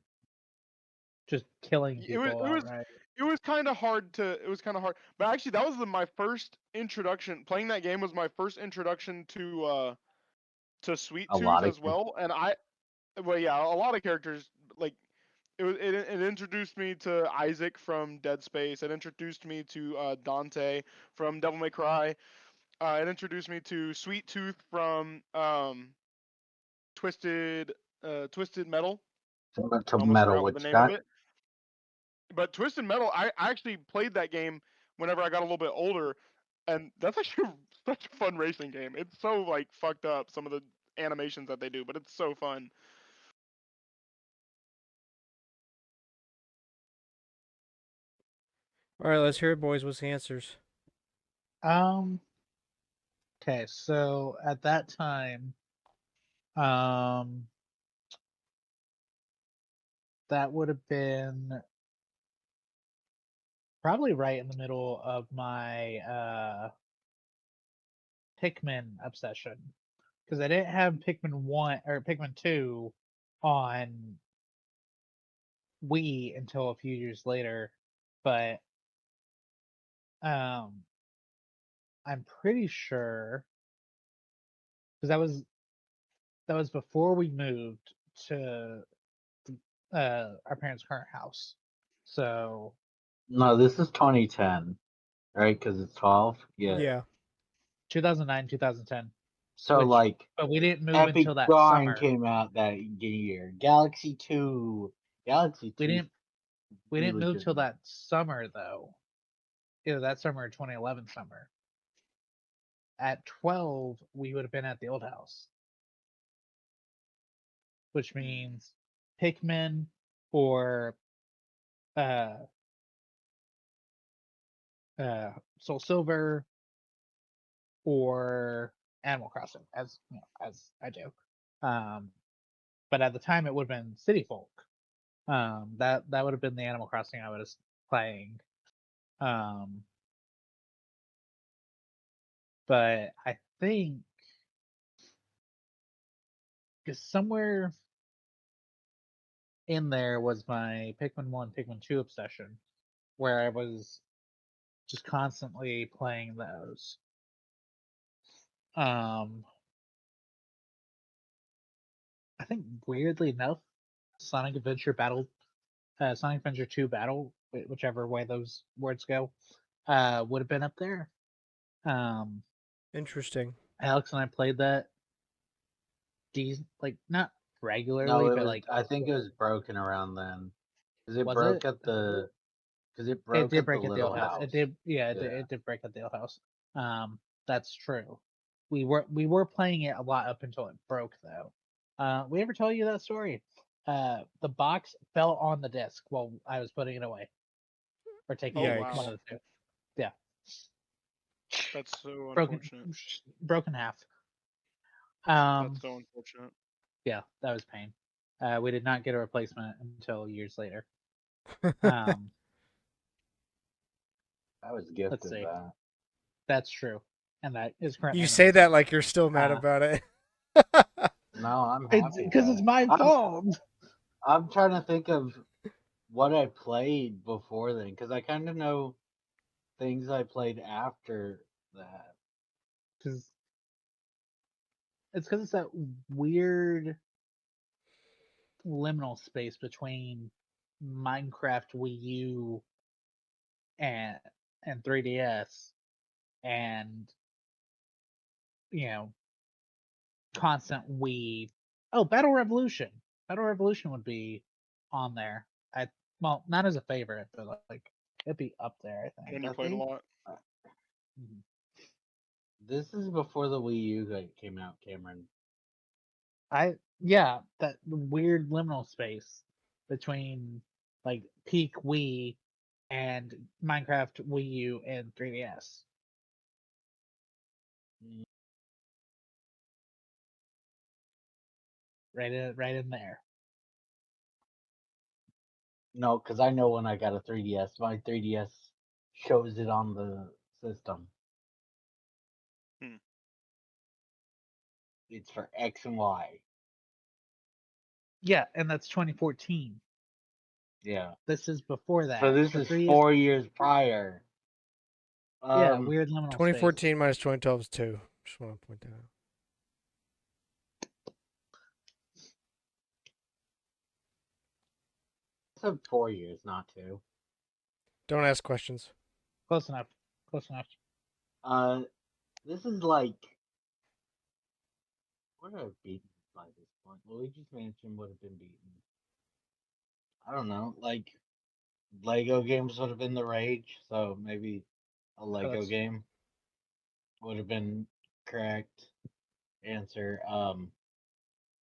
Just killing it was people it was outright. it was kind of hard to it was kind of hard. But actually, that was my first introduction. Playing that game was my first introduction to Sweet A Tooth lot of as well. And well, yeah, a lot of characters like it introduced me to Isaac from Dead Space. It introduced me to Dante from Devil May Cry. It introduced me to Sweet Tooth from Twisted Twisted Metal. to I almost metal, forgot what the which name of got it. But Twisted Metal, I actually played that game whenever I got a little bit older, and that's actually such a fun racing game. It's so like fucked up some of the animations that they do, but it's so fun. All right, let's hear it, boys. What's the answers? Um. Okay, so at that time, um, that would have been probably right in the middle of my Pikmin obsession because I didn't have Pikmin 1 or Pikmin 2 on Wii until a few years later, but um, I'm pretty sure because that was before we moved to our parents' current house. So no. This is 2010, right? Because it's 12. Yeah. Yeah. 2009, 2010, So which like, but we didn't move Epic until that Drawing summer. came out that year. Galaxy 2. Galaxy We 2 's didn't we didn't really move good. till that summer though. Either that summer or 2011 summer. At 12, we would have been at the old house, which means Pikmin or uh Soul Silver or Animal Crossing, as you know, as I do. Um, but at the time, it would have been City Folk. That would have been the Animal Crossing I was playing. Um, But I think somewhere in there was my Pikmin 1, Pikmin 2 obsession, where I was just constantly playing those. I think weirdly enough, Sonic Adventure Battle, Sonic Adventure 2 Battle, whichever way those words go, would have been up there. Um, Interesting. Alex and I played that, like not No, regularly, it but was. like, I think it was broken around then, because it was it? broke at the. Because it It broke did at the break at the little old house. It house. did, yeah, Yeah. it did break at the old house. That's true. We were playing it a lot up until it broke, though. We ever tell you that story? The box fell on the disc while I was putting it away, or taking Oh it away, one Yikes. of the two. Yeah, That's so broken, unfortunate. broken half. That's so unfortunate. Yeah, that was pain. We did not get a replacement until years later. Um, I was let's gifted see. that. That's true, and that is currently You in the say that basement. like you're still mad about it. No, I'm It's happy because about it's it. my fault. I'm trying to think of what I played before then, because I kind of know things I played after that. Because it's that weird liminal space between Minecraft Wii U and 3DS, and you know constant Wii. Oh, Battle Revolution. Battle Revolution would be on there. I Well, not as a favorite, but like it'd be up there, I think. When you I played a think lot. Mhm. this is before the Wii U came out, Cameron. Yeah, that weird liminal space between like peak Wii and Minecraft Wii U and 3DS. Mm, Right in there. No, because I know when I got a 3DS, my 3DS shows it on the system. Hmm. It's for X and Y. Yeah, and that's 2014. Yeah. This is before So that. this The is 3DS. 4 years prior. Yeah, Um, weird liminal space. 2014 minus 2012 is 2. Just want to point that out. I said 4 years, not two. Don't ask questions. Close enough. Close enough. Uh, this is like, what have I beaten by this point? Luigi's Mansion would have been beaten. I don't know, like Lego games would have been the rage, so maybe a Oh, Lego that's game would have been correct answer.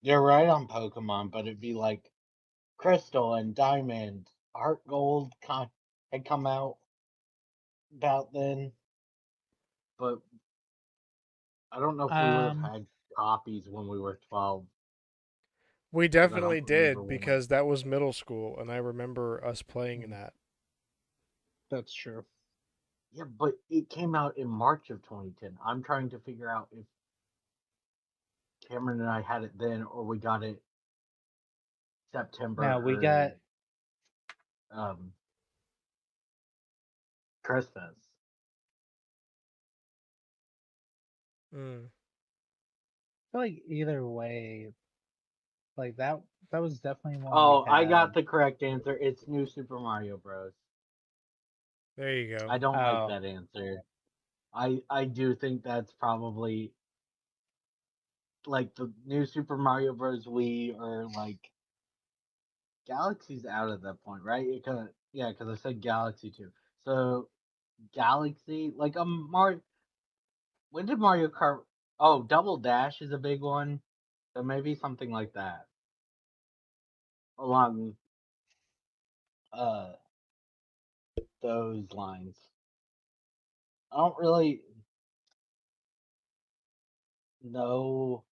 You're right on Pokemon, but it'd be like Crystal and Diamond, Heart Gold had come out about then, but I don't know if we would have um had copies when we were 12 We because I definitely don't remember did when. because that was middle school, and I remember us playing in mm, that. that's true. Yeah, but it came out in March of 2010. I'm trying to figure out if Cameron and I had it then or we got it September Now we got or um, Christmas. Mm. I feel like either way, like that was definitely one we Oh, I got had. the correct answer. It's New Super Mario Bros. There you go. I don't like Oh, that answer. I do think that's probably like the New Super Mario Bros. Wii or like Galaxy's out at that point, right? Yeah, because I said Galaxy too. So Galaxy, like Mario. When did Mario Kart? Oh, Double Dash is a big one. So maybe something like that along uh those lines. I don't really know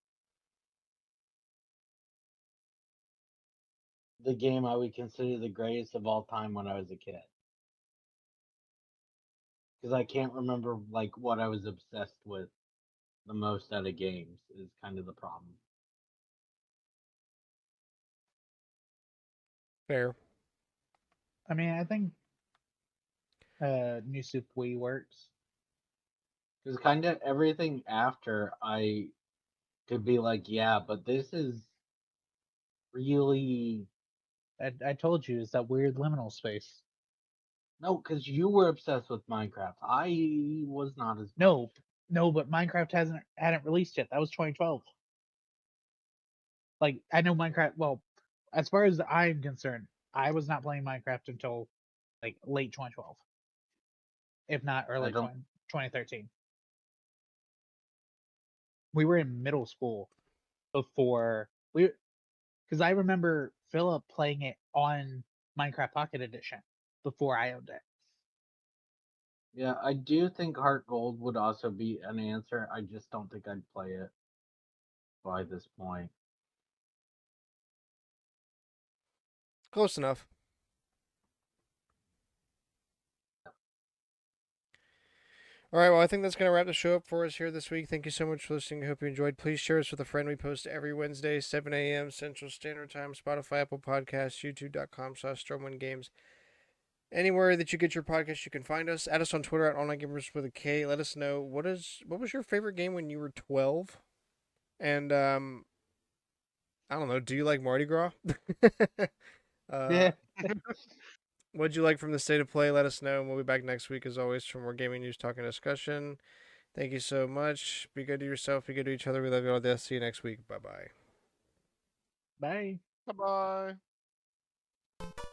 the game I would consider the greatest of all time when I was a kid because I can't remember like what I was obsessed with the most out of games is kind of the problem. Fair. I mean, I think New Super Wii works. Because kind of everything after I could be like, yeah, but this is really I told you, it's that weird liminal space. no, because you were obsessed with Minecraft. I was not as much. No, no, but Minecraft hadn't released yet. That was 2012. Like I know Minecraft. Well, as far as I'm concerned, I was not playing Minecraft until like late 2012, if not I early don't. 2013. We were in middle school before we, because I remember Philip playing it on Minecraft Pocket Edition before I owned it. Yeah, I do think Heart Gold would also be an answer. I just don't think I'd play it by this point. Close enough. All right, well, I think that's going to wrap the show up for us here this week. Thank you so much for listening. I hope you enjoyed. Please share us with a friend. We post every Wednesday, 7 a.m. Central Standard Time, Spotify, Apple Podcasts, youtube.com/StormwindGames. Anywhere that you get your podcast, you can find us. Add us on Twitter at OnlineGamers with a K. Let us know what was your favorite game when you were 12? And I don't know, do you like Mardi Gras? uh, Yeah. what'd you like from the state of play? Let us know. And we'll be back next week as always for more gaming news, talk, and discussion. Thank you so much. Be good to yourself. Be good to each other. We love you all. See you next week. Bye bye. Bye. Bye bye.